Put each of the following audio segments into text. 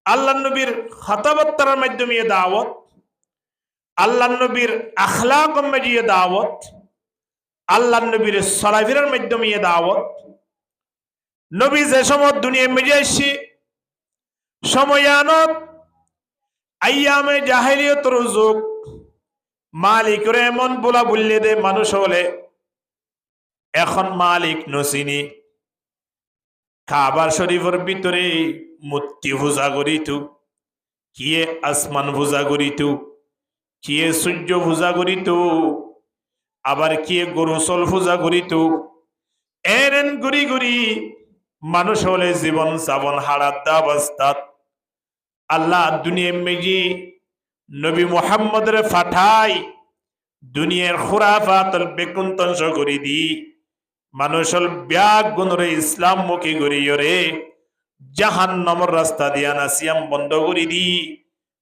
আল্লাহ নবীর কথাবার্তার মাধ্যমে দাওয়াত, আল্লাহ নবীর আখলাক মাঝিয়ে দাওয়াত, আল্লাহ নবীর চলাফেরার মাধ্যমে দাওয়াত। নবী যে সময় দুনিয়া মেজে আসছি সময়ানত আইয়ামে জাহেলিয়তর যুগ, মালিকের এমন বলা বললে দে মানুষ হলে এখন মালিক নসিনি। কাবার শরীফের ভিতরে মূর্তি পূজা করিত, কিয়ে আসমান পূজা করিত, কিয়ে সূর্য পূজা করিত, আবার কিয়ে গরুসল পূজা করিত। এরেন গুড়ি গুড়ি মানুষ হলে জীবন যাপন হারাত অবস্থাত আল্লাহ দুনিয়া মেজি নবী মুহাম্মদের ফাঠাই দুনিয়ার খুরাফাতল বেকুন তংস করি দি মানুষল ব্যাগ গুণরে ইসলাম মুখী করিয়রে জাহান্নামের রাস্তা দিয়া নাসিয়াম বন্ধ করি দি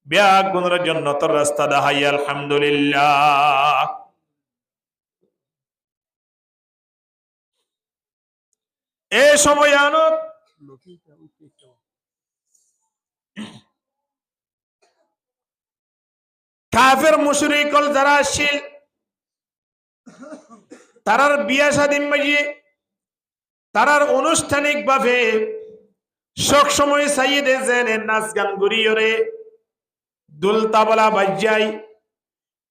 ব্যাগ গুণরে জান্নাতের রাস্তা দেখাই আলহামদুলিল্লাহ। এ সময় আনত কাফের মুশরিকল যারা আসছিল তারার বিয়া শাদী মাঝে তারার আনুষ্ঠানিক ভাবে সব সময় সাইয়েদে জেনে নাচ গান করিয়রে দুল তাবলা বাজাই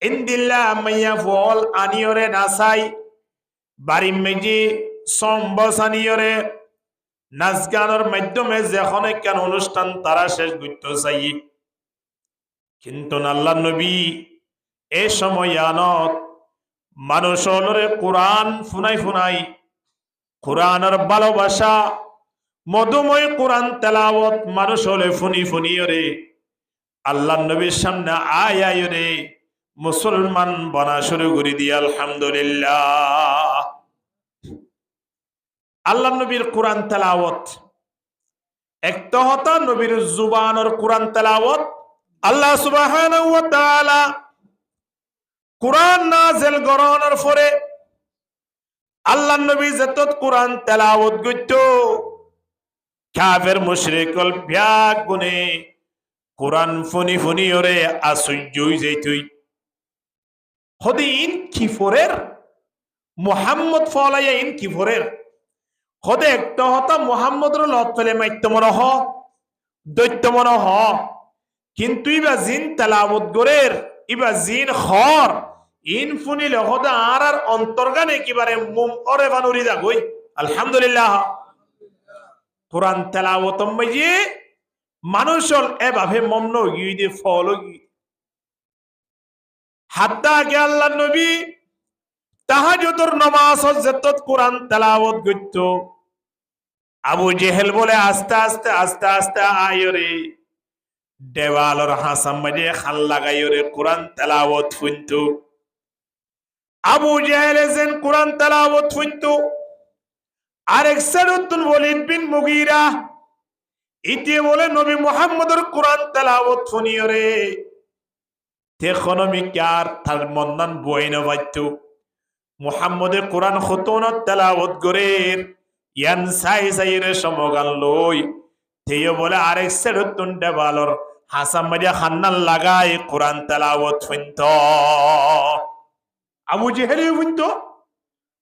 ইন্দিল্লা মাইয়া ফল আনিয়রে নাচাই বাড়ি মেজি সম্বস আনিয়রে নাচ গানের মাধ্যমে যখন একখান অনুষ্ঠান তারা শেষ করতে চাই। কিন্তু আল্লাহ নবী এ সময় আনত মানুষ হলরে কোরআন ফুনাই ফুনাই কোরআনের ভালোবাসা মধুময় কোরআন তেলাওয়াত মানুষ হলে ফুনি ফুনিয়রে আল্লাহ নবীর সামনে আয় আয় রে মুসলমান বনা শুরু করে দিয়ে আলহামদুলিল্লাহ। আল্লাহ নবীর কোরআন তেলাওয়াত একটা হতা নবীর জুবানের কোরআন তেলাওয়াত। আল্লাহ সুবহানাহু ওয়া তাআলা কোরআন নাযিল করানোর পরে আল্লাহ নবী যত কোরআন তেলাওয়াত করত কাফের মুশরিকল ব্যাগ গুনে কোরআন ফুনি ফুনি ওরে আশ্চর্য হয়ে যাইতই। হদিন কিফরের মুহাম্মদ ফলাইয়া ইন কিফরের হদে একটা হতা মুহাম্মদর লত ফেলে মাইত্য মনে হ দৈত্য মনে হ। কিন্তু ইবা জিন তেলাওয়াত গরের ইবা জিন খর ইন ফুনিলে হদা আর অন্তর্গানে কিবারে মুম ওরে বানুরি যাগই আলহামদুলিল্লাহ। কোরআন তেলাওয়াত মাইয়ে মানুষল এভাবে মমন গিয়ে দিয়ে ফল গিয়ে হাত্তা আগে আল্লাহ নবী তাহাজ্জুদের নামাজ যত কোরআন তেলাওয়াত করত আবু জেহেল বলে আস্তে আস্তে আস্তে আস্তে আয়রে দেওয়ালর হাসাম মাঝে খাল লাগাইরে কোরআন তেলাওয়াত শুনত। আবু জেহেল যেন কোরআন তেলাওয়াত শুনত আরেক সাইদুন ওয়ালিদ বিন মুগীরা ইতি বলে নবী মুহাম্মদের কোরআন তেলাওয়াত শুনিয়রে তেখনমি কার তার মন্নান বইনা বাইতো মুহাম্মদের কোরআন খতনত তেলাওয়াত গরের ইয়ান সাই সাইরে সমগান লই তেয় বলে আরেক সাইদুন দেওয়ালর হাসাম মাঝে খান্নাল লাগাই কোরআন তেলাওয়াত শুনত। আবু জেহেল শুনত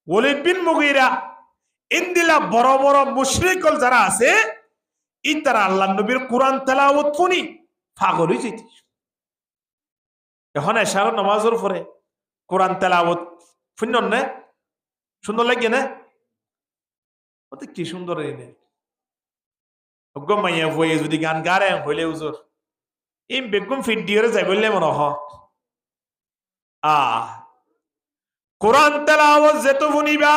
ওয়ালিদ বিন মুগীরা ইন্দিলা বড় বড় মুশরিকল যারা আছে ই তারা আল্লাহ নবীর কোরআন তেলাওয়াত শুনি পাগল হয়ে যেত। এখন এশার নামাজের পরে কোরআন তেলাওয়াত শুনন না সুন্দর লাগে না ওতে কি সুন্দর এনে মাইয়া হয়ে যদি গান গারে হইলে উজোর এই বেগম ফিট দিয়ে যাই বললে মনে হ কোরআন তেলাওয়াত যেত শুনিবা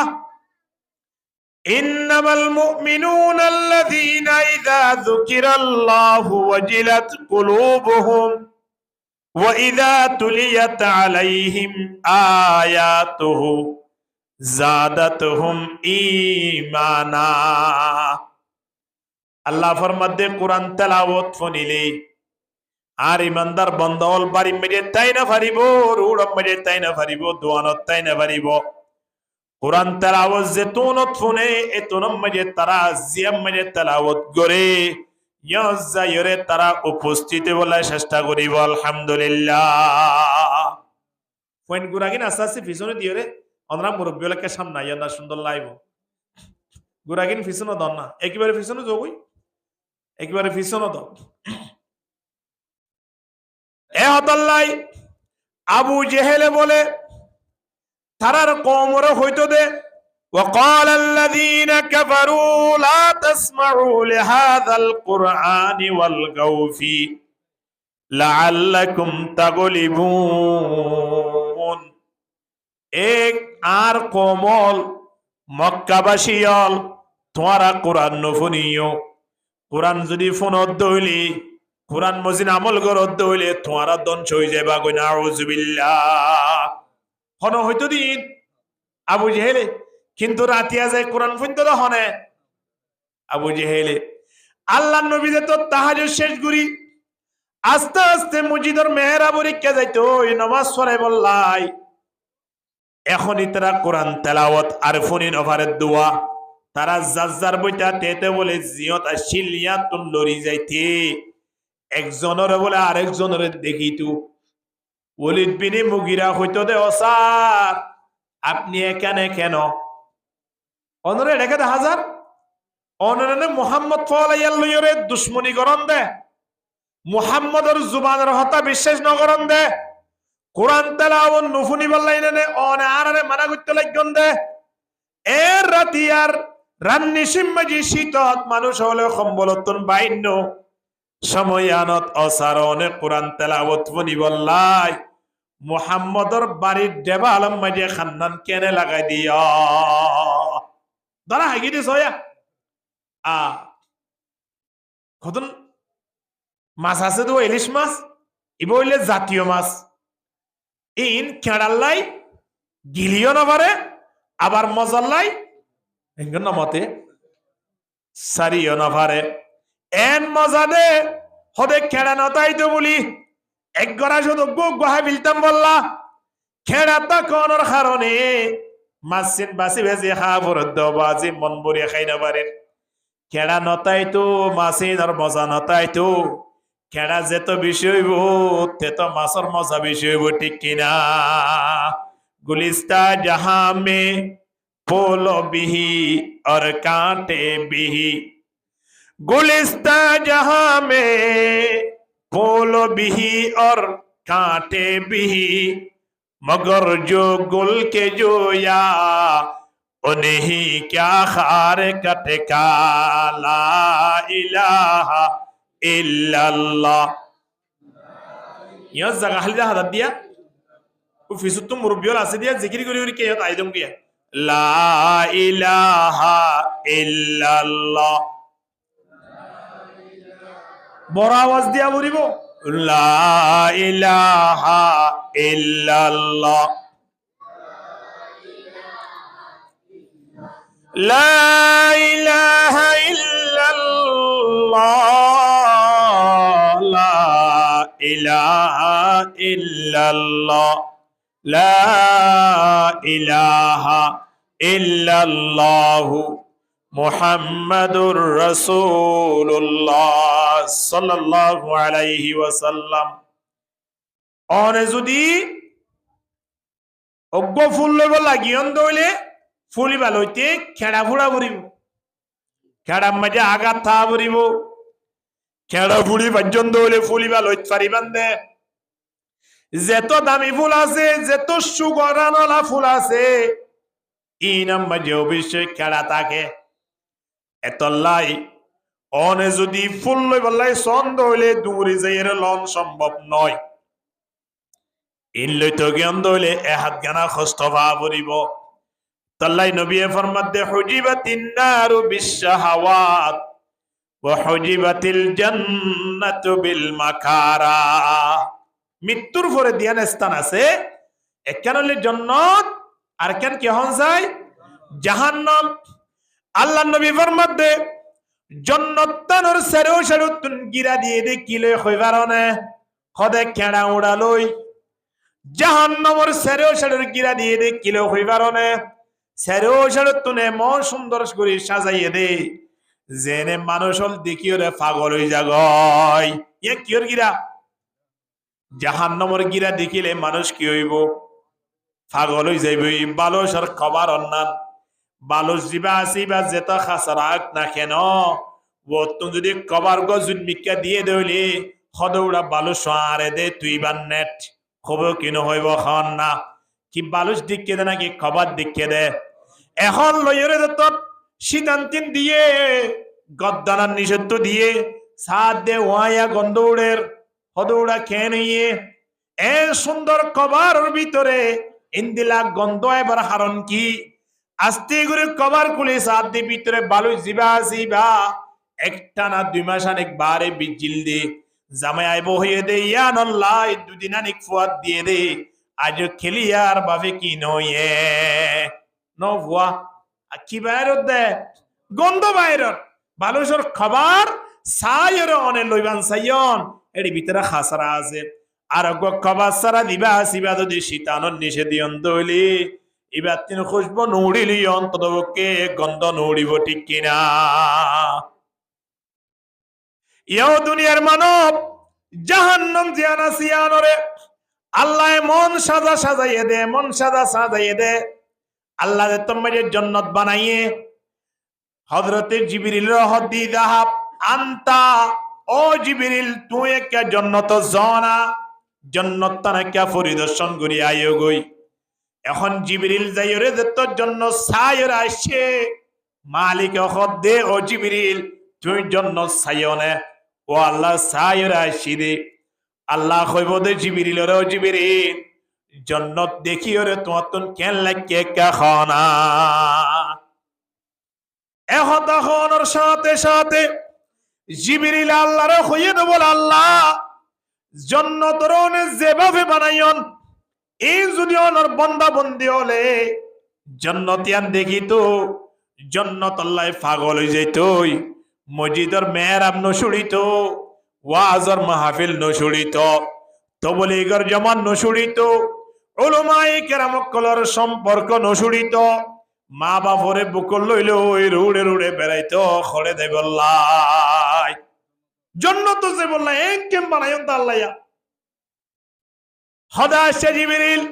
ইন্নামাল মুমিনুনা আল্লাযীনা ইযা যুকিরাল্লাহু ওয়াজিলাত কুলুবুহুম ওয়া ইযা তুলিয়াত আলাইহিম আয়াতুহু যাদাতুহুম ঈমানা। আল্লাহ ফরমাতে কোরআন তেলাওয়াত শুনিলে আর ইমানদার বন্দল বাড়ি মেরে তাই না পারিব রুড় মেরে তাই না পারিব দোয়ানত তাই না পারিব। কোরআন তেলাওয়াত যেতুনত শুনে এতুনম মেরে তারা জিয়াম মেরে তেলাওয়াত করে ইয়রে তারা উপস্থিত বলার চেষ্টা করিব আলহামদুলিল্লাহ পয়েন্ট গুড়াগিন আস্তে আস্তে পিছনে দিয়ে রে অনরা মুরব্বী হলে সামনে আইয়া না সুন্দর লাইব গুড়াগিন পিছনে দন না একেবারে পিছনে যোগই একেবারে পিছনে দ এ হতাল্লাই আবু জেহেলে বলে তারার কওমরে হইতো দে وقال الذين كفروا لا تسمعوا لهذا القرآن والغوا فيه لعلكم تغلبون এক আর কোমল মক্কাবাসীয়ল তোমারা কোরআন নফুনিও কোরআন যদি ফোনত দইলি কোরআন মজিন আমল করত দইলে তোমারা দঞ্চ হয়ে যাবা গো নাউজুবিল্লাহ হন হয়তো দিন আবু জেহেলে কিন্তু রাতিয়া যায় কোরআন ফোনতে হনে আবু জেহেলে আল্লাহ নবীদের তো তাহাজ্জুদ শেষ করি আস্তে আস্তে মসজিদের মেহরাবরি কে যাইতো ওই নামাজ পড়ে বললাই এখনই তারা কোরআন তেলাওয়াত আর ফোনি নফারের দোয়া তারা জাজ্জার বইটা তেতে বলে জিয়ত শিলিয়াতুন লরি যাইতে একজনের বলে আরেকজনের দেখিতু ওলিদ বিন মুগিরা হইতো দে ওসার আপনি এখানে কেন অনরে রেখে দে হাজার অনরে মুহাম্মদ ফলাইয়াল্লয়রে দুশ্মনী করন দে মুহাম্মদের জুবানের হতা বিশ্বাস নকরন দে কোরআন তেলাওয়াত নুফুনি বললাইনে অনে আরারে মানা করতে লাগন দে এর রাতিয়ার রান্নি সিম্মাজি শীতত মানুষ হলে সম্বলতন বাইন্য সময়ানত অসারণে কোরআন তেলাওয়াত ফুনি বললাই মুহাম্মদর বাড়ির দেবা আলম মাঝে খান্নান কেনে লাগাই দিয়া ধরা হাগি দিস হইয়া কতন মাছ আছে তো ইলিশ মাছ ইব হইলে জাতীয় মাছ ইন খেড়াল্লাই গিলিও না পারে আবার মজাল্লাই এঙ্গন মতে সারিও না পারে এন মজা দে হদে খেড়া নতাই তো বলি এক গড়া শুধু গুহা বিলতাম বললা খেড়া তখনর কারণে মাসিন বাসি ভেজে খাবর বাজি মন বরিয়া খাই না পারে খেড়া নতাই তো মাসিন আর মজা নতাই তো খেড়া যেত বিষয় হইব তে তো মাছর মজা বিষয় হইব ঠিক কিনা গুলিস্তা জাহা মে পোলো বিহি আর কাঁটে বিহি गुलिस्ता जहां में फूल भी और कांटे भी मगर जो गुल के जोया उन्हीं क्या खार कटका ला इलाहा इल्लल्लाह यह जगह हल जहाँ दिया वो फिसुत तुम मुर्बियों लासे दिया जिक्र करी उनके यह ताइदम किया ला इलाहा इल्लल्लाह বড় আওয়াজ দিয়া বলিব লা ইলাহা ইল্লাল্লাহ লা ইলাহা ইল্লাল্লাহ লা ইলাহা ইল্লাল্লাহ লা ইলাহা ইল্লাল্লাহু মুহাম্মাদুর রাসূলুল্লাহ সাল্লাল্লাহু আলাইহি ওয়াসাল্লাম অনে যদি অজ্ঞ ফুল লইব লাগিয়ন দইলে ফুলিবা লইতে খেড়া ফুড়া ভরিব খেড়া মাঝে আঘাত থা ভরিব খেড়া ফুড়ি পর্যন্ত হইলে ফুলিবা লইতে পারিবান দে যেত দামি ফুল আছে যেত সুগরানলা ফুল আছে ইনাম মাঝে অবশ্যই খেড়া থাকে এতলাই অনে যদি ফুল লই বললাই ছন্দ হইলে দূরে যাইয়ের লন সম্ভব নয় ইন লইতে জ্ঞান হইলে এ হাত গানা খস্তফা পড়িব তাল্লাই নবী ফরমাত দে হুজিবাতিন নারু বিশহাওয়াত ওয়া হুজিবাতিল জান্নাতু বিল মাকারা মৃত্যুর পরে দিয়ান স্থান আছে একখান হইলে জান্নাত আর কেন কি হন যায় জাহান্নাম আল্লাহ নবী ফরমাত দে জন্নতানোর সেরো সেরো তুন গিরা দিয়ে দে কিলে হইবারনে খদে খেড়া উড়ালই জাহান্নামের সেরো সেরো গিরা দিয়ে দে কিলে হইবারনে সেরো সেরো তুনে মন সুন্দর করে সাজাইয়ে দে জেনে মানুষ হল দেখিও রে পাগল হয়ে যাগয় ইয়ে কিয়র গিরা জাহান্নামের গিরা দেখিলে মানুষ কি হইব পাগল হয়ে যাইব বালসর খবর অন্যান বালস জিবা আসিবা যেটা খাসারাক না কেন ও তুমি যদি কবার গজুন মিক্কা দিয়ে দইলে হদৌড়া বালুস আরে দে তুই বা নেট খবর কিন হইব খন না কি বালুস দিকে দে নাকি খবর দিকে দে এখন লইরে দত শীতান্তিন দিয়ে গদ্দানার নিষেধ দিয়ে সাত দে ওয়াইয়া গন্ধৌড়ের হদৌড়া খেয়ে নিয়ে এ সুন্দর কবার ভিতরে ইন্দিলা গন্ধ এবার হারণ কি আস্তে করে কভার খুলে সাত দিয়ে ভিতরে বালু জিবা জিবা একটা না 2 মাস অনেক বারে বিজিল দে জামাই আইব হয়ে দে ইয়ান আল্লাহ দুদিন অনেক ফুয়াদ দিয়ে দে আজ খেলিয়ার বাপে কি নয়ে নভুয়া কি বাইরত দে গন্ধ বাইরত বালুসর খবর সাইর অনে লইবান সাইয়ন এর ভিতরে খাসরা আছে আর খবর সারা দিবা আসিবা যদি শীতানন নিষেধিয়ন দইলি এবার তিনি খুশবো নৌড়িলি অন্ততপক্ষে গন্ধ নৌড়িব ঠিক কিনা ইও দুনিয়ার মানব জাহান্নাম জিয়ানা সিয়ানরে আল্লাহ মন সাজা সাজাইয়ে দে মন সাজা সাজাইয়ে দে আল্লাহ তোমাদের জান্নাত বানাইয়ে হযরতে জিবরিল রহদি দাহাব আনতা ও জিবরিল তুই একটা জান্নাত জানা জান্নাত তারা কে পরিদর্শন করি আইও গই এখন জিবরিল যাইরে তোর জন্য ছায়ের আসছে মালিক হদ দে ও জিবরিল তুই জন্য ছায়নে ও আল্লাহ ছায়ের আসছি দে আল্লাহ কইব দে জিবরিল রে ও জিবরিল জান্নাত দেখিও রে তোমার তুন কেন লাগে কখনা এখন তখনর সাথে সাথে জিবরিল আল্লাহর কইয়ে দেব আল্লাহ জান্নাত রনে যেভাবে বানাইন এই যদি ওনার বন্দা বন্দি হলে জান্নাতিয়ান দেখি তো জান্নাত আল্লাহ পাগল হয়ে যাইতই মসজিদের মেহরাব নশুড়িত ওয়াজর মাহফিল নশুড়িত তবলিগর জামান নশুড়িত উলামায়ে কেরাম কলর সম্পর্ক নশুড়িত মা বাপরে বুকল লইল ওই রুড়ে রুড়ে বেড়াইতো খড়ে দেব আল্লাহ জান্নাত যে বললা এক কেম বানাইন তা আল্লাহ হদা আসছে জিবরিল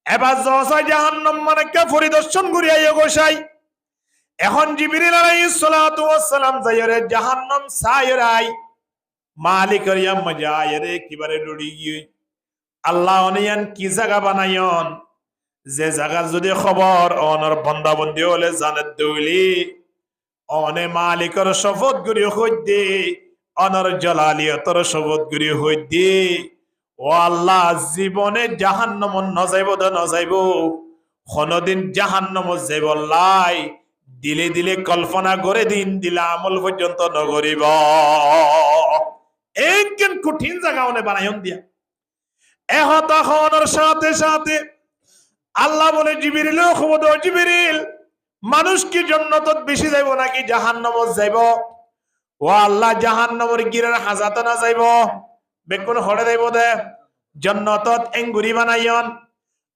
এবার জসাই জাহান্নাম মানে কে পরিদর্শন করিয়া গোসাই এখন জিবরিল আলাইহিস সালাতু ওয়াস সালাম যায়রে জাহান্নাম সায়রাই মালিক রিয়া মজায়রে কিবারে ডুড়ি গই আল্লাহ অনিয়ান কি জায়গা বানায়ন যে জায়গা যদি খবর অনর বান্দা বন্দি হলে জানাত দইলি অনে মালিকর শপথ করি হইদে অনর জালালিয়তর শপথ করি হইদে ও আল্লাহ জীবনে জাহান্নাম নজাইব দে নজাইব কোনদিন জাহান্নাম যাইব লাই দিলে দিলে কল্পনা করে দিন দিলে আমল পর্যন্ত নগরিব একদিন কঠিন জায়গা ওনে বানাইন দিয়া তখনের সাথে সাথে আল্লাহ বলে জিবরিল খবর দাও জিবরিল মানুষ কি জান্নাতত বেশি যাইব নাকি জাহান্নামত যাইব ও আল্লাহ জাহান্নামের গিরার হাজাত না যাইব বেকুন হড়ে দেব দে জান্নাতত এঙ্গুরি বানাইন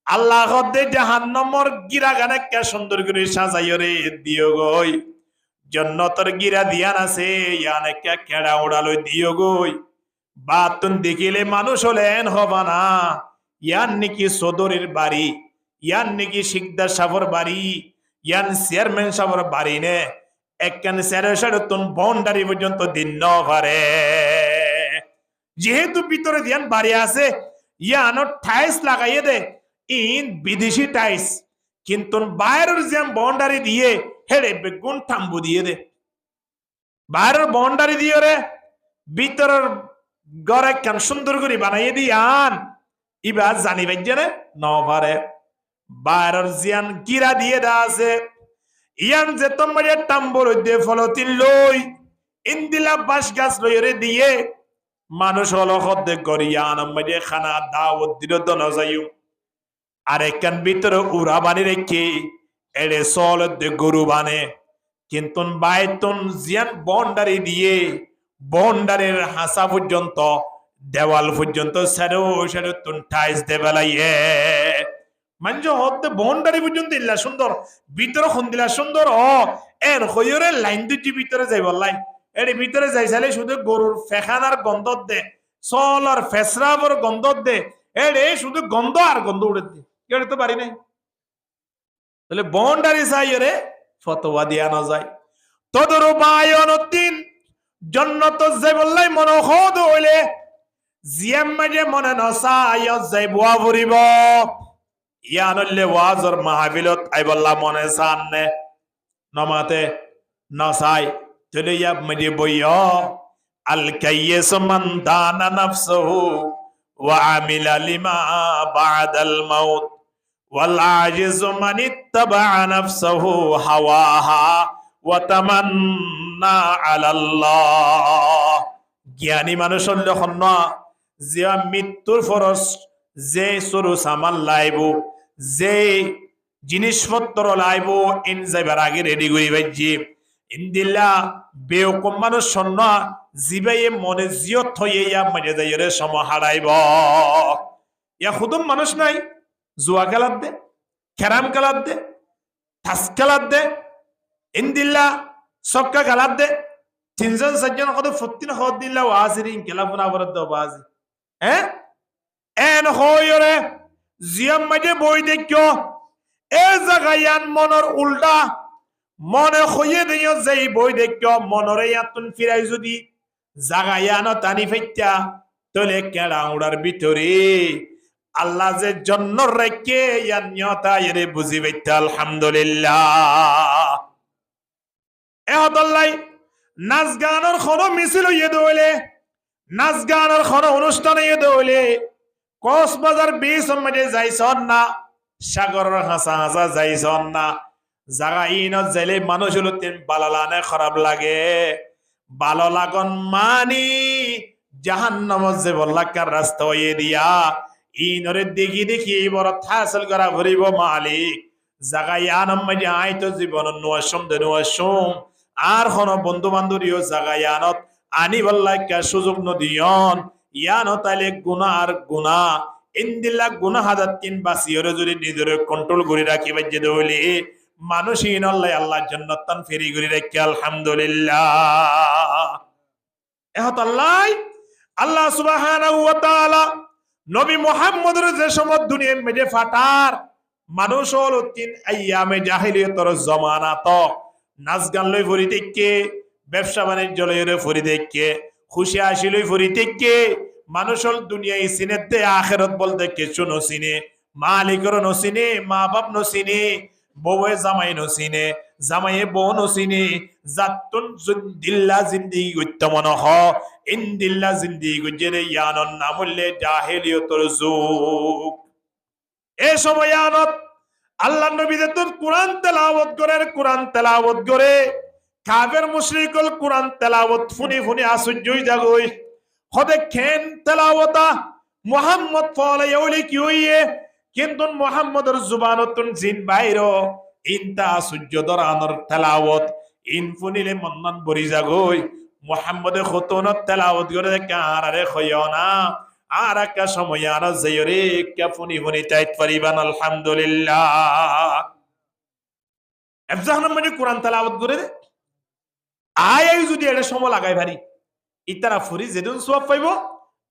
আল্লাহ হদে জাহান্নামের গিরা গানে কে সুন্দর করে সাজাইরে দিও গই জান্নাতের গিরা দিয়ান আছে ইয়ানে কে কেড়া উড়ালই দিও গই বাতুন দেখিলে মানুষ হলেন হবা না ইয়ান নাকি সদরের বাড়ি ইয়ান নাকি শিকদার সাহর বাড়ি ইয়ান চেয়ারম্যান সাহর বাড়ি নে একখান সেরে তুন বাউন্ডারি পর্যন্ত দিন ন পারে যেহেতু ভিতরে দিয়ান বাড়ি আছে ইয়ান টাইলস লাগাইয়ে দে ইন বিদেশি টাইলস কিন্তু বাইরের যে বাউন্ডারি দিয়ে হেড়ে বেগুন থাম্বু দিয়ে দে বাইরের বাউন্ডারি দিয়ে রে ভিতরের ঘর একখান সুন্দর করে বানাইয়ে দিয়ান ইবার জানি বাইজে ন পারে বাইরের জিয়ান গিরা দিয়ে দা আছে ইয়ান যে তোমার টাম্বর দিয়ে ফলতিন লই ইন্দিলা বাঁশ গাছ লইরে দিয়ে মানুষ হলো হদ্দে গরিয়ান আমাদের খানা দাওয়াত দিল তো না যাইও আর একখান ভিতরে উড়া বানি রেখে এড়ে সল দে গরু বানে কিন্তু বাইতুন জিয়ান বন্ডারি দিয়ে বন্ডারের হাসা পর্যন্ত দেওয়াল পর্যন্ত সেরো সেরো তুন টাইস দে বেলাইয়ে মানজ হতে বন্ডারি পর্যন্ত ইল্লা সুন্দর ভিতরে খুন দিলা সুন্দর ও এন হইরে লাইন দুটি ভিতরে যাই বললাই এর ভিতরে যাইছালে শুধু গরুর ফেখানার গন্ধ দে সলর ফেসরাবর গন্ধ দে এড়ে শুধু গন্ধ আর গন্ধ উড়ে দে কেউ তো পারি নাই তাহলে বন্ডারি সাইরে ফতোয়া দিয়া না যায় তদরু বায়নউদ্দিন জন্নত যাই বললাই মনে হদ হইলে জিয়াম মাঝে মনে নসায় যাই বুয়া ভরিব ইয়ানলে ওয়াজর মাহফিলত আই বললা মনে সাননে নমাতে নসাই তাহলে ইয়া মাঝে বইয় আল কাইয়িস মান দানা নাফসুহু ওয়া আমিলা লিমা বাদাল মাউত ওয়াল আজিজু মান ইত্তাবা নাফসুহু হাওয়াহা ওয়া তামান্না আলাল্লাহ জ্ঞানী মানুষ লক্ষণ যে মৃত্যুর ফরস যে সরু সামান লাইব যে জিনিসপত্র লাইব ইন যাইবার আগে রেডি করি ভাইজি ইন্দিল্লা বেওকম মানুষ শূন্য জিবাইয়ে মনে জিয়ত হয়ে ইয়া মরে যাইরে সময় হারাইব ইয়া খুদুম মানুষ নাই জুয়া খেলার দে খেরাম খেলার দে ঠাস খেলার দে ইন্দিল্লা সক্কা খেলার দে তিনজন চারজন কত ফতিন হদ দিল্লা ওয়াজিরিন খেলাফোনা বরদ বাজি হ্যাঁ এন হইরে জিয়াম মাঝে বই দেখিও এ জাগায়ান মনর উল্টা মনে হইয়ে দিও যেই বই দেখিও মনরে ইয়াতুন ফিরাই যদি জাগায়ান টানি ফেচ্চা তলে কেড়া উড়ার ভিতরে আল্লাহ যে জন্য রেখে ইয়ান নিয়তা এরে বুঝি বাইতা আলহামদুলিল্লাহ এ হদল্লাই নাচ গানের কোনো মিছিল হইয়ে দইলে নাচ গানের কোনো অনুষ্ঠান হইয়ে দইলে কক্সবাজার বিচ মধ্যে যাইছন না সাগরের হাসা হাসা যাইছন না জাগা ইনত যাইলে মানুষ হলো তিন বালালানে খারাপ লাগে ভালো লাগন মানি জাহান্নামত যে বল্লাকার রাস্তা হইয়ে দিয়া ইনরে দেখি দেখি বড় থাসল করা ভরিব মালিক জাগা ইয়ানম মধ্যে আইতো জীবন নোয়াসম দে নোয়াসম আর হন বন্ধু বান্ধবীও জাগা ইয়ানত আনি বল্লাকা সুযোগ নদিয়ন ইয়ানো তাইলে গুনাহ আর গুনাহ ইন্দিল্লা গুনাহ হাজার তিন বাসিয়রে যদি নিজের কন্ট্রোল করে রাখি বাজে দইলে মানুষ ইনাল্লাহ আল্লাহর জান্নাত তান ফেরি করে রাখি আলহামদুলিল্লাহ এহত আল্লাহ সুবহানাহু ওয়া তাআলা নবী মুহাম্মদের যে সময় দুনিয়ার মেজে ফাটার মানুষ হল তিন আইয়ামে জাহিলিয়তর জমানা তো নাচ গান লই ভরি দেখকে ব্যবসা বাণিজ্য লই ভরি দেখকে খুশি আসি লই ভরি দেখকে মানুষ হল দুনিয়ায় সিনেতে আখেরত বলতে কিছু নসিনে মালিকর নসিনে মা বাপ নসিনে বউয়ে জামাই নসিনে জামাইয়ে বউ নসিনে জাতুন দিল্লা জিন্দেগি গত্য মন হ ইনদিল্লা জিন্দেগি গজরে ইয়ানন নামুল্লে জাহিলিয়তর যুগ এ সময় ইয়ানত আল্লাহ নবী যে তোর কোরআন তেলাওয়াত করে কাফের মুশরিকুল কোরআন তেলাওয়াত ফুনি ফুনি আশ্চর্যই জাগই খদে খেন তেলাওয়াতা মুহাম্মদ ফলে ইউলি কি হইয়ে কিন্তু মুহাম্মদের জুবানতুন জিন বাইরো ইনতা আশ্চর্যদর আনর তেলাওয়াত ইন ফুনিলে মন্নান বরি জাগই মুহাম্মদে খতনত তেলাওয়াত করে কারারে খয়না আর একটা সময় আর জয়রে কাফুনি ফুনি টাইট পরিবান আলহামদুলিল্লাহ এফজাহন মানে কোরআন তেলাওয়াত করে আয় যদি এটা সময় লাগাই ভারি ইতারা ফুরি যেদিন সওয়াব পাইব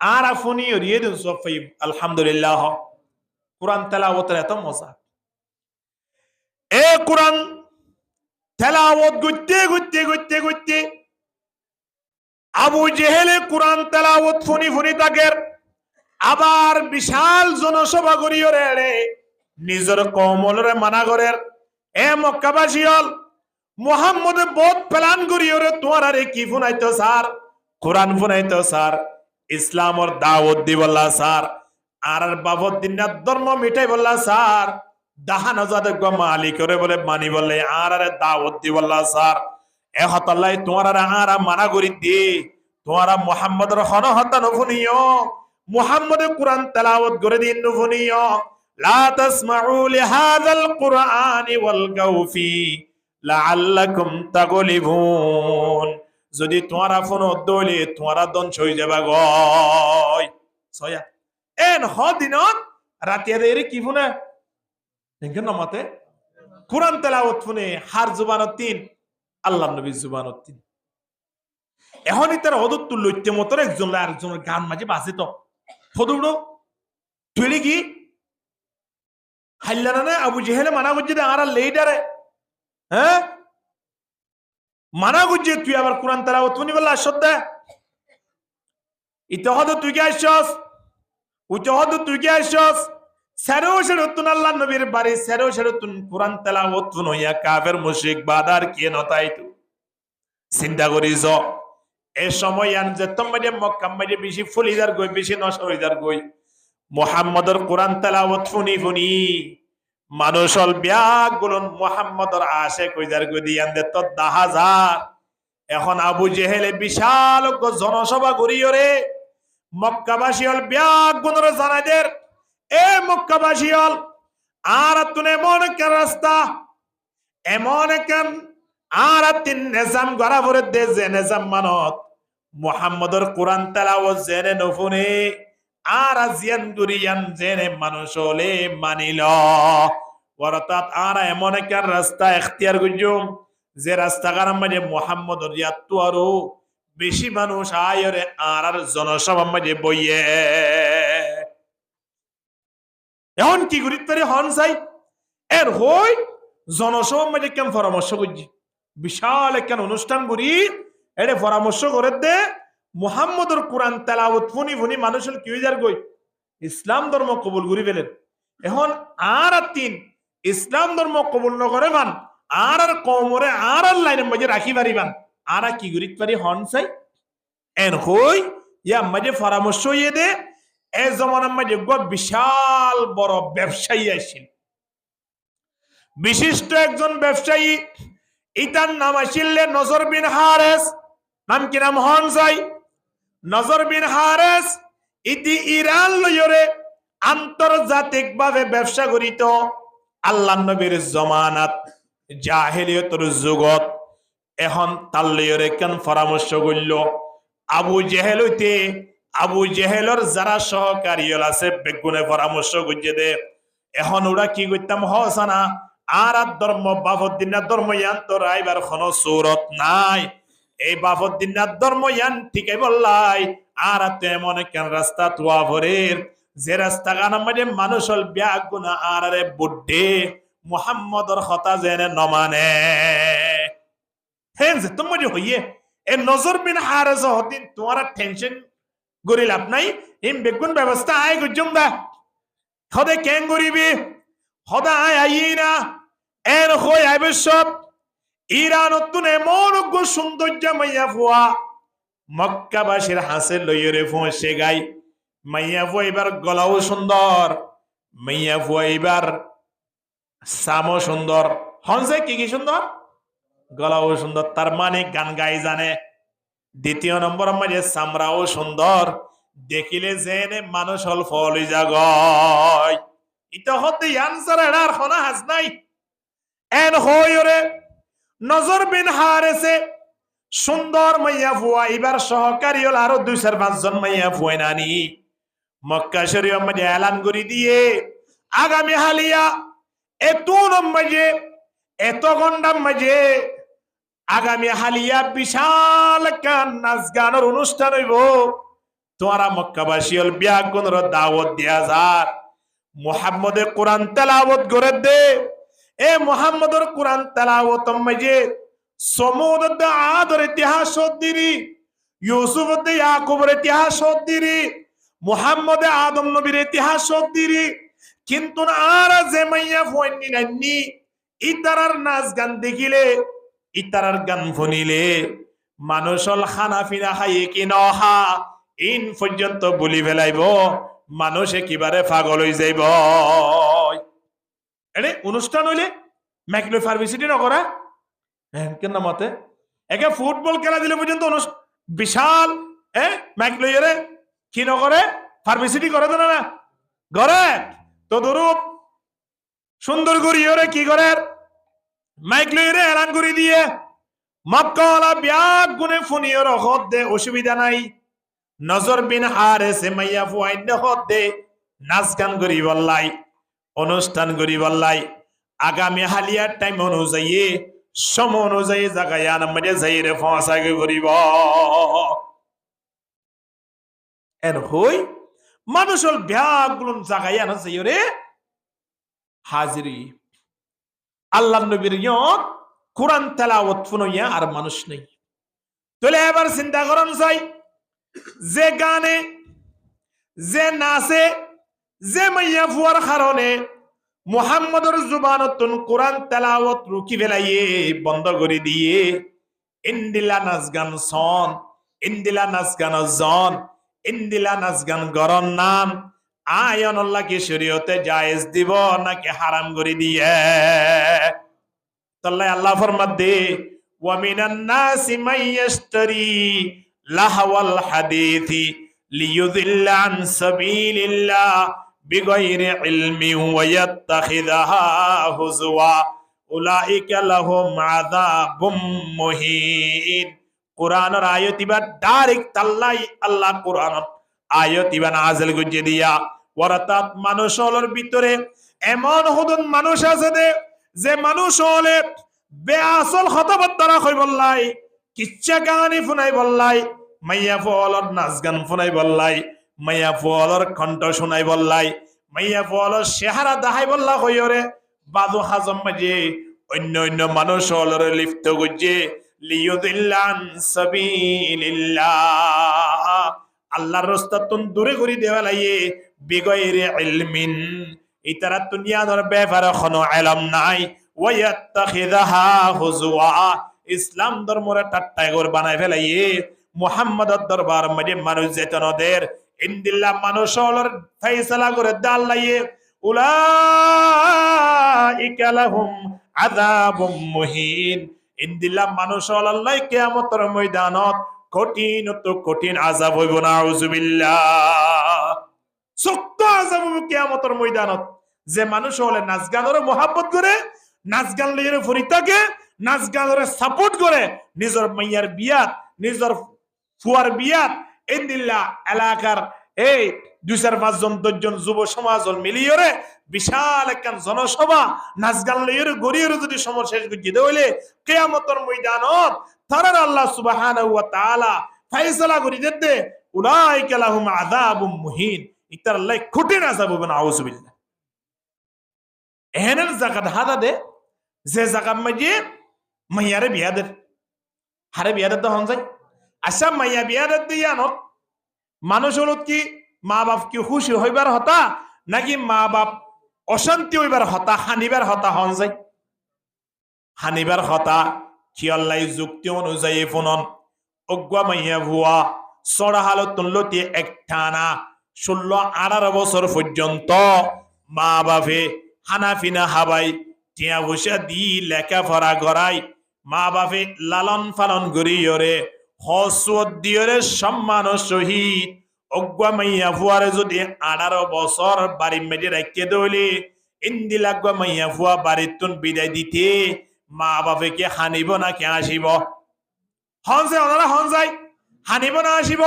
আর আফুনি ওরিয়ে দিন সওয়াব পাইব আলহামদুলিল্লাহ কোরআন তেলাওয়াতের এত মজা এ কোরআন তেলাওয়াত করতে আবু জেহেলে কোরআন তেলাওয়াত ফুনি ফুনি তাকের আবার বিশাল জনসভা করিও রে নিজের কওমলরে মানা করের এ মক্কাবাসী হল মুহাম্মদে বহুত প্ল্যান করিও রে তোমার আরে কি ফুনাইতো স্যার কোরআন ফুনাইতো স্যার ইসলামর দাওয়াত দি বললা স্যার আর বাবদ দিনাত ধর্ম মিটাই বললা স্যার দাহান আজাদ গো মালিক করে বলে মানি বলে আর দাওয়াত দি বললা স্যার এ হতাল্লাই তোমার আর মানা করি দি তোমার মুহাম্মদের হন হতা নফুনিও মুহাম্মদে কোরআন তেলাওয়াত করে দিন নফুনিও লা তাসমাউ লিহাযাল কুরআনি ওয়ালগাউ ফি লাআল্লাকুম তাগলিবুন যদি তোমারা ফোন দলে তোমারা দঞ্চ হয়ে যাবা গয় সয়া এন হদিনত রাতিয়া দেরি কি ফোনে দেখেন না মতে কোরআন তেলাওয়াত ফোনে হার জবানত তিন আল্লাহ নবী জুবানত এখনই তার হদত লইতে মতন একজন আরেকজনের গান মাঝে বাজে তো হদুড়ো তুই কি হাইলানা না আবু জেহেলে মানা করছে আর লেডারে হ্যাঁ মানা করছে তুই আবার কোরআন তেলাওয়াত শুনি বললা শ্রদ্ধা ইতহদ তুই কে আসছস উতহদ তুই কে আসছস সেরো সেরো তুন আল্লাহ নবীর বাড়ি সেরো সেরো তুন কোরআন তেলাওয়াত শুনইয়া কাফের মুশরিক বাদার কে নতাই তু চিন্তা করিস এ সময় আন যে তোমাদের মক্কা মাঝে বেশি ফুলিদার গই বেশি নশরিদার গই মুহাম্মদর কোরআন তেলাওয়াত শুনি শুনি মানুষল ব্যাগ গুলন মুহাম্মদর আশে কইদার গই দিয়ান দে তো 10,000 এখন আবু জেহেলে বিশাল জনসভা করিও রে মক্কাবাসী হল ব্যাগ গুনর জানাইদের এ মক্কাবাসী হল আর তুন এমন একটা রাস্তা এমন কেন আর তিন নিজাম গড়া ভরে দে যে নিজাম মানত মুহাম্মদর কোরআন তেলাওয়াত জেনে নফুনে আর জিয়ান গুরিয়ান জেনে মানুষ হলে মানিল অর্থাৎ আর এমন একটা রাস্তা এখতিয়ার করছুম যে রাস্তাঘাট মাঝে মুহাম্মদর ইয়াত্তু আরো বেশি মানুষ আয়রে আর জনসভা মাঝে বইয়ে এখন কি করিতে পারি হন চাই এর হই জনসভা মাঝে কেন পরামর্শ করছি বিশাল একখান অনুষ্ঠান করি এটা পরামর্শ করে দে মুহাম্মদর কোরআন তেলাওয়াত ফুনি ফুনি মানুষের কি হয়ে যার গই ইসলাম ধর্ম কবুল করি ফেলেন এখন আর তিন ইসলাম ধর্ম কবুল নকরে মান আর কমরে আর লাইনের মাঝে রাখি পারিবান আর কি করিতে পারি হন চাই এন হই ইয়া মাঝে পরামর্শ ইয়ে দে এ জমানার মাঝে বিশাল বড় ব্যবসায়ী আসেন বিশিষ্ট একজন ব্যবসায়ী ইতার নাম আসিলে নজর বিন হারেস নাম কি নাম হন যাই নজর বিন হারেস ইতি ইরান লইরে আন্তর্জাতিক ভাবে ব্যবসা করিত আল্লাহ নবীর জমানাত জাহেলিয়তের যুগত এখন তার লইরে কেন পরামর্শ করল আবু জেহেল হইতে আবু জেহেলর যারা সহকারী আছে বেগুনে পরামর্শ করছে দে এখন ওরা কি করতাম হসানা আর ধর্ম বাফুদ্দিনার ধর্ম ইয়ান তো রাইবার কোনো সুরত নাই এই বাফুদ্দিনার ধর্ম ইয়ান ঠিকই বললাই আর তেমন কেন রাস্তা তোয়া ভরের যে রাস্তা গান মাঝে মানুষ হল ব্যাগ গুনা আর রে বুদ্ধে মুহাম্মদর কথা জেনে নমানে হেন যে তোমার হইয়ে এ নজর বিন হারেস হদিন তোমার টেনশন গরি লাভ নাই ইম বেগুন ব্যবস্থা আয় গুজুম দা হদে কেন গরিবি হদা আয় আই না এর হই আইবে সব ইরান তুন এমন সৌন্দর্য মাইয়া ফুয়া মক্কাবাসীর হাসে লইরে ফুঁসে গাই মাইয়া ফুয়া এবার গলাও সুন্দর মাইয়া ফুয়া এবার সামও সুন্দর হনসে কি কি সুন্দর গলাও সুন্দর তার মানে গান গাই জানে দ্বিতীয় নম্বর মাঝে চামড়াও সুন্দর দেখিলে জেনে মানুষ হল ফলি জাগয় ইটা হতে আনসার এড়ার খনা হাস নাই এন হইরে নজর বিন হারেসে সুন্দর মাইয়া ফুয়া এবার সহকারী হল আরো 2-5 জন মাইয়া ফুয়া নানি মক্কা শরীফ মাঝে এলান করে দিয়ে আগামী হালিয়া এতুন মাঝে এত গন্ডাম মাঝে আগামী হালিয়া বিশাল কান নাচ গানের অনুষ্ঠান হইব তোরা মক্কাবাসী হল বিয়াগুনের দাওয়াত দিয়া যার মুহাম্মদের কোরআন তেলাওয়াত করে দে এ মুহাম্মদের কোরআন তেলাওয়াত মাঝে সমুদ আদর ইতিহাস দিরি ইউসুফ ইয়াকুবের ইতিহাস দিরি মুহাম্মদ আদম নবীর ইতিহাস দিরি কিন্তু আর যে মাইয়া ফয়নি নাইনি ইতারার নাচ গান দেখিলে ইতারার গান শুনিলে মানুষল খানা পিনা খাইয়ে কি নহা ইন পর্যন্ত বলি ফেলাইব মানুষ একেবারে পাগল হয়ে যাইব এনে অনুষ্ঠান হইলে ম্যাকলো ফার্মেসিটি নকরা কেন মতে একে ফুটবল খেলা দিলে পর্যন্ত বিশাল ম্যাকলোয়ারে কি নকরে ফার্মেসিটি করে তো না ঘরে তো ধরুপ সুন্দর করিওরে কি করে মাইকলোয়ারে এলান করে দিয়ে মক্কাওয়ালা ব্যাগ গুনে ফুনিয়র হদ দে অসুবিধা নাই নজর বিন হারেসে মাইয়া ফুয়াইন হদ দে নাচ গান করি বললাই অনুষ্ঠান করি বললাই আগামী হালিয়ার টাইম অনুযায়ী সম অনুযায়ী জাগায়ান মধ্যে যাইরে ফসাগে করিব এর হই মানুষল ব্যাগুলো জাগায়ান যাইরে হাজিরি আল্লাহ নবীর ইয়ত কোরআন তেলাওয়াত ফুনইয়া আর মানুষ নেই তাহলে এবার চিন্তা করুন চাই যে গানে যে নাচে যে মাইয়া ফুয়ার কারণে মুহাম্মদর জুবানতুন কোরআন তেলাওয়াত রুকি ফেলাইয়ে বন্ধ করে দিয়ে ইন্দিলা নাচ গান সন ইন্দিলা নাচ গান জন ইন্দিলা নাচ গান গরম নাম আয়ন আল্লাহ কি শরীয়তে জায়েজ দিব নাকি হারাম করে দিয়ে তাল্লাই আল্লাহ ফরমাত দে ওয়া মিনান নাসি মাইয়াশতারি লাহওয়াল হাদিসি লিয়ুযিল্লা আন সাবিলিল্লাহ বিগাইরি ইলমি ওয়া ইয়াত্তাখিযাহা হুজওয়া উলাইকা লাহুম আযাবুম মুহিন কুরআনের আয়াতিবা ডাইরেক্ট তাল্লাই আল্লাহ কুরআন আয়াতিবা নাযিল করে দিয়া ওরাতাত মানুষের ভিতরে এমন হুদুন মানুষ আছে যে মানুষ হলে বেআসল খতবত দ্বারা কই বললাই কিচ্ছা কাহানি ফুনাই বললাই মাইয়া ফলর নাচ গান ফুনাই বললাই মাইয়া ফলর কণ্ঠ শুনাই বললাই মাইয়া ফলর চেহারা দেখাই বললা কইরে বাদু হাজম মাঝে অন্য অন্য মানুষ হলর লিপ্ত গুজে লিয়ুদিল্লান সাবিলিল্লাহ আল্লাহর রাস্তাতুন দূরে করে দেওয়া লাগে বিগাইরি ইলমিন ইতারা দুনিয়ার ব্যাপারে কোনো ইলম নাই ওয়ায়াত্তাখিযাহা হুজওয়া ইসলাম ধর্মরে ঠাট্টা করে বানাই ফেলাইয়ে মুহাম্মদের দরবার মধ্যে মানুষ যেতনদের ইনদিল্লা মানুষের ফয়সালা করে দাল্লাইয়ে উলাইকা লাহুম আযাবুম মুহিন ইনদিল্লা মানুষের আল্লাহ কিয়ামতের ময়দানত কঠিন তো কঠিন আযাব হইব না আউযুবিল্লাহ শক্ত আযাব হইব কিয়ামতের ময়দানত যে মানুষ হলে নাচ গানের মোহাব্বত করে নাচ গান লইয়ে ফুরি থাকে নাচ গানের সাপোর্ট করে নিজের মাইয়ার বিয়াত নিজের ফুয়ার বিয়াত ইনদিল্লা এলাকার এই 2-4-5 জন যুব সমাজ মিলিয়ে বিশাল একখান জনসভা নাচ গান লইয়ে গড়িয়ে যদি সময় শেষ করে হইলে কিয়ামতের ময়দানত তারার আল্লাহ সুবহানাহু ওয়া তাআলা ফয়সালা করে দিতে উলাইকা লাহুম আযাবুম মুহিন ইতার আল্লাহ কঠিন আযাব হবে না আউযুবিল্লাহ এহেনের জাকাত হাদা দে যে জাকাত মাঝে মাইয়ারে বিয়াদের হারে বিয়াদের তো হন যায় আচ্ছা মাইয়া বিয়াদের দিয়া নত মানুষ হল কি মা বাপ কি খুশি হইবার হতা নাকি মা বাপ অশান্তি হইবার হতা হানিবার হতা হন যায় হানিবার হতা কি আল্লাহ যুক্তি অনুযায়ী ফোনন অগুয়া মাইয়া ভুয়া সরা হালত লতি একটানা 16-18 বছর পর্যন্ত মা বাপে হানাফিনা হাবাই টিয়া বসা দি লেখাপড়া করাই মা বাপে লালন পালন করিয়রে হসুদ দিয়রে সম্মান সহিত অগুয়া মাইয়া ফুয়ারে যদি 18 বছর বাড়ি মেজে রাখিয়ে দইলে ইন্দিলাগুয়া মাইয়া ফুয়া বাড়িতুন বিদায় দিতে মা বাপে কে হানিব না কে আসিব হন যায় ওনারা হন যায় হানিব না আসিব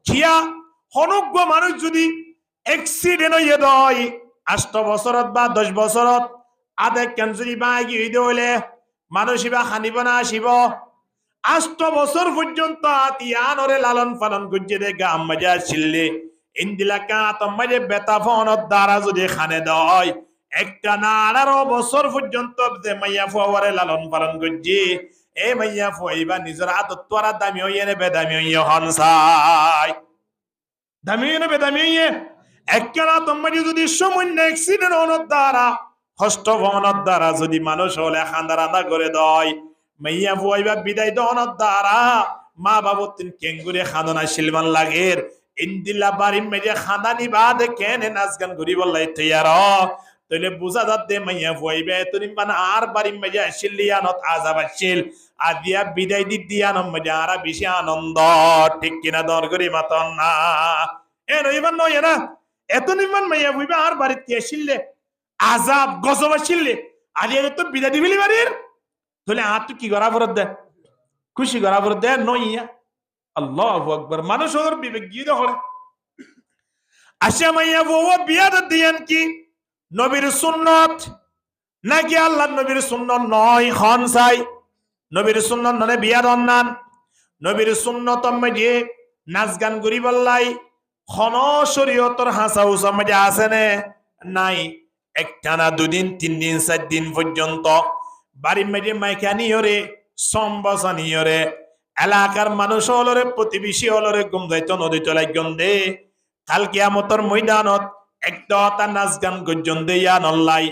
খিয়া হনুজ্ঞ মানুষ যদি এক্সিডেন্ট হইয়ে দয় 8 বছরত বা 10 বছরত আধে ক্যান্সারি বাগি হইতে হইলে মানুষ ইবা হানিব না আসিব 8 বছর পর্যন্ত আতিয়ানরে লালন পালন করছে দে গাম মজা ছিললে ইন্দিলা কাত মজে বেতা ফোনত দ্বারা যদি খানে দয় একটা না 18 বছর পর্যন্ত যে মাইয়া ফুয়ারে লালন পালন করছে এ মাইয়া ফুয়াইবা নিজের আদত তোরা দামি হইয়ে নে বেদামি হইয়ে হনসাই দামি হইয়ে নে বেদামি হইয়ে একটা তোমার যদি সামান্য অ্যাক্সিডেন্ট হওয়ার দ্বারা হস্ত ভবনের দ্বারা যদি মানুষ হলে খান্দারান্দা করে দেয় মাইয়া ফুয়াইবা বিদায় দেওয়ার দ্বারা মা বাবতিন কেঙ্গুরে খাদনা শিলমান লাগের ইন্দিল্লা বাড়ি মেজে খাদানি বাদ কেনে নাচ গান ঘুরি বললাই তৈয়ার তাহলে বুঝা যাতে মাইয়া ফুয়াইবে তুমি মানে আর বাড়ি মেজে শিলিয়ানত আজাব আসছিল আদিয়া বিদায় দিয়ান মেজে আর বেশি আনন্দ ঠিক কিনা দর করি মাতন না এ নইবার নয় না এত নিমান মাইয়া ফুইবা আর বাড়িতে কে শিললে আজাব গজব আসলে আদিয়া তো বিদায় দিবিলি বাড়ির তাহলে আর তো কি করা ফরত দে খুশি করা ফরত দে নইয়া আল্লাহু আকবার মানুষ ওর বিবেক গিয়ে দেখো আশা মাইয়া বউ বিয়াদ দিয়ান কি নবীর সুন্নত নাকি আল্লাহ নবীর সুন্নত নয় খন চাই নবীর সুন্নত ননে বিয়া দন্নান নবীর সুন্নত মধ্যে নাচ গান করি বললাই খন শরীয়তর হাসা উসা মধ্যে আছে নে নাই একটানা 2 দিন 3 দিন 4 দিন পর্যন্ত বাড়ির মধ্যে মাইকা নিয়রে সম্বসা নিয়রে এলাকার মানুষ হলরে প্রতিবেশী হলরে গুম যাইতো নদী তলায় গন্ধে কাল কিয়ামতের ময়দানত একটা নাচ গান গর্জন দেয়া নল্লাই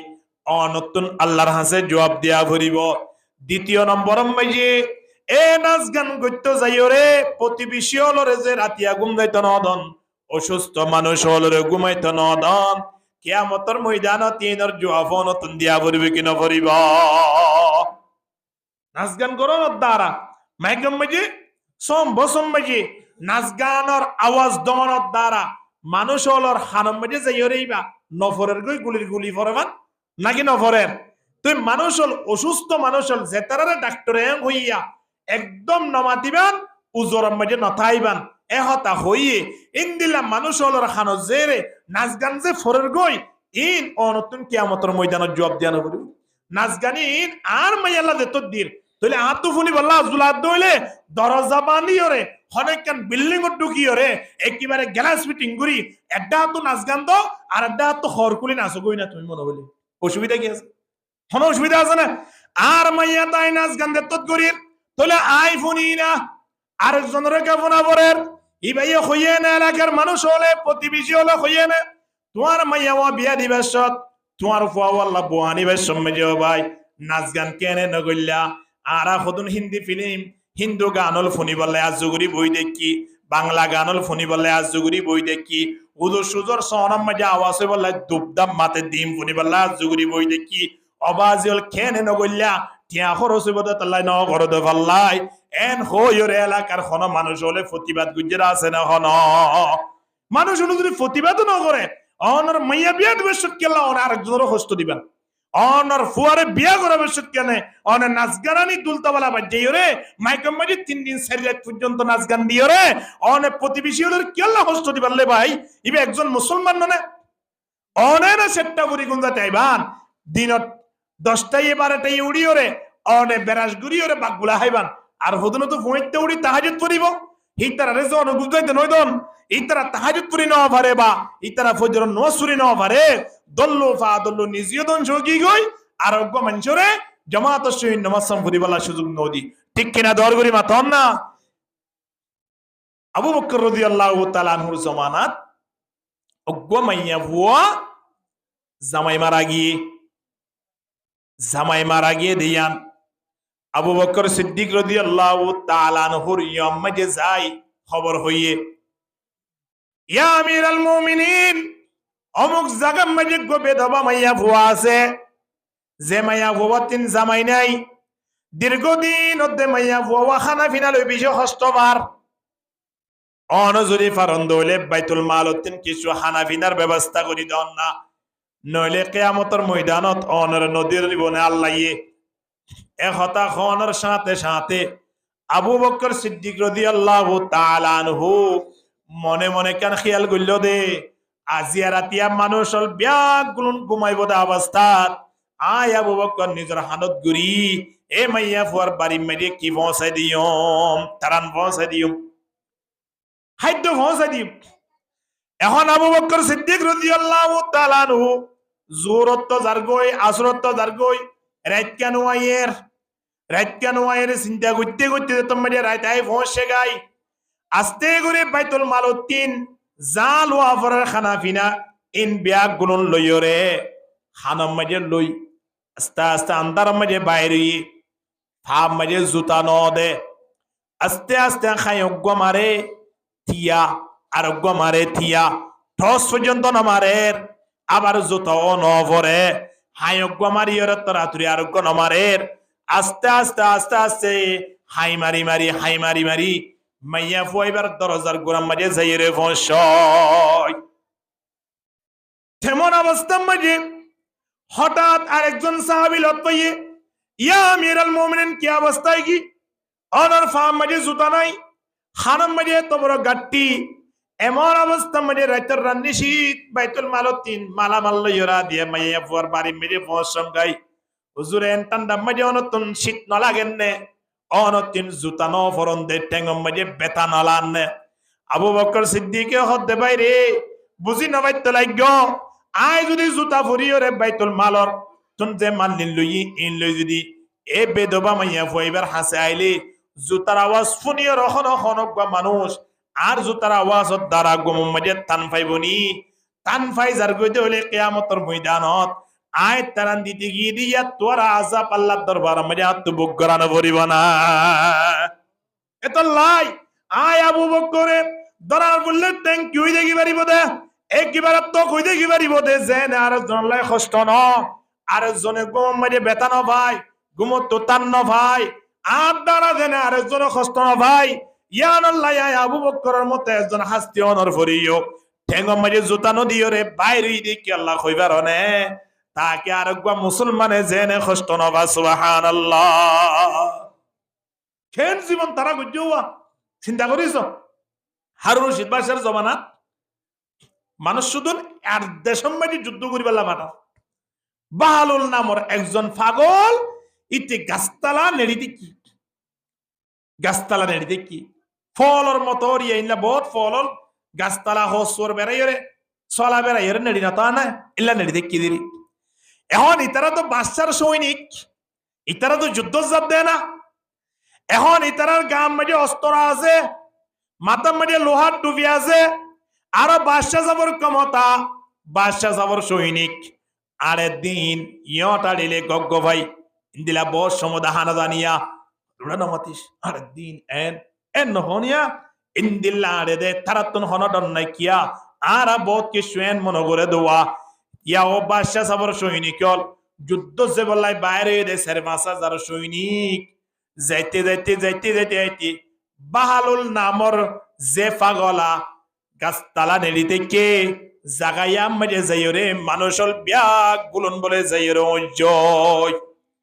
অনতুন আল্লাহর হাসে জবাব দিয়া ভরিব দ্বিতীয় নম্বর মাইজে এ নাচ গান করতে যাইরে প্রতিবেশী হলরে যে রাতিয়া ঘুম যাইতো নদন অসুস্থ মানুষ হলরে ঘুমাইতো নদন কিয়ামতের ময়দানত তিনর জবাব নতুন দিয়া ভরিবে কি না ভরিব নাচ গান করার দ্বারা মাইকম মাইজে সম্বসম মাইজে নাচ গানের আওয়াজ দমনের দ্বারা মানুষ হলর হানম মাইজে যাইরেইবা নফরের গুলির গুলি ফরমান নাকি নফরের তুই মানুষ হল অসুস্থ মানুষ হল জেতারে ডাক্তারে হইয়া একদম নমা দিবান উজরম মাঝে নথাইবান এহতা হইয়ে ইন্দিলা মানুষ হলর খানো জেরে নাচ গান যে ফরের গই ইন অনতুন কিয়ামতের ময়দানত জবাব দিয়া নবরি নাচ গান ইন আর মাইয়াল্লা দে তদ্দির তইলে আতু ফুনি বল্লা জুলাদ দইলে দরজা বানিয়রে হনেকান বিল্ডিং ঢুকিয়রে একেবারে গ্লাস ফিটিং করি এডা তো নাচ গান তো আর এডা তো হরকুলি নাচ গই না তুমি মনে বলি অসুবিধা কি আছে কোনো অসুবিধা আছে না আর মাইয়া তাই নাচ গান দেত করির তাহলে আইফোনই না আরেকজনের কাপনা পরের ই ভাইয়া হইয়ে না এলাকার মানুষ হলে প্রতিবেশী হলে হইয়ে না তোমার মাইয়া ও বিয়া দিবেশত তোমার ফুয়া আল্লাহ বুয়ানি ভাই সম্মেজ ভাই নাচ গান কেনে নগল্লা আর হদুন হিন্দি ফিল্ম হিন্দু গানল ফোনি বলে আজগুরি বই দেখি বাংলা গানল ফোনি বলে আজগুরি বই দেখি উদু সুজর সনম মাঝে আওয়াজ বলে দুবদাম মাতে ডিম ফোনি বলে আজগুরি বই দেখি অবাজিল কেনে নগল্লা টিয়া খরচ হইব তাল্লাই ন ঘর দে পাল্লাই এন হইরে এলাকার খন মানুষ হলে প্রতিবাদ গুজরা আছে না খন মানুষ হলে যদি প্রতিবাদ ন করে অনর মাইয়া বিয়া দিবে কেলা অন আরেকজনের হস্ত দিবেন অনর ফুয়ারে বিয়া করাবে কেনে অনে নাচ গানানি দুলতাওয়ালা বাজে রে মাইকম মাঝে 3 দিন 4 রাত পর্যন্ত নাচ গান দিয়ে রে অনে প্রতিবেশী হলে কেলা হস্ত দিবেন লে ভাই ইবে একজন মুসলমান ননে অনে না সেটটা বুড়ি গুঞ্জা চাইবান দিনত 10টায় 12টায় উড়িওরে অনে বেরাস গুড়িওরে বাগগুলা হাইবান আর হদন তো ফোঁইতে উড়ি তাহাজুদ পড়িব হিতারা রেজো অনুগুজাইতে নয়দন ইতারা তাহাজুদ পড়ি ন পারে বা ইতারা ফজর নসুরি ন পারে দল্লু ফাদল্লু নিজিয়দন যোগী গই আরোগ্য মঞ্চরে জামাত সহিত নমাসম পড়িবালা সুযোগ নদী ঠিক কিনা দরগরি মাতন না আবু বকর রাদিয়াল্লাহু তাআলা আনহুর জামানাত অগ্য মাইয়া বুয়া জামাই মারা গিয়ে দিয়ান আবু বকর সিদ্দিক রাদিয়াল্লাহু তাআলা আনহুর ইয়ামে যাই খবর হইয়ে ইয়া আমিরুল মুমিনিন অমুক জায়গা মধ্যে গো বেধবা মাইয়া ভুয়া আছে যে মাইয়া ভুয়া 3 জামাই নাই দীর্ঘদিন অধ্যে মাইয়া ভুয়া খানা ফিনাল বিশ হস্তবার অনজুরি ফারন্দ হইলে বাইতুল মাল 3 কিছু খানা ফিনার ব্যবস্থা করি দেন না নইলে কিয়ামতের ময়দানত অনর নদীর বনে আল্লাহয়ে একতা খনর সাথে সাথে আবু বকর সিদ্দিক রাদিয়াল্লাহু তাআলা আনহু মনে মনে কান খেয়াল করল দে আজিয়া রাতিয়া মানুষল ব্যাগ গুলন ঘুমাইব দা অবস্থাত আয় আবু বকর নিজের হানত গুরি এ মাইয়া ফুয়ার বাড়ি মেরে কি পৌঁছাই দিয়ম তারান পৌঁছাই দিয়ম খাদ্য পৌঁছাই দিয়ম এখন আবু বকর সিদ্দিক রাদিয়াল্লাহু তাআলা আনহু জোরত জারগই আসরত জারগই রাত কেন আয়ের চিন্তা করতে করতে তোমাদের রাত আই পৌঁছে গাই আস্তে করে বাইতুল মাল 3 জাল ওয়াফরের খানা ফিনা ইন ব্যাগ গুলন লইরে খানাম মাঝে লই আস্তে আস্তে আন্দার মাঝে বাইরে ফাম মাঝে জুতা ন দে আস্তে আস্তে খায়জ্ঞ মারে থিয়া আরোগ্য মারে থিয়া ঠস পর্যন্ত না মারে আবার জুতাও ন ভরে হায়জ্ঞ মারিয়রে তরাতুরি আরোগ্য ন মারে আস্তে আস্তে আস্তে আস্তে হাই মারি মাইয়া ফুয়াইবার দরজার গোড়াম মাঝে যাইরে পৌঁছয় তেমন অবস্থা মাঝে হঠাৎ আরেকজন সাহাবী লত পাইয়ে ইয়া আমিরুল মুমিনিন কি অবস্থায় কি অনর ফাম মাঝে জুতা নাই খানাম মাঝে তো বড় গাট্টি এমন অবস্থা মাঝে রাতের রান্নি শীত বাইতুল মাল 3 মালামাল লইরা দিয়ে মাইয়া ফুয়ার বাড়ি মেরে পৌঁছম গাই হুজুরে ঠান্ডা মাঝে অনতন শীত ন লাগেন নে অনতিন জুতা ন ফরন দে টেঙ্গম মাঝে বেতা নলান নে আবু বকর সিদ্দিকে হদ্দে বাইরে বুঝি নবাইতে লাগ্য আয় যদি জুতা ফুরিয়রে বাইতুল মালর তুন যে মানলিন লই ইন লই যদি এ বেদবা মাইয়া ফইবার হাসে আইলি জুতার আওয়াজ শুনিয়ে রখন হনক বা মানুষ আর জুতার আওয়াজত দ্বারা গম মাঝে টান পাইবনি টান পাই যার গইতে হলে কিয়ামতের ময়দানত আয় তারান দিতে গিয়ে দিয়া তোরা আযাব আল্লাহর দরবার মাঝে আত্মবুক করানো পড়িব না এত লাই আয় আবু বকরে দরার বললে থ্যাংক ইউ দেখি পারিব দে একবার তো কই দেখি পারিব দে যে আর জনলাই কষ্ট ন আর জনে গম মাঝে বেতানো ভাই গুমো তো তান্ন ভাই আর দ্বারা জেনে আর জন কষ্ট ন ভাই ইয়ান আল্লাহ আয় আবু বকরের মতে একজন হাস্তি অনর ফরিও ঠেঙ্গম মাঝে জুতা নদিও রে বাইরে দেখি আল্লাহ কইবার নে তাকে আর একবার মুসলমানে জেনে কষ্ট ন বা সুবহানাল্লাহ খেন জীবন তারা গুজুয়া চিন্তা করিস হারুন রশিদ বাদশার জমানা মানুষ শুধু আর দেশম মাঝে যুদ্ধ করিবার মাটা বাহালুল নামর একজন পাগল ইতি গাছতলা নেড়িতে কি গাছতলা নেড়িতে কি ফলর মতো ইয়া বহুত ফলল গাছতলা হসর বেড়াইরে চলা বেড়াইরে নেড়ি না তা না ইল্লা নেড়িতে কি দিরি এখন ইতারা তো বাদশার সৈনিক ইতারা তো যুদ্ধ যাব দেয় না এখন ইতারার গাম মাঝে অস্ত্র আছে মাথার মাঝে লোহার টুপি আছে আরো বাদশা যাবর ক্ষমতা বাদশা যাবর সৈনিক আরে দিন ইয়টা দিলে গগ্গ ভাই দিলা বস সমদা হানা জানিয়া রুড়ানো মাতিস আরে দিন এন নহনিয়া ইন্দিল্লা আরে দে তারাতুন হনডন নাই কিয়া আরা বহুত কি শুয়েন মন করে দোয়া ইয়া ও বাদশা যাবর সৈনিক যুদ্ধ যে বলাই বাইরে দেশের মাসা যার সৈনিক যাইতে যাইতে যাইতে যাইতে যাইতে বাহালুল নামর যে পাগলা গাছতলা নেড়িতে কে জাগাইয়া মাঝে যাইরে মানুষল ব্যাগ বুলন বলে যাইরে জয়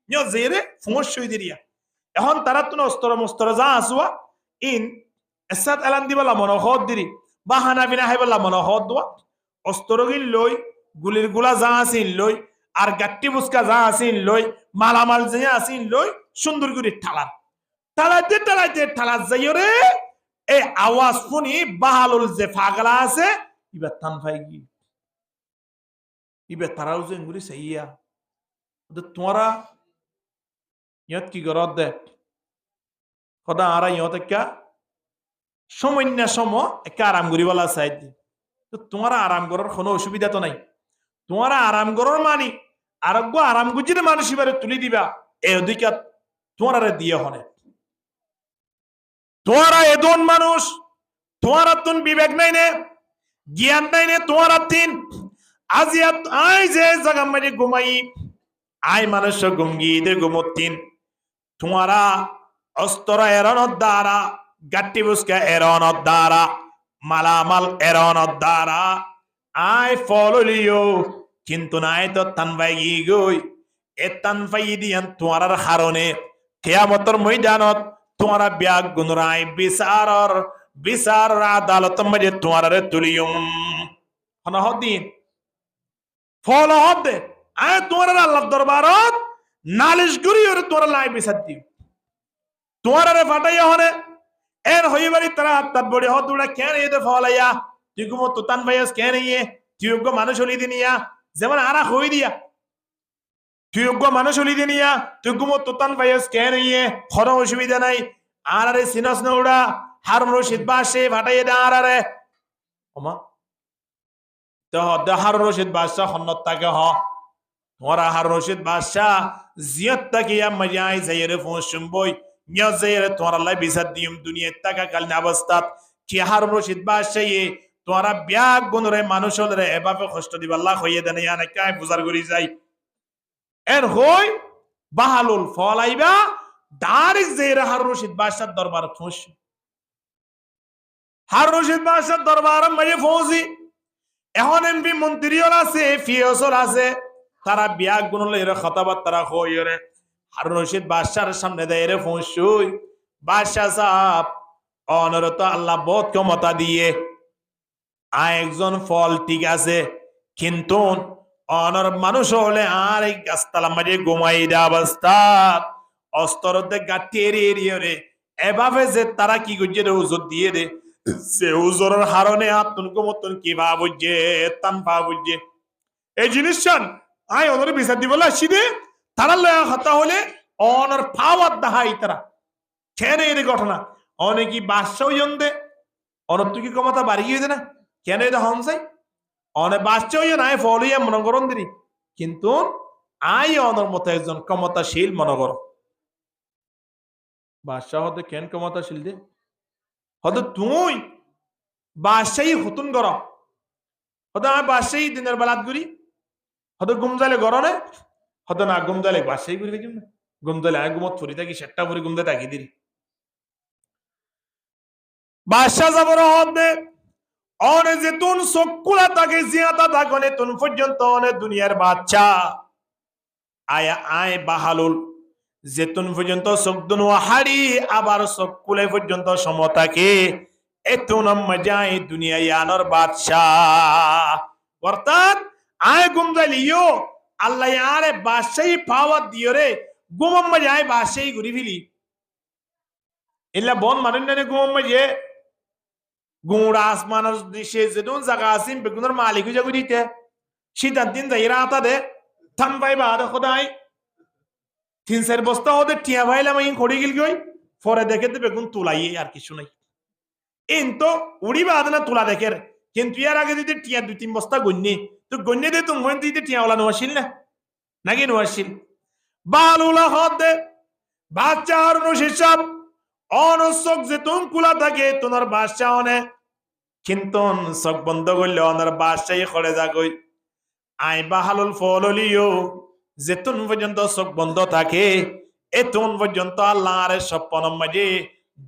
নিও যাইরে ফোঁস সই দিরিয়া এখন তারা তো অস্ত্র মস্ত্র যা আসুয়া ইন এসাত এলান দিবলা মনোহদ দিরি বাহানা বিনা হাইবলা মনোহদ দোয়া অস্ত্র গিল লই গুলির গুলা যা আসিন লই আর গাট্টি বুসকা যা আসিন লই মালামাল যে আসিন লই সুন্দর করে টালাইতে যাইরে এ আওয়াজ শুনি বাহালুল যে পাগলা আছে ইবার টান পাই গি ইবার তারাও যে গুলি সাইয়া তোমরা ইয়ত কি গরদ দে সদা আরা ইয়ত একটা সামান্য সময় একটা আরাম করিবলা চাই তো তোমার আরাম করার কোনো অসুবিধা তো নাই তোমার আরাম করার মানি আরোগ্য আরাম গুজিরে মানুষ এবারে তুলি দিবা এই অধিকার তোমার দিয়ে হনে তোমারা এদন মানুষ তোমার তুন বিবেক নাই নে জ্ঞান নাই নে তোমার তিন আজিয়াত আই যে জায়গা মাঝে ঘুমাই আই মানুষ গুমগি দে ঘুমতিন তোমারা অস্ত্র এরনের দ্বারা গাট্টি বুসকা এরনের দ্বারা মালামাল এরনের দ্বারা আই ফলিও কিন্তু নাই তো তানবাই গই এ তানবাই দিয়ান তোমার হারণে কিয়ামতের ময়দানত তোমারা ব্যাগ গুনরাই বিচার আদালত মাঝে তোমার তুলিয়ম হনহদিন ফল হদে আয় তোমার আল্লাহর দরবারত নালিশ করি ওরে তোরা লাই বিচার দিও তোমার ফাটাইয়া হনে এর হইবারি তারা তার বড়ি হদ উড়া কেন এতে ফলাইয়া তুই গুমো তুতান ভাইয়াস কেন ইয়ে তুই মানুষ হলি দিনিয়া যেমন আরা হই দিয়া তুই মানুষ হলি দিনিয়া তুই গুমো তুতান ভাইয়াস কেন ইয়ে কোনো অসুবিধা নাই আর আরে সিনস না উড়া হারুন রশিদ বাদশাহ ফাটাইয়া দে আর আরে ওমা তো হারুন রশিদ বাদশাহ হন্নত তাকে হ তোমারা হারুন রশিদ বাদশাহ জিয়ত তাকিয়া মজাই যাইরে ফোন বই নিয়া যাইরে তোমার আল্লাহ বিচার দিম দুনিয়া টাকা কালীন অবস্থাত কি হারুন রশিদ বাদশাহ তোমারা ব্যাগ গুনরে মানুষ হলরে এভাবে কষ্ট দিবা আল্লাহ হইয়ে দেন ইয়া না কাই বুজার করি যাই এর হই বাহালুল ফলাইবা ডাইরেক্ট যাইরে হারুন রশিদ বাদশার দরবার ফোঁস হারুন রশিদ বাদশার দরবার মাঝে ফৌজি এখন এমপি মন্ত্রীও আছে ফিওসর আছে তারা ব্যাগ গুনলে এর কথাবার্তা হইরে হারুন রশিদ বাদশার সামনে দেয় রে ফোঁসুই বাদশাহ সাহেব অনরত আল্লাহ বহুত ক্ষমতা দিয়ে একজন ফল ঠিক আছে কিন্তু অনর মানুষ হলে আর এই গাছতলা মাঝে ঘুমাই দেওয়া অবস্থা অস্তরতে গাঠি এড়িয়ে রে এভাবে যে তারা কি করছে রে হুজুর দিয়ে দে সে হুজুরের হারনে আত্মন মতন কি ভাবুছে তান ভাবুছে এই জিনিস চান আয় ওদের বিচার দিব আসি দে তারা লয়া হতা হলে অনর পাওয়ার দাহাই তারা কেন এর ঘটনা অনেক বাদশাহ দে অনর তুই কি ক্ষমতা বাড়িয়ে দে না কেন এটা হনসাই অনেক বাদশাহ নাই ফল হইয়া মনে করন দিনি কিন্তু আই অনর মতো একজন ক্ষমতাশীল মনে করো বাদশাহ হতে কেন ক্ষমতাশীল দে হয়তো তুই বাদশাহী হতুন কর হয়তো আমি বাদশাহী দিনের বেলাত করি হয়তো গুমজালে গরনে হয়তো না গুমজালে বাদশাহী করি দেখি না গুমজালে আমি গুমত ফুরি থাকি সেটটা ফুরি গুমতে থাকি দিলি বাদশাহ যাবর হতে অনে যে তুন চকুলা থাকে জিয়াতা থাকনে তুন পর্যন্ত অনে দুনিয়ার বাচ্চা আয়া আয় বাহালুল যেতুন পর্যন্ত চোখদুন হাড়ি আবার চকুলে পর্যন্ত সমতাকে এতুন মজাই দুনিয়া ইয়ানোর বাদশাহ অর্থাৎ আয় গুমজালিও আল্লাহ আরে বাদশাহী পাওয়ার দিও রে গুমম মজাই বাদশাহী ঘুরি ফিলি এলা বন মানুষ না গুমম মজে গুড়া আসমানের দিশে যেতুন জায়গা আসিম বেগুনের মালিক হয়ে যাবো দিতে শীতান দিন যাই রাতা দে থাম পাইবা খোদাই 3-4 বস্তা ওদের টিয়া ভাইলাম এই খড়ি গিল গই পরে দেখে তো বেগুন তুলাই আর কিছু নাই এন তো উড়িবা আদনা তুলা দেখে কিন্তু ইয়ার আগে যদি টিয়া 2-3 বস্তা গন্যে তো গন্যে দে তুমি হন দিতে টিয়াওয়ালা নোয়াশিল না নাকি নোয়াশিল বালুলা হদ দে বাচ্চা আর হিসাব অনসক যে তুমি কুলা থাকে তোমার বাচ্চা অনে কিন্তু চোখ বন্ধ করলে অনার বাচ্চাই খড়ে যাগই আই বাহালুল ফললিও যেতুন পর্যন্ত চোখ বন্ধ থাকে এতুন পর্যন্ত আল্লাহ আরে স্বপ্ন মাঝে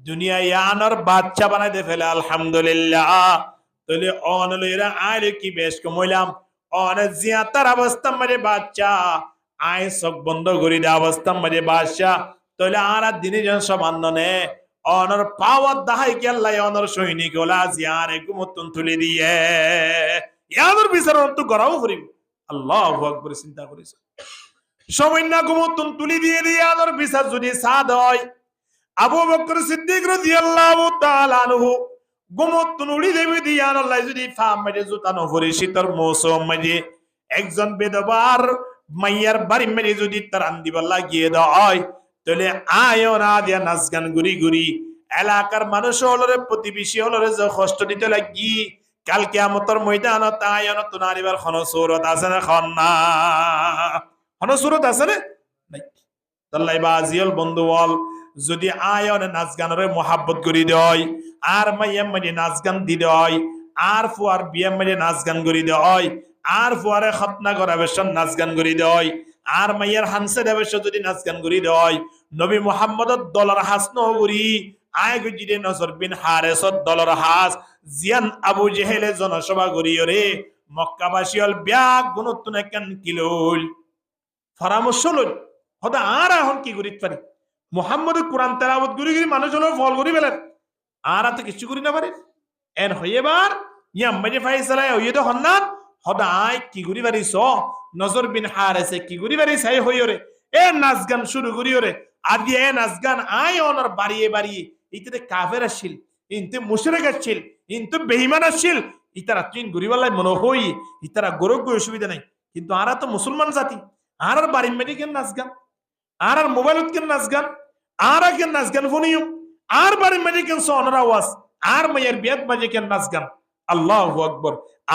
দুনিয়া ইয়ানোর বাচ্চা বানাই দে ফেলে আলহামদুলিল্লাহ তাহলে অনলেরা আইলে কি বেশ কমইলাম অনে জিয়াতার অবস্থা মাঝে বাচ্চা আয় চোখ বন্ধ করে দে অবস্থা মাঝে বাচ্চা তাহলে আর দিনে জন সমান্য নে অনর পাওয়ার দাহাই কি আল্লাহ অনর সৈনিক ওলা জিয়ারে গুমতন তুলে দিয়ে ইয়ানোর বিচার তো গড়াও করিব আল্লাহু আকবার চিন্তা করেছে সময় না গুমতন তুলি দিয়ে দিয়ে আলোর বিচার যদি সাদ হয় আবু বকর সিদ্দিক রাদিয়াল্লাহু তাআলা আনহু গুমতন উড়ি দেবে দিয়ে আল্লাহ যদি ফাম মেরে জুতানো ভরে শীতর মৌসুম মাঝে একজন বেদবার মাইয়ার বাড়ি মেরে যদি তারান দিবা লাগিয়ে দেয় তাহলে আয়ো না দিয়া নাচ গান ঘুরি ঘুরি এলাকার মানুষ হলরে প্রতিবেশী হলরে যে কষ্ট দিতে লাগি কাল কিয়ামতের ময়দানত আয়ন তো নারিবার খন সূরত আছে না খন না সুরত আছে না নাই তাল্লাই বাজিল বন্ধু বল যদি আয়নে নাচ গানরে মোহাব্বত করি দেয় আর মাইয়াম মাঝে নাচ গান দি দেয় আর ফুয়ার বিয়াম মাঝে নাচ গান করি দেয় আর ফুয়ারে খতনা করা বেশন নাচ গান করি দেয় আর মাইয়ার হানসে দেবেশ যদি নাচ গান করি দেয় নবী মুহাম্মদর দলার হাস নগরী আয় গুজিরে নজর বিন হারেসত দলার হাস জিয়ান আবু জেহেলে জনসভা করিও রে মক্কাবাসী হল ব্যাগ গুণত্ব কেন কিলোল পরামর্শ লই হদা আর এখন কি করিতে পারি মুহাম্মদ কোরআন তেলাওয়াত করি করি মানুষ হলো ফল করি বেলেন আর তো কিছু করি না পারে এন হইবার ইয়াম মাঝে ফাইসালা হইয়ে তো হন্নান হদা আই কি করি পারিস নজর বিন হারেসে কি করি পারিস আই হইও রে এ নাচ গান শুরু করিও রে আর দিয়ে এ নাচ গান আই অনার বাড়িয়ে বাড়িয়ে ইতে কাফের আসছিল ইনতে মুশরিক আসছিল ইনতে বেঈমান আসছিল ইতারা তিন গরিবাল্লাই মনে হই ইতারা গরগ অসুবিধা নাই কিন্তু আরা তো মুসলমান জাতি আর বাড়ি মেডি কেন নাচ গান আর মোবাইলত কেন নাচ গান আর কেন নাচ গান ফোনিয়ম আর বাড়ি মেডি কেন সোনার আওয়াজ আর মায়ের বিয়াত বাজে কেন নাচ গান আল্লাহু আকবার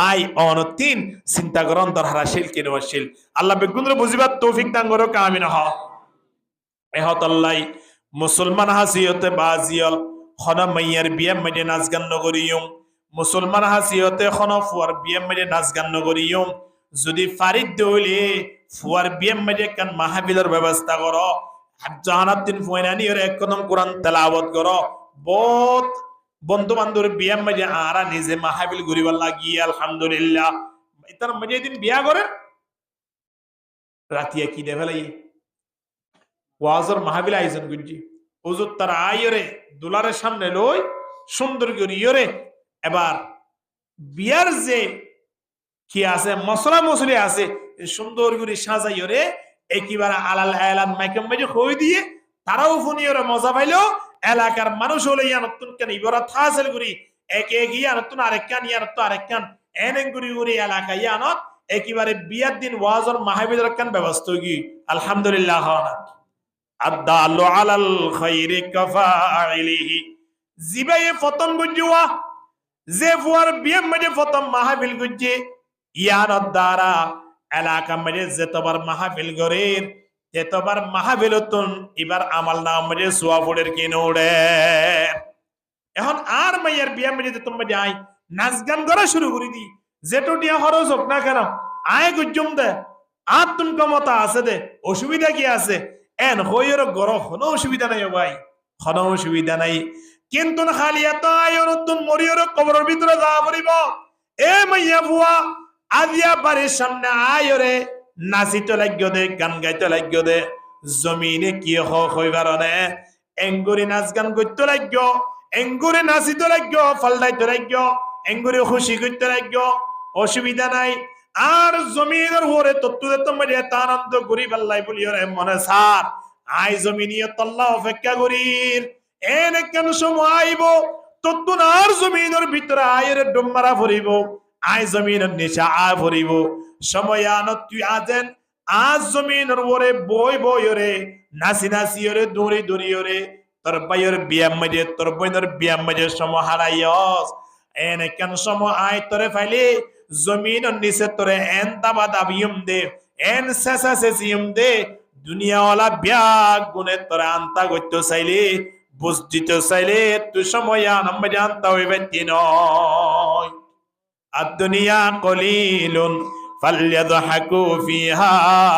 আই অন তিন চিন্তা করন দর হারাশিল কেন ওয়াশিল আল্লাহ বেগুনরে বুঝিবার তৌফিক দান করো কামিন হ এহত আল্লাহ মুসলমান হাসিয়তে বাজিয়াল খনা মায়ের বিয়া মেডে নাচ গান নগরিয়ম মুসলমান হাসিয়তে খনা ফুয়ার বিয়া মেডে নাচ গান নগরিয়ম যদি ফারিদ দৌলে ফুয়ার বিয়াম মাঝে কান মাহফিলের ব্যবস্থা করো জাহানাত দিন ফুয়ানি এর এক কদম কোরআন তেলাওয়াত করো বহুত বন্ধু বান্ধবের বিয়াম মাঝে আরা নিজে মাহফিল ঘুরিবার লাগি আলহামদুলিল্লাহ ইতার মাঝে দিন বিয়া করে রাতিয়া কি দেখালাই ওয়াজর মাহফিল আয়োজন করছি হুজুর তার আইরে দুলারের সামনে লই সুন্দর করে ইয়রে এবার বিয়ার যে কি আছে মশলা মশলি আছে সুন্দর করে সাজাই ওরে একেবারে আলাল আলান মাইকে মাইকে হই দিয়ে তারাও ফোনি ওরে মজা পাইলো এলাকার মানুষ হলে নতুন কেন ইবরা থাসেল করি একে এগিয়ে নতুন আরেকখান নতুন আরেকখান এনে গুড়ি গুড়ি এলাকা ইয়ানত একেবারে বিয়ার দিন ওয়াজর মাহবিদের কান ব্যবস্থা কি আলহামদুলিল্লাহ আদালু আলাল খাইরি কাফাইলিহি জিবায়ে ফতন বুজুয়া যে ফুয়ার বিয়ার মধ্যে ফতন মাহফিল গুজে ইয়ানত দ্বারা এলাকা মধ্যে যেতবার মাহফিল গরের যেতবার মাহফিলতুন এবার আমাল নাম মধ্যে সোয়াফুলের কিনোড়ে এখন আর মাইয়ার বিয়ার মধ্যে তোমরা যাই নাচ গান করা শুরু করে দি যেটো দিয়া খরচ হোক না কেন আয় গুজুম দে আর তুমি ক্ষমতা আছে দে অসুবিধা কি আছে এন হইয়ের গর কোনো অসুবিধা নাই ভাই কোনো অসুবিধা নাই কিন্তু খালি এত আয় নতুন মরিয়র কবরের ভিতরে যাওয়া পড়িব এ মাইয়া বুয়া আজিয়া বাড়ির সামনে আয় রে নাচিতে লাগি দে গান গাইতে লাগি দে জমিনে কি হইবার নে এঙ্গুরি নাচ গান করতে লাগি এঙ্গুরি নাচিতে লাগি ফালদাইতে লাগি এঙ্গুরি খুশি করতে লাগি অসুবিধা নাই আর জমিনের ওরে তত্ত্বে তোমার এত আনন্দ করি পাল্লাই বলি ওরে মনে সার আই জমিনিয়ে তল্লা অপেক্ষা করির এনে কেন সময় আইব তত্ত্ব আর জমিনের ভিতরে আয়ের ডুমারা ভরিব আই জমিনের নিচে আয় ভরিব সময় আনত তুই আজেন আজ জমিনের ওরে বই বই ওরে নাচি নাচি ওরে দৌড়ি দৌড়ি ওরে তোর বাইয়ের বিয়াম মাঝে তোর বইনের বিয়াম মাঝে সময় হারাইয়স এনে কেন সময় আয় তোরে ফাইলে জমিনের নিচে তোরে এন দাবা দাবিয়ম দে এন শেষা শেষিয়ম দে দুনিয়াওয়ালা ব্যাগ গুনে তোরে আন্তা করতে চাইলে বুঝ দিতে চাইলে তুই সময় আনম্বে জানতা হইবে তিন الدنيا قليل فليضحكوا فيها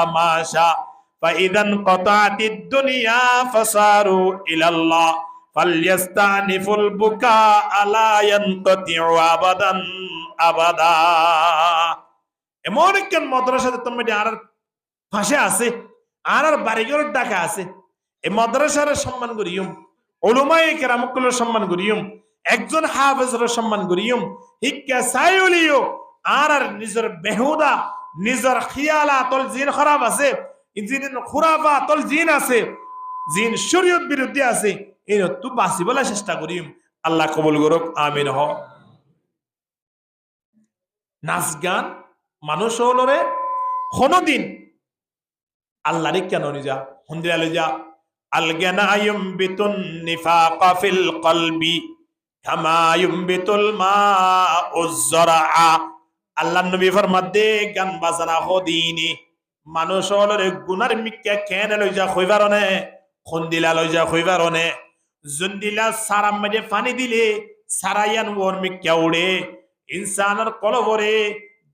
ما شاء فإذا انقطعت الدنيا فصاروا إلى الله فليستأنفوا البكاء لا ينقطع أبدا أبدا এমন একজন মাদ্রাসাতে তুমি আর ভাষা আছে আর বাড়িঘর ডাকা আছে এই মাদ্রাসার সম্মান করিয়ম উলামায়ে কেরামকুল্লাহ সম্মান করিয়ম একজন হাফেজের সম্মান করিয়ম হিক্কা সাইউলিও আর নিজের বেহুদা নিজের খিয়ালাতল জিন খারাপ আছে জিন খুরাফাতল জিন আছে জিন শরীয়ত বিরুদ্ধে আছে এই তো বাসি বলা চেষ্টা করিম আল্লাহ কবুল করুক আমিন হ নাচ গান মানুষ হলরে কোনদিন আল্লাহরে কেন নিজা হন্দিরা লইজা আল গানায়ুম বিতুন নিফাকা ফিল কলবি কামা ইউমবিতুল মাউজ যারআ আল্লাহর নবী ফরমাতে গান বাজনা হদিনি মানুষ হলরে গুনার মিক্কা কেন লইজা কইবারনে হন্দিলা লইজা কইবারনে জন্দিলা সারাম মধ্যে পানি দিলে সারায়ান ওর মিক্কা উড়ে ইনসানের কলবরে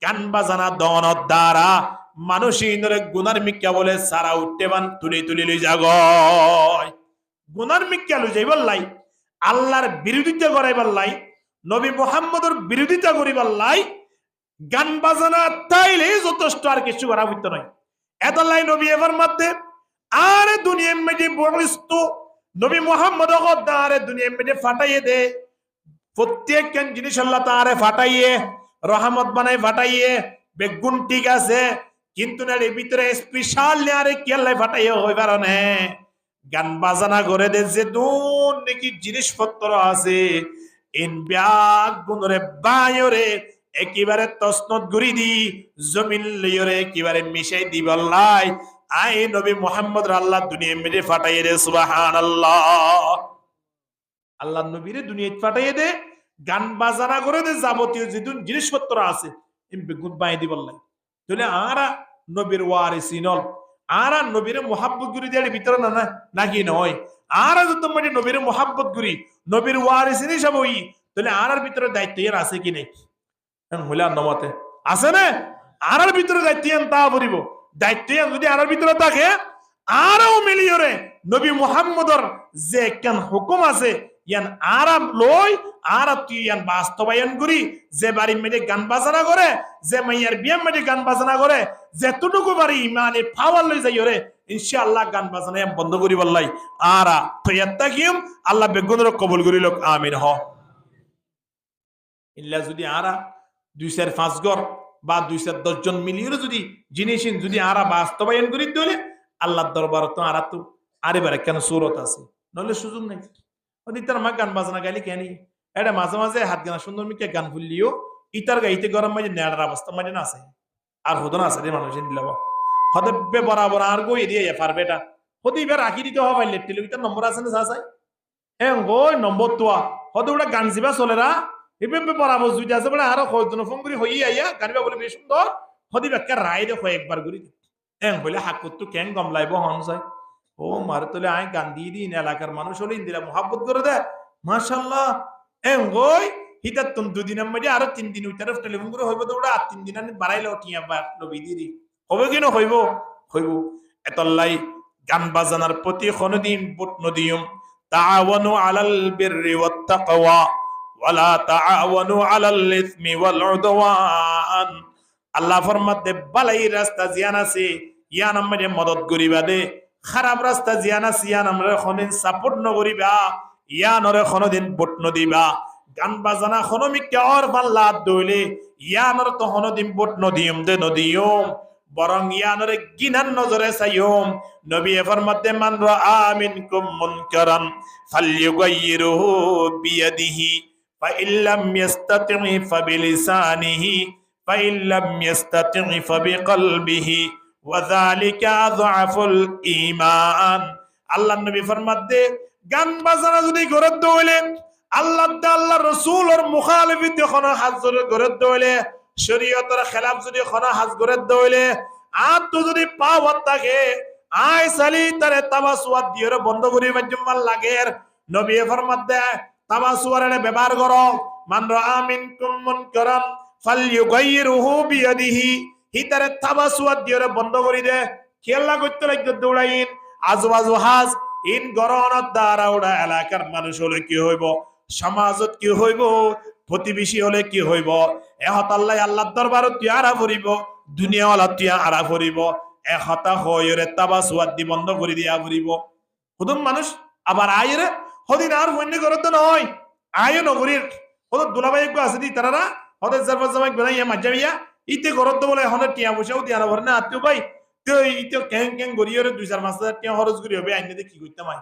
গান বাজানা দনত দ্বারা মানুষ ইন্দরে গুনার মিক্কা বলে সারা উঠতে বান তুলি তুলি লই যাগয় গুনার মিক্কা লই যাইবার লাই আল্লাহর বিরোধিতা করাইবার লাই নবী মুহাম্মদের বিরোধিতা করিবার লাই গান বাজানা তাইলে যথেষ্ট আর কিছু করা হইতো নয় এত লাই নবী এবার মধ্যে আর দুনিয়ার মধ্যে বলিষ্ঠ নবী মুহাম্মদ গদ্দারে দুনিয়ার মধ্যে ফাটাইয়ে দে প্রত্যেক জিনিস আল্লাহ তাআলা ফাটাইয়ে রহমত বানাই ফাটাইয়ে বেগুন ঠিক আছে কিন্তু না এর ভিতরে স্পেশাল নেয়ারে কি আল্লাহ ফাটাইয়ে হইবার না গান বাজানা করে দে যে দুন নাকি জিনিসপত্র আছে ইন ব্যাগ গুনরে বায়রে একেবারে তসনত গুরি দি জমিন লইরে একেবারে মিশাই দিবল্লাই আই নবী মুহাম্মদ আল্লাহ দুনিয়ার মধ্যে ফাটাইয়ে দে সুবহানাল্লাহ আল্লাহ নবীরে দুনিয়ায় ফাটাইয়ে দে গান বাজানা করে দে যাবতীয় যে জিনিসপত্র আছে বেগুন বাই দিবল্লাই তাহলে আরা নবীর ওয়ারিসিনল আরা নবীর মুহাব্বত গুরি দেয়ার ভিতরে না নাকি নয় আরা যত মানে নবীর মুহাব্বত গুরি নবীর ওয়ারিসিন হিসাবে হই তাহলে আরার ভিতরে দায়িত্ব এর আছে কি নাই হইলা নমতে আছে না আরার ভিতরে দায়িত্ব তা বলিব দায়িত্ব যদি আরার ভিতরে থাকে আরও মিলিয়রে নবী মুহাম্মদর যে কেন হুকুম আছে ইয়ান আরাম লই আর তুই ইয়ান বাস্তবায়ন করি যে বাড়ি মেয়ে গান বাজনা করে যে মাইয়ার বিয়ে মেয়ে গান বাজনা করে যেতটুকু বাড়ি ইমানে পাওয়ার লই যাই রে ইনশাআল্লাহ গান বাজনা বন্ধ করি বললাই আরা তো এত্তা কিম আল্লাহ বেগুনের কবুল করি লোক আমিন হ ইল্লা যদি আরা 2-4-5 ঘর বা 210 জন মিলিয়ে যদি জিনিস যদি আরা বাস্তবায়ন করি দিলে আল্লাহর দরবার তো আরা তো আরে বারে কেন সুরত আছে নলে সুযোগ নাই ওদি তার মা গান বাজনা গাইলে কেন এটা মাঝে মাঝে হাত গানা সুন্দর মিকে গান ফুললিও ইতার গাইতে গরম মাঝে নেড়ার অবস্থা মাঝে না আছে আর হতো না আছে রে মানুষ দিলাম হতে বরাবর আর গই দিয়ে পারবে এটা হতে এবার রাখি দিতে হবে লেপটিলে ইতার নম্বর আছে না চাই গই নম্বর তো হতে ওটা গান জিবা চলেরা এভাবে বরাবর যদি আছে বলে আরো কয়েকজন ফোন করি হই আইয়া গানিবা বলে বেশ সুন্দর হতে ব্যাখ্যা রায় দেখো একবার করি হইলে হাক করতো কেন গম লাইব হন যায় ও মারে তোলে আয় গান দিয়ে দিন এলাকার মানুষ হলে ইন্দিরা মোহাব্বত করে দে মাশাল্লাহ গই হিতার তুম 2 দিনের মধ্যে আরো 3 দিন উইটার টেলিফোন করে হইব তো ওটা আর 3 দিন আমি বাড়াইলে টিয়া বা লবি দিদি হবে কি না হইব হইব এতলাই গান বাজানার প্রতি কোনদিন বুট নদিয়ম তাআওয়ানু আলাল বিররি ওয়াত তাকওয়া ওয়ালা তাআওয়ানু আলাল ইসমি ওয়াল উদওয়ান আল্লাহ ফরমাতে বালাই রাস্তা জিয়ান আছে ইয়ান আমারে মদত করিবা দে খারাপ রাস্তা জিয়ান আছে ইয়ান আমরা কোনদিন সাপোর্ট ন করিবা ইয়ান ওরে কোনদিন বুট নদিবা গান বাজানা খনমিকে আর পাল্লা দইলে ইয়ানর তো হনদিম বট নদিয়ম দে নদিয়ম বরং ইয়ানর গিনান নজরে চাইয়ম নবী ফরমাতে মান রাআ মিনকুম মুনকারান ফালইউগাইয়িরহু বিয়াদিহি ফাইল্লাম ইস্তাতি ফাবিলিসানিহি ফাইল্লাম ইস্তাতি ফাবিকলবিহি ওয়া যালিকা আযআফুল ঈমান আল্লাহর নবী ফরমাতে গান বাজানা যদি করে দইলে আল্লাহ আল্লাহ রসুল ওর মুখালিফিত যখন হাজ করে দইলে শরীয়তের খেলাফ যদি খনা হাজ করে দইলে আর তো যদি পাওয়ার থাকে আয় সালি তারে তাবাসুয়াত দিয়ে বন্ধ করি বাজ্জুমাল লাগের নবী ফরমাত দে তাবাসুয়ারে ব্যবহার করো মান রাআ মিনকুম মুনকারান ফালইউগাইয়িরহু বিয়াদিহি হিতারে তাবাসুয়াত দিয়ে বন্ধ করি দে খেলা করতে লাগবে দৌড়াইন আজওয়াজু হাজ ইন গরনত দ্বারা ওড়া এলাকার মানুষ হলে কি হইব সমাজত কি হইব প্রতিবেশী হলে কি হইব এহত আল্লাহ আল্লাহর দরবারত তুই আরা ভরিব দুনিয়া ওয়ালা তুই আরা ভরিব এহতা হইরে তাবাসুয়াত দি বন্ধ করে দিয়া ভরিব হুদুম মানুষ আবার আইরে হদিন আর হইন্য করত নয় আয়ো নগরীর হদ দুলাভাই একটু আছে দি তারা হদের জারবা জামাই বানাইয়া মাজামিয়া ইতে করত বলে হনে টিয়া বসাও দিয়া ভরে না আত্মীয় ভাই তুই ইতে ক্যাং ক্যাং গরিয়রে 2-4-5 টিয়া খরচ করি হবে আইনে কি করতে মাই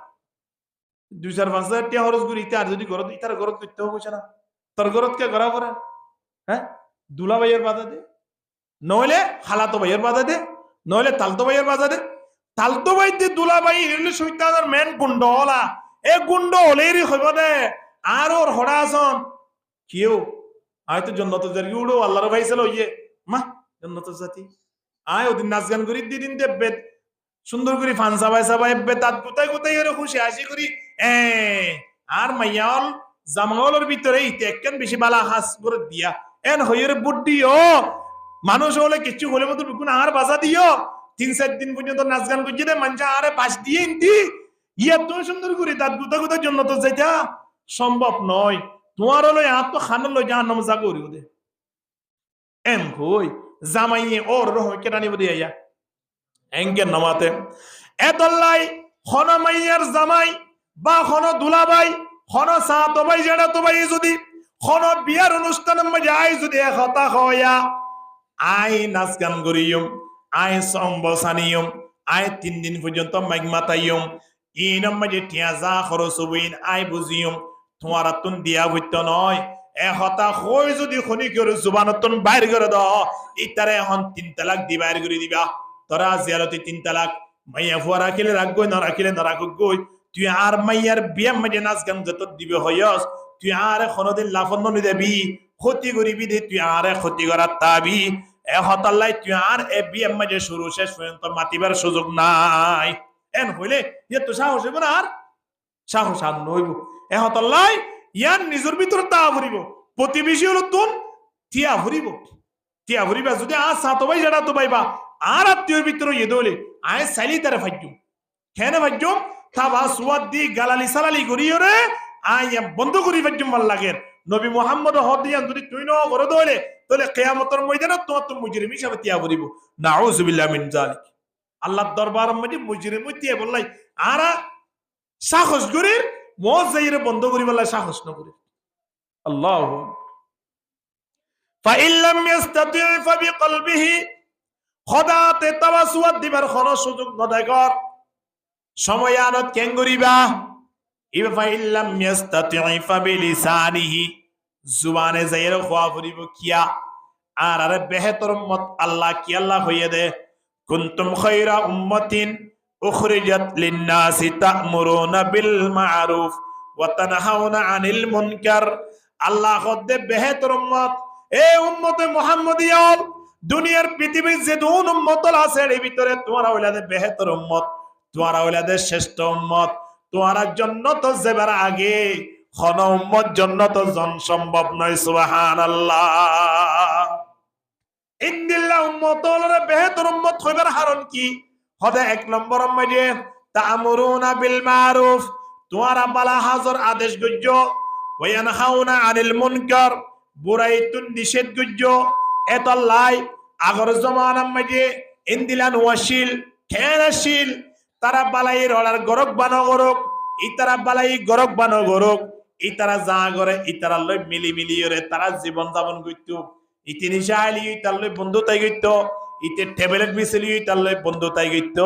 2-4-5 টিয়া খরচ করি ইতে আর যদি ঘরত ইতার ঘরত করতে হবে না তোর ঘরত কে করা পরে হ্যাঁ দুলা ভাইয়ের বাধা দে নইলে খালাতো ভাইয়ের বাধা দে নইলে তালতো ভাইয়ের বাধা দে তালতো ভাই দে দুলা ভাই হইলে শয়তানের মেন গুন্ড হলা এ গুন্ড হলেই হইব দে আর ওর হড়া আসন কিও হয়তো জন্নত জারি উড়ো আল্লাহর ভাই ছিল ইয়ে মা জন্নত জাতি আয় ওদিন নাচ গান করি দিদিন দেবে সুন্দর করে ফান সাবাই সাবাই তাত কোথায় কোথায় এর খুশি হাসি করি আর মাইয়াল জামাওয়ালের ভিতরে ইতে একখান বেশি বালা হাস করে দিয়া এন হইয়ের বুদ্ধি ও মানুষ হলে কিছু হলে মতো বিকুন আর বাসা দিও 3-4 দিন পর্যন্ত নাচ গান করছি দে মানুষ আরে পাশ দিয়ে ইন্তি ইয়া তো সুন্দর করে তাত কোথায় কোথায় জন্য তো যাইতা সম্ভব নয় তোমার হলো আর তো খান লই জাহান্নাম যা করি দে এন কই জামাইয়ে ওর রহ কেটা নিব দিয়া ইয়া এঙ্গে নামাতে এতলাই খন মাইয়ার জামাই বা খন দুলাভাই খন সাত ভাই যেটা তো ভাই যদি খন বিয়ার অনুষ্ঠানের মধ্যে আই যদি হতা হইয়া আই নাচ গান করিয়ম আই সম্বসানিয়ম আই 3 দিন পর্যন্ত মাইক মাতাইয়ম ইনম মাঝে টিয়া যা খরচ হইন আই বুঝিয়ম তোমার তুন দিয়া হইতো নয় হতা হই যদি খনি করে জুবানতন বাইর করে দাও ইতারে এখন 3 তালাক দি বাইর করে দিবা তোরা জিয়ারতে 3 তালাক মাইয়া ফুয়া রাখিলে রাখবো না রাখিলে না রাখবই তুই আর মাইয়ার বিয়া মাঝে নাচ গান যত দিবে হইস তুই আর কোনদিন লাফন্ন নি দেবি ক্ষতি করিবি দে তুই আর ক্ষতি করার তাবি হতাল্লাই তুই আর এ বিয়া মাঝে শুরু শেষ পর্যন্ত মাতিবার সুযোগ নাই এন হইলে ইয়ে তো সাহস হইব না আর সাহস আর নইব হতাল্লাই ইয়ার নিজের ভিতরে তা ভরিব প্রতিবেশী হলো তুন টিয়া ভরিবা যদি আর সাতো ভাই যেটা তো পাইবা আর আত্মীয়র ভিতরে ইয়ে দলে আয় সাইলি তারে ফাইজুম কেন ফাইজুম থাবা সুয়াদ দি গালালি সালালি করিও রে আয় বন্ধ করি ফাইজুম ভাল লাগে নবী মুহাম্মদ হদিয়ান যদি তুই ন করে দলে তাহলে কিয়ামতের ময়দানে তোমার তো মুজরিম হিসাবে তিয়া ভরিব নাউযু বিল্লাহি মিন যালিক আল্লাহর দরবারের মধ্যে মুজরিম তিয়া বললাই আর সাহস করির মজ যাইরে বন্ধ করি বললাই সাহস ন করি আল্লাহু ফাইল্লাম ইয়াস্তাতি ফাবিকলবিহি খদাতে তাওয়াসুয়াত দিবার কোন সুযোগ নদায় কর সময় আনত কেন করিবা ইবা ফাইল্লাম ইয়াস্তাতি ফাবিলিসানিহি জুবানে যাইর খোয়া করিব কিয়া আর আরে বেহতর উম্মত আল্লাহ কি আল্লাহ হইয়ে দে কুনতুম খায়রা উম্মাতিন উখরিজাত লিন-নাসি তা'মুরুনা বিল মা'রুফ ওয়া তানহাউনা আনিল মুনকার আল্লাহ খদ্দে বেহতর উম্মত এ উম্মতে মুহাম্মদিয়া দুনিয়ার পৃথিবীর যে দুন উম্মত আছে এর ভিতরে তোমার ওলাদে বেহতর উম্মত তোমার ওলাদে শ্রেষ্ঠ উম্মত তোমার জান্নাত যাবার আগে কোন উম্মত জান্নাত জন সম্ভব নয় সুবহানাল্লাহ ইন্দিল্লাহ উম্মত ওলাদে বেহতর উম্মত হইবার কারণ কি হদে এক নম্বর মধ্যে তা'মুরুনা বিল মা'রুফ তোমারা বালা হাজর আদেশ গজ্য ওয়া ইয়ানহাউনা আনিল মুনকার বুরাইতুন নিষেধ গজ্য এতলাই আগর জমানার মধ্যে ইন্দিলান ওয়াশিল খেলাশীল তারা বালাই রলার গরক বানো গরক ইতারা বালাই গরক বানো গরক ইতারা যা করে ইতারা লই মিলি মিলিয়রে তারা জীবন যাপন করত ইতি নিশাইলি ইতার লই বন্ধুতাই করত ইতে ট্যাবলেট মিশলি ইতার লই বন্ধুতাই করত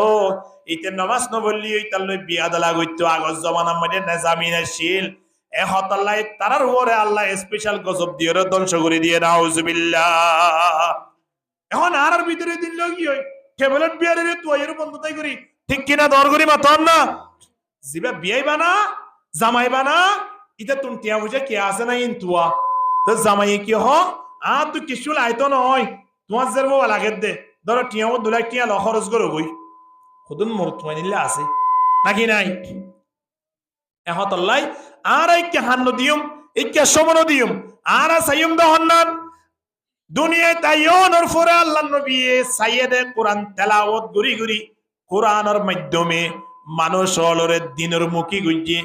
ইতে নামাজ নবলি ইতার লই বিয়া দালা করত আগর জমানার মধ্যে নেজামিনাশীল এ হতাল্লাই তারার উপরে আল্লাহ স্পেশাল গজব দিয়ে ধ্বংস করে দিয়ে নাউজুবিল্লাহ এখন আর ভিতরে দিন লগি হয় ট্যাবলেট বিয়ারে তুই এর বন্ধুতাই করি ঠিক কিনা দর করি মাতন না জিবা বিয়াই বানা জামাই বানা ইটা তুম টিয়া বুঝে কে আছে না ইন তুয়া তো জামাই কি হ আ তুই কিছু লাইতো নয় তোমার জেরবো লাগে দে ধরো টিয়াও দুলাই টিয়া লখরজ করো গই খুদুন মরতুমাই নিলে আছে নাকি নাই এহতল্লাই আর কে হান্ন দিয়ম কে সমন দিয়ম আর সাইয়ম দহন্নান দুনিয়ায় তাইয়নর ফরে আল্লাহ নবী সাইয়েদে কোরআন তেলাওয়াত গুরি গুরি কোরআনের মাধ্যমে মানুষ অলরে দিনের মুখী গইছে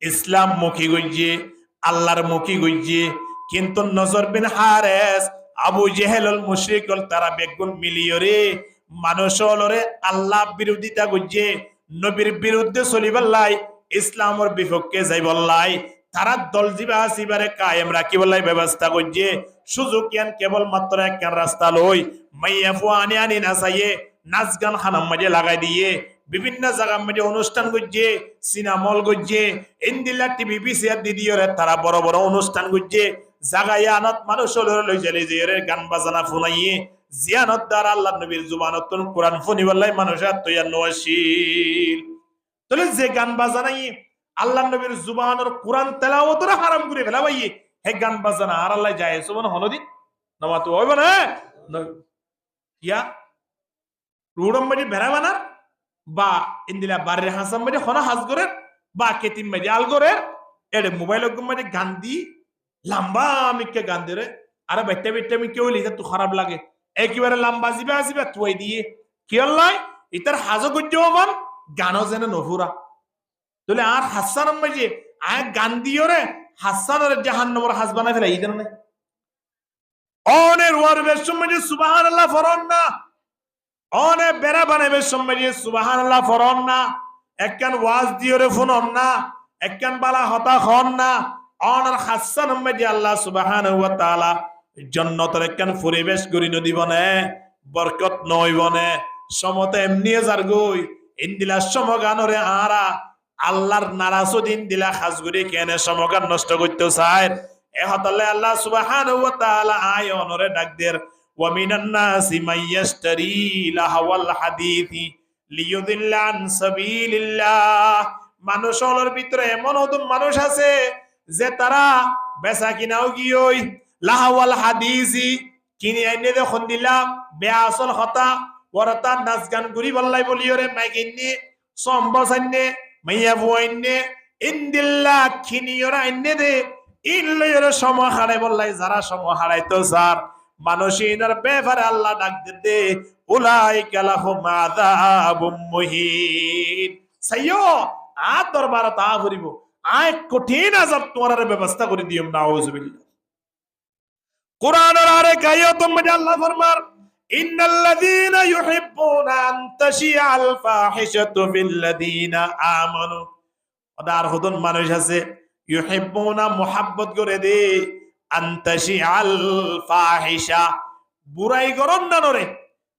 ইসলাম মুখী গইছে আল্লাহর মুখী গইছে কিন্তু নজর বিন হারেস আবু জেহেলল মুশরিকল তারা বেগুন মিলিয়রে মানুষ অলরে আল্লাহ বিরোধিতা গইছে নবীর বিরুদ্ধে চলিবাল্লাই ইসলামের বিপক্ষে যাইবল্লাই তারা দল জিবা আসিবারে কায়েম রাখিবল্লাই ব্যবস্থা করছে সুযোগ ইয়ান কেবল মাত্র একখান রাস্তা লই মাইয়া ফুয়ানি আনি নাচাইয়ে নাচ গান খানার মাঝে লাগাই দিয়ে বিভিন্ন জায়গার মধ্যে অনুষ্ঠান করছে সিনেমল করছে ইন্দিল্লা টিভি পিসিআর দিদিওরে তারা বড় বড় অনুষ্ঠান করছে জাগায় আনত মানুষ লই চলে যে গান বাজানা ফুনাইয়ে জিয়ানত দ্বারা আল্লাহ নবীর জুবানত কোরআন ফুনিবাল্লাই মানুষের তৈয়ার নওয়াশিল তাহলে যে গান বাজানাই আল্লাহ নবীর জুবানের কোরআন তেলাওয়াতরে হারাম করে ফেলা ভাই হে গান বাজানা আর আল্লাহ যায় সুবহান হনদিন নামা তো হইব না ইয়া রুড়ম মাঝে বেড়া বানার বা ইন্দিলা বারের হাসাম মাঝে হনা হাজ করে বা কেতিম মাঝে আল করে এড়ে মোবাইল মাঝে গান দি লম্বা মিকে গান দিয়ে আরে বেটে বেটে আমি কেউ লিখে তো খারাপ লাগে একেবারে লম্বা জিবা আসিবা তুই দিয়ে কি আল্লাহ ইতার হাজো গুজ্জমান গানও যেন নহুরা তাহলে আর হাসান মাঝে আয় গান দিও রে হাসানের জাহান্নামের হাস বানাই ফেলা এই ধরনের অনের ওয়ারবের সময় সুবহানাল্লাহ ফরন না অনে বেড়া বানাইবে সময় সুবহানাল্লাহ ফরন না একখান ওয়াজ দিও রে ফোনন না একখান বালা হতা হন না অনের হাসান মাঝে আল্লাহ সুবহানাহু ওয়া তাআলা জান্নাতের একখান পরিবেশ গড়ি নদিবনে বরকত নইবনে সমতে এমনি যার গই ইন্দিলা সমগানরে আরা আল্লাহর নারাজুদ্দিন দিলা খাসগুরি কেনে সমগান নষ্ট করতে চায় এহতলে আল্লাহ সুবহানাহু ওয়া তাআলা আয়নরে ডাক দের ওয়া মিনান নাসি মাইয়াশতারি লাহওয়াল হাদিসি লিয়ুদিল্লা আন সাবিলিল্লাহ মানুষের ভিতরে এমন ওদম মানুষ আছে যে তারা বেচা কিনাও গিয়ে লাহওয়াল হাদিসি কিনে আইনে দেখুন দিলা বেআসল কথা ওরতা নাচ গান করি বললাই বলিওরে মাইকিন্নি সম্বসান্নে মাইয়া বুয়াইন্নে ইন্দিল্লা খিনিয়রা আইনে দে ইল্লয়রে সময় হারাই বললাই যারা সময় হারাইতো স্যার মানুষিনের ব্যাপারে আল্লাহ ডাক দে উলাইকা লাহুম আযাবুম মুহিন সাইয়্যো আ দরবার তা ভরিব আয় কঠিন আযাব তোমার ব্যবস্থা করে দিও নাউজুবিল্লাহ কুরআনের আরে আয়াত মধ্যে আল্লাহ ফরমান ইন্নাল্লাযীনা ইউহিব্বুনা আন তাশিআল ফাহিশাতু বিল্লাযীনা আমানু ওদার হুদুন মানুষ আছে ইউহিব্বুনা মুহাব্বত করে দে আনতাশি আল ফাহিশা বুড়াই গরম না নরে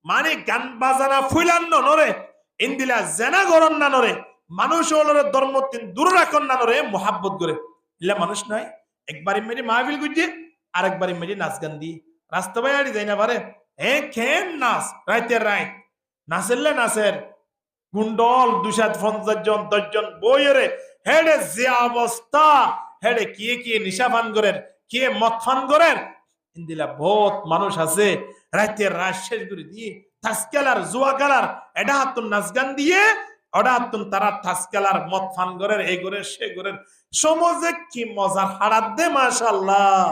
মানে গান বাজানা ফুইলান নরে ইন্দিলা জেনা গরম না নরে মানুষ হলরে ধর্ম তিন দূর রাখন না নরে মোহাব্বত করে ইলা মানুষ নয় একবার ইমেজি মাহফিল গুজে আরেকবার ইমেজি নাচ গান দি রাস্তা বাইরে যাই না পারে হে খেন নাচ রাইতের রাইত নাচেরলে নাচের গুন্ডল 250 জন 10 জন বইরে হেডে যে অবস্থা হেডে কি নিশা পান করেন কে মদ পান করেন ইন্দিলা বহুত মানুষ আছে রাতের রাত শেষ করে দিয়ে তাসকেলার জুয়া খেলার এটা হাতুন নাচ গান দিয়ে ওটা হাতুন তারা তাসকেলার মদ পান করেন এই করে সে করেন সমাজে কি মজার হারাত দে মাশাআল্লাহ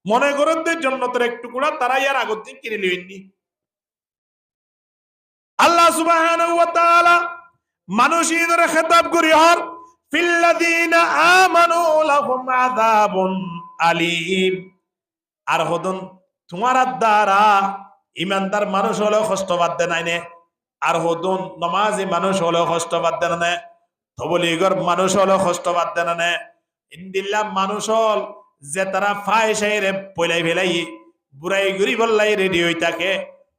মনে করেন যে জন্নতের একটু কুড়া তারা ইয়ার আগত দিন কিনে লিবেননি আল্লাহ সুবহানাহু ওয়া তাআলা মানুষদের খেতাব করি হর ফিল্লাযিনা আমানু লাহুম আযাবুন আলীম আর হদন তোমার দ্বারা ইমানদার মানুষ হলো কষ্ট বাদ দেন আইনে আর হদন নামাজি মানুষ হলো কষ্ট বাদ দেন না তবলিগর মানুষ হলো কষ্ট বাদ দেন না ইনদিল্লাহ মানুষ হল যে তারা ফায়সাইরে পলাই ফেলাই বুড়াই গরি বললাই রেডি হই থাকে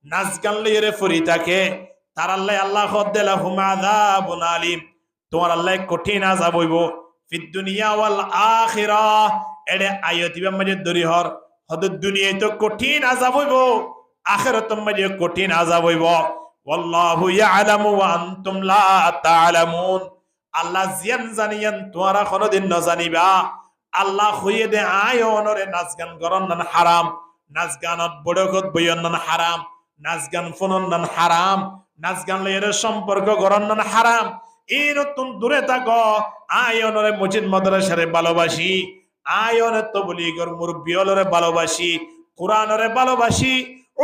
নাচ গান লইরে ফুরি থাকে তার আল্লাহ আল্লাহ খদ্দেলা হুম আযাবুন আলীম তোমার আল্লাহ কঠিন আযাব হইব ফিদ দুনিয়া ওয়াল আখিরাহ এডে আয়াতিবা মাঝে দরি হর হদ দুনিয়ায় তো কঠিন আযাব হইব আখিরাতের মাঝে কঠিন আযাব হইব ওয়াল্লাহু ইয়ালামু ওয়া আনতুম লা তা'লামুন আল্লাহ জিয়ান জানিয়ান তোমরা কোনদিন না জানিবা আল্লাহ হইয়ে দে আয়নরে নাচ গান করন না হারাম নাচ গানত বড়কত বয়ন না হারাম নাচ গান ফোনন না হারাম নাচ গান লইরে সম্পর্ক করন না হারাম এই নতুন দূরে থাকো আয়নরে মসজিদ মাদ্রাসারে ভালোবাসি আয়নে তবলিগর মুরব্বিয়লরে ভালোবাসি কোরআনরে ভালোবাসি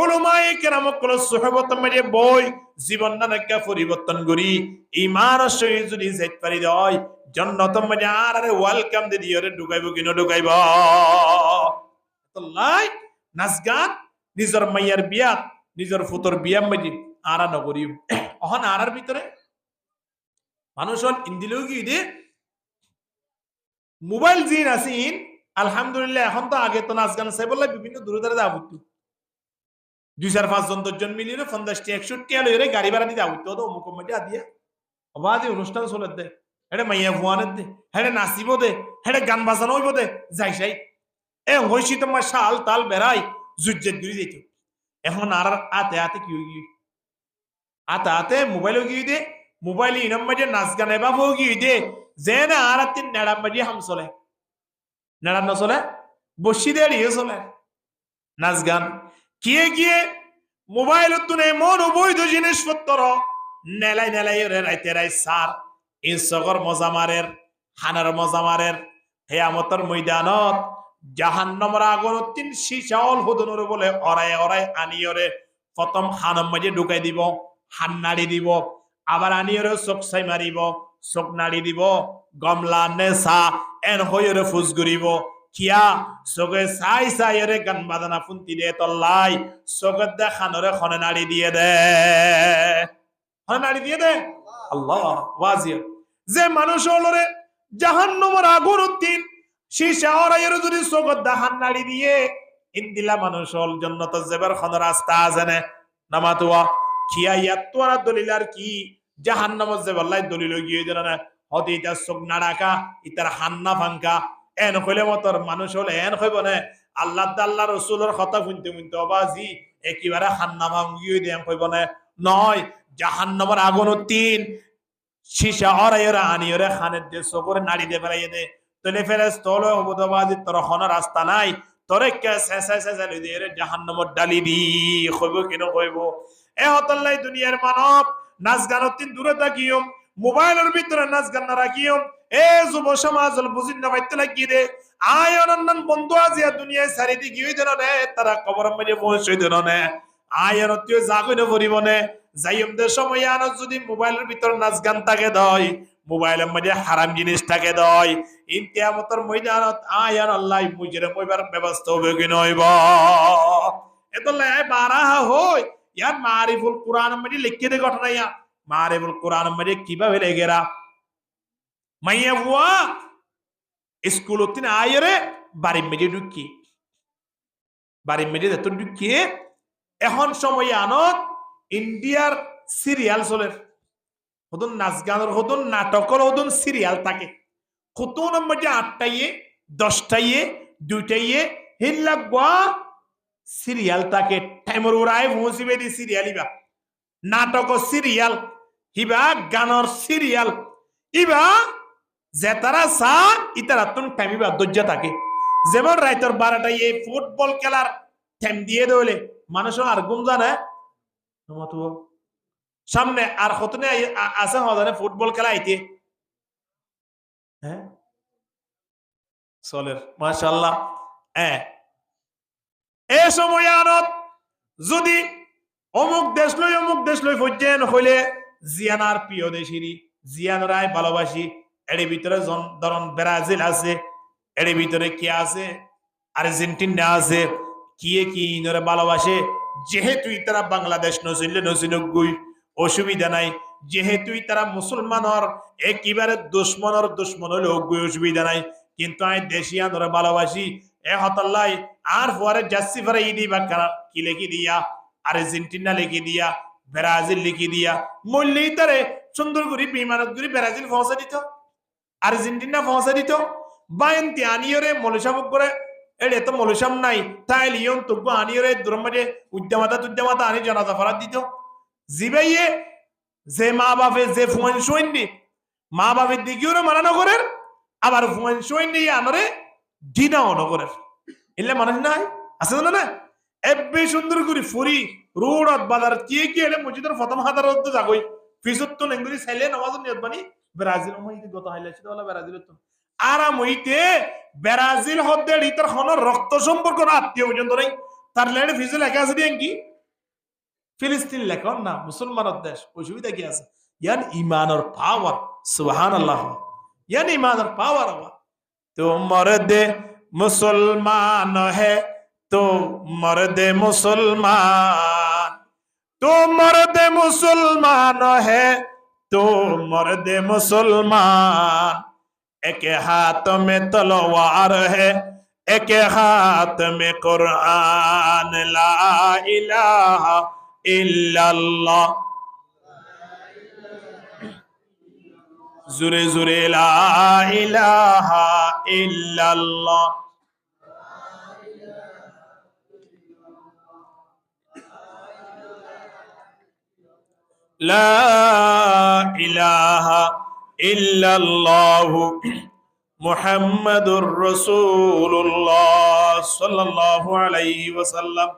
উলামায়ে কেরামকল সুহবত মেরে বই জীবন নানাকা পরিবর্তন করি ঈমান সহিত যদি যাইতে পারি দয় জান্নাত মধ্যে আরে ওয়েলকাম দি দিয়রে ঢুকাইবো কিনো ঢুকাইব তো লাই নাচ গান নিজর মাইয়ার বিয়া নিজর ফুতর বিয়া মধ্যে আরা নগরি অহন আরার ভিতরে মানুষ ইন্দিলেও কি দে মোবাইল জিন আসিন আলহামদুলিল্লাহ এখন তো আগে তো নাচ গান চাই বললে বিভিন্ন দূরে দূরে যাবো 2-4-5 জন 10 জন মিলিয়ে 50-61 লইরে গাড়ি ভাড়া দিতে আউতো তো অমুক মধ্যে দিয়া অবাধে অনুষ্ঠান চলে দে হেডে মাইয়া ফুয়ানের দে হেডে নাচিব দে হেডে গান বাজানো হইব দে যাই যাই এ হইছি তোমার শাল তাল বেড়াই জুজ্জেত ঘুরি যেত এখন আর আতে আতে কি হই আতে আতে মোবাইল গিয়ে দে মোবাইল ইনম মাঝে নাচ গান এবার হো গিয়ে দে যে না আর তিন নেড়ার মাঝে হাম চলে নেড়ার না চলে বসি দিয়ে চলে নাচ গান কিয়ে গিয়ে মোবাইল তুনে মন অবৈধ জিনিসপত্র নেলাই নেলাই রাইতে রাই সার এই সগর মজামারের হানার মজামারের হেয়ামতর ময়দানত জাহান্নামের আগুন তিন শিশাল হুদনর বলে অরায় অরায় আনিয়রে প্রথম হানম মাঝে ঢুকাই দিব হান নাড়ি দিব আবার আনিয়রে চোখ চাই মারিব চোখ নাড়ি দিব গমলা নেশা এন হইরে ফুস ঘুরিব কিয়া চোখে চাই চাই এরে গান বাজানা ফুন্তি দিয়ে তল্লাই চোখের দে খানরে খনে নাড়ি দিয়ে দে খনে নাড়ি দিয়ে দে আল্লাহ ওয়াজির যে মানুষ হলরে জাহান্নামের আগুন উত্তীন শিশা ওরাইয়ের যদি চোখের দে হান নাড়ি দিয়ে ইন্দিলা মানুষ হল জান্নাত যাবার খন রাস্তা আছে না নামাতুয়া কিয়া ইয়াতওয়ারা দলিলার কি জাহান্নামে যাবাল্লাই দলিল গিয়ে দেন না হতে ইতা চোখ নাড়াকা ইতার হান্না ভাঙ্কা এন হইলে মতর মানুষ হলে এন হইব না আল্লাহ আল্লাহ রসুলের কথা শুনতে শুনতে অবাজি একেবারে হান্না ভাঙ্গিয়ে দিয়ে হইব না নয় জাহান্নামের আগুন তিন শিশা অরাইরা আনিয়রে খানের দিয়ে চোখরে নাড়ি দিয়ে ফেলাই দে তলে ফেরেস তলে অবদবাজি তোর হন রাস্তা নাই তোরে কে শেষে শেষে লই দিয়ে জাহান্নামের ডালি দি হইব কেন হইব এ হতল্লাই দুনিয়ার মানব নাচ গানত তিন দূরে থাকিও মোবাইলের ভিতরে নাচ গান না রাখিও এ যুব সমাজ বুঝিন না বাইতে লাগি রে আয় অনন্দন বন্ধু আজিয়া দুনিয়ায় সারিদি গিয়ে দেন নে তারা কবর মধ্যে পৌঁছে দেন নে আয় অনত্য জাগই না পড়িব নে যাইম দে সময় আনো যদি মোবাইলের ভিতর নাচ গান থাকে দয় মোবাইলের মধ্যে হারাম জিনিস থাকে দয় ইন্তিয়ামতর ময়দানত আয় আল্লাহ মুজরে কইবার ব্যবস্থা হবে কি নইব এতলে বারা হই ইয়ার মারিফুল কুরআন মধ্যে লিখে দে ঘটনা ইয়া মারিফুল কুরআন মধ্যে কিভাবে লেগেরা মাইয়া বুয়া স্কুল তিন আয়রে বাড়ি মেজে ঢুকি বাড়ি মেরে যেত ঢুকিয়ে এখন সময় আনত ইন্ডিয়ার সিরিয়াল চলে হতুন নাচ গানের হতুন নাটকর হতুন সিরিয়াল থাকে কত নম্বর যে 8টাইয়ে 10টাইয়ে 2টাইয়ে হিল লাগবা সিরিয়াল থাকে টাইমর উড়ায় পৌঁছিবে দি সিরিয়াল ইবা নাটক সিরিয়াল হিবা গানর সিরিয়াল ইবা যে তারা সা ইতারা তুন টাইমিবা ধৈর্য থাকে যেমন রাইতর 12টাইয়ে ফুটবল খেলার টাইম দিয়ে দলে মানুষ আর ঘুম জানে সামনে আর কতনে আছে হজানে ফুটবল খেলা আইতে হ্যাঁ চলের মাশাআল্লাহ এ সময় আনত যদি অমুক দেশ লই ফজ্জেন হইলে জিয়ানার প্রিয় দেশিরি জিয়ান রায় ভালোবাসি এর ভিতরে ধরন ব্রাজিল আছে এর ভিতরে কি আছে আর্জেন্টিনা আছে কি ইনরে ভালোবাসে যেহেতু তারা বাংলাদেশ নছিলে নছিনগুই অসুবিধা নাই যেহেতু তারা মুসলমানর একেবারে দুশ্মন হলে অসুবিধা নাই কিন্তু আমি দেশিয়ানরে ভালোবাসি এ হতাল্লাই আর পরে জার্সি ফরে ইদি বাক্কা কি লিখি দিয়া আর্জেন্টিনা লিখি দিয়া ব্রাজিল লিখি দিয়া মূল্যই তারে সুন্দর করে বিমানত করে ব্রাজিল পৌঁছে দিত আর্জেন্টিনা পৌঁছে দিত বায়ন্তি আনিয়রে মলসাবক করে এড়ে তো মলসাম নাই তাই লিয়ন তুগ্গ আনিয়রে দুরমাজে উদ্যমাতা আনি জানাজা ফরাত দিত জিবাইয়ে যে মা বাপে যে ফুয়ান সোয়েন্ডি মা বাপের দিকেও মানানো করেন আবার ফুয়ান সোয়েন্ডি আনরে ডিনাও নগরের এলে মানুষ নাই আছে না এব্বে সুন্দর করে ফুরি রোডত বাজার কি এলে মসজিদের প্রথম হাজার যাগই ফিসত তো নেঙ্গুরি চাইলে নামাজ নিয়ত বানি ব্রাজিল মইতে গত হাইলাইছে তাহলে ব্রাজিল তো আরাম হইতে ব্রাজিল হদ্দের ইতার হনর রক্ত সম্পর্ক না আত্মীয় পর্যন্ত নাই তার লেডে ফিজে লেখা আছে দিয়ে কি ফিলিস্তিন লেখন না মুসলমানের দেশ অসুবিধা কি আছে ইয়ান ইমানের পাওয়ার সুবহানাল্লাহ ইয়ান ইমানের পাওয়ার তো মর্দে मुसलमान है तो मर्द मुसलमान तो मर्द मुसलमान है तो मर्द मुसलमान एक हाथ में तलवार है एक हाथ में कुरान ला इलाहा इल्लल्लाह जुरे जुरे ला इलाहा इल्लल्लाह লা ইলাহা ইল্লাল্লাহু মুহাম্মাদুর রাসূলুল্লাহ সাল্লাল্লাহু আলাইহি ওয়াসাল্লাম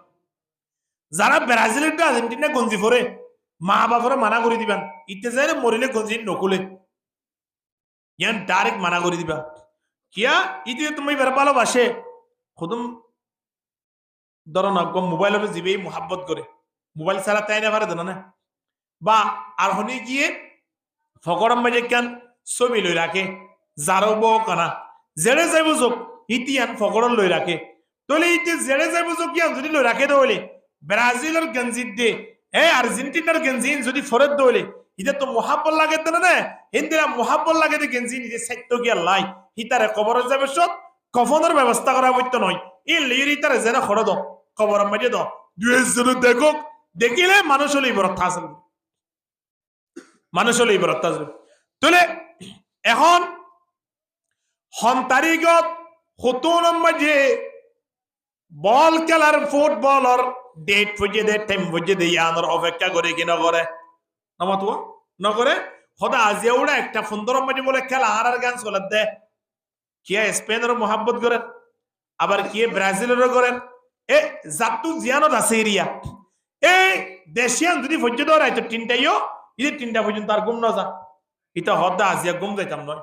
যারা ব্রাজিলের আর্জেন্টিনা গঞ্জি পরে মা বাবারে মানা করে দিবেন ইতে যাইলে মরিলে গঞ্জি নকুলে ইয়ান ডাইরেক্ট মানা করে দিবা কিয়া ইতে তুমি বের ভালোবাসে খুদুম ধরো না মোবাইলের জিবেই মোহাব্বত করে মোবাইল ছাড়া তাই না পারে না বা আর হনি গিয়ে ফকরম মাঝে কেন ছবি লই রাখে যারও বউ কানা জেড়ে যাইব যোগ ইতিয়ান ফকরন লই রাখে তলে ইতে জেড়ে যাইব যোগ ইয়ান যদি লই রাখে দলে ব্রাজিলের গঞ্জিত দে আর্জেন্টিনার গঞ্জি যদি ফরত দলে ইতে তো মোহাব্বত লাগে তো না হিন্দিরা মোহাব্বত লাগে দে গঞ্জি নিজে সাইত্য গিয়া লাই হিতারে কবর যাবে সব কফনের ব্যবস্থা করা হইতো নয় এই লিরি তারে যেন খড় দ কবরের মাঝে দ দুই জন দেখো দেখিলে মানুষ হলে ইবরত আসল মানুষ হলে ইবরত আসবে তুলে এখন হন তারিখত 17 নম্বর যে বল খেলার ফুটবলর ডেট ফুজে দে টাইম ফুজে দে ইয়ানোর অপেক্ষা করে কি না করে নামাতো না করে খোদা আজিয়া উড়া একটা 15 নম্বর বলে খেলা আর গান চলে দে কি স্পেনের মোহাব্বত করেন আবার কি ব্রাজিলেরও করেন এ জাতু জিয়ানত আছে এরিয়া এই দেশিয়ান যদি ফুজে দরাই তো তিনটাইও এই তিনটা পর্যন্ত আর ঘুম না যা এটা হদা আজিয়া ঘুম যাইতাম নয়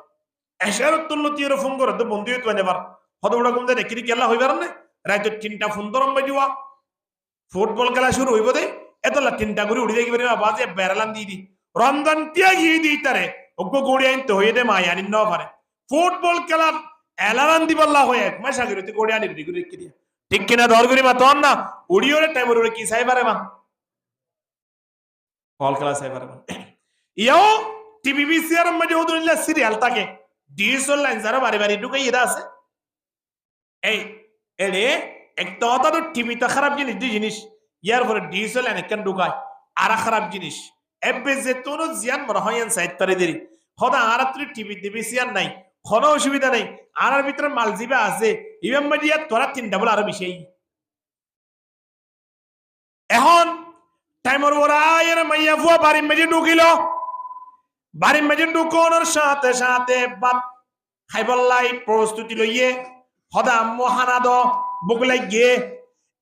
এশারত তুল্লতির ফোন করে তো বন্ধু তো এবার হদ ওটা ঘুম যায় কি খেলা হইবার না রাইত 3টা 15 নম্বর দিওয়া ফুটবল খেলা শুরু হইব দে এতলা 3টা করে উড়ি দেখি বাজে বেরালাম দি রমজান তিয়া গিয়ে দিই তারে ওগো গোড়ি আনতে হয়ে দে মাই আনি ন পারে ফুটবল খেলা এলারাম দিবাল্লা হয়ে এক মাস আগে তুই গোড়ি আনি রেখে দিয়া ঠিক কিনা দর করি মা তখন না উড়িওরে টাইমের উড়ে কি চাই পারে মা বল খেলা চাই পারে ইয়াও টিভিবিসি আর মধ্যে ওদুল্লাহ সিরিয়াল থাকে ডিজিটাল লাইন যারা বাড়ি বাড়ি ঢুকে এরা আছে এই এরে একটা কথা তো টিভিতে খারাপ জিনিস দুই জিনিস ইয়ার পরে ডিজিটাল এনেকেন ঢুকায় আর খারাপ জিনিস এবে যে তোনো জিয়ান মনে হয় সাইড তারে দেরি হদা আর তুই টিভি দিবি সিয়ার নাই কোনো অসুবিধা নাই আর ভিতরে মাল জিবা আছে ইমাম মাজিয়া তোরা তিনটা বলে আরো বেশি এখন টাইমর ওরা এর মাইয়া ফুয়া বাড়ির মেজে ঢুকিল বাড়ির মেজে ঢুকানোর সাথে সাথে বাপ খাইবল্লাই প্রস্তুতি লইয়ে হদা আম্মু হানা দ বগলাই গিয়ে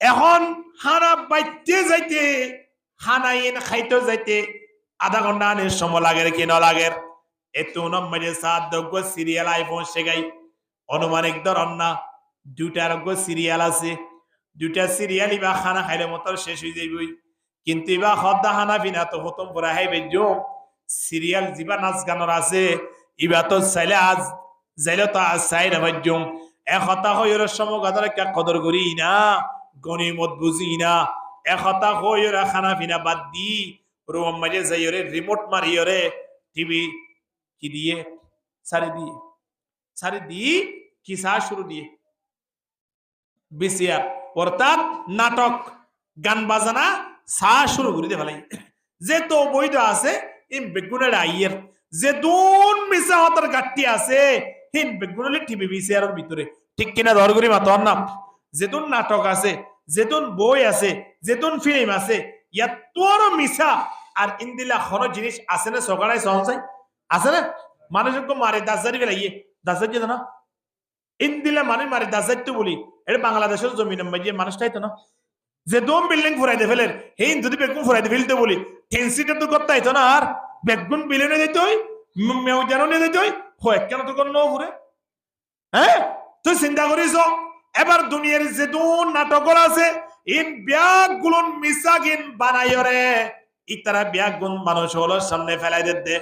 এখন হানা বাইতে যাইতে হানা ইন খাইতে যাইতে আধা ঘন্টা আনের সময় লাগে কি না লাগে এতো নম্বরে সাত দগ্গ সিরিয়াল আইফোন শেখাই অনুমানিক ধরন না দুটার সিরিয়াল আছে দুটা সিরিয়াল ইবা খানা খাইলে মতো শেষ হয়ে যাইবই কিন্তু ইবা হদ্দা হানা বিনা তো হতম পরা হাইবে জো সিরিয়াল জিবা নাচ গানোর আছে ইবা তো চাইলে আজ যাইলে তো আজ চাই না ভাজ্যম এক হতা হইর সমগাদার কা কদর করি না গনিমত বুঝি না এক হতা হইর খানা পিনা বাদ দি রুম মাঝে যাইরে রিমোট মারিয়রে টিভি কি দিয়ে সারি দিয়ে কি সা শুরু দিয়ে বিসিআর অর্থাৎ নাটক গান বাজানা সা শুরু করে দিয়ে ভালাই যে তো বৈধ আছে ইম বেগুনের আইয়ের যে দুন মিসা হতার গাট্টি আছে হিন বেগুনলে টিভি বিসিআর ভিতরে ঠিক কিনা ধর করি মাতর না যেতুন নাটক আছে যেতুন বই আছে যেতুন ফিল্ম আছে ইয়াত তোর মিসা আর ইন্দিলা কোনো জিনিস আছে না সকালে সহজে আছে না মানুষকে মারে দাসারি বেলাইয়ে দাসারি না ইন্দিলা মানে মারে দাসারি তো বলি এটা বাংলাদেশের জমিন মাঝে মানুষটাই তো না যে দম বিল্ডিং ফুরাইতে ফেলের হেইন যদি বেগুন ফুরাইতে ফেলতে বলি টেন্সিটা তো করতে হইতো না আর বেগুন বিলেনে দিতে হই মেউ জানো নিয়ে দিতে হই হয় কেন তো কোনো ফুরে হ্যাঁ তুই চিন্তা করিস এবার দুনিয়ার যে দুন নাটক আছে ইন ব্যাগ গুলো মিসাগিন বানাইরে ইতারা ব্যাগ গুণ মানুষ হলো সামনে ফেলাই দে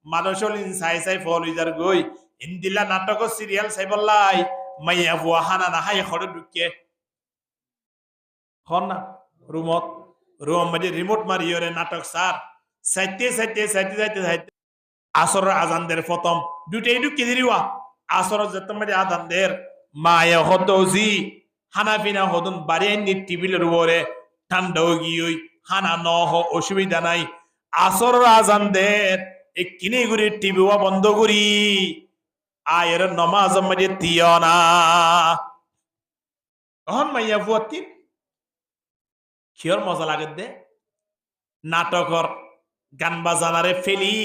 মানুষ হল ইন সাই ফল ইজার গই ইন্দিলা নাটক সিরিয়াল সাই বললাই মাইয়া বুয়া হানা না হাই খড় ঢুকে হন না রুম মাঝে রিমোট মারিয়রে নাটক সার সাইতে আসর আজানদের প্রথম দুটাই ঢুকে দিরিওয়া আসর যেতে মাঝে আজানদের মায়া হতজি হানা ফিনা হদুন বাড়ি নি টিভিলের উপরে ঠান্ডা গিয়ে হানা ন অসুবিধা নাই আসর আজানদের কিনে ঘুরে টিভি বন্ধ করি আয়ের নমাজ মাঝে তিয় না তখন মাইয়া বুয়াতি কিয়র মজা লাগে দে নাটকর গান বাজানারে ফেলি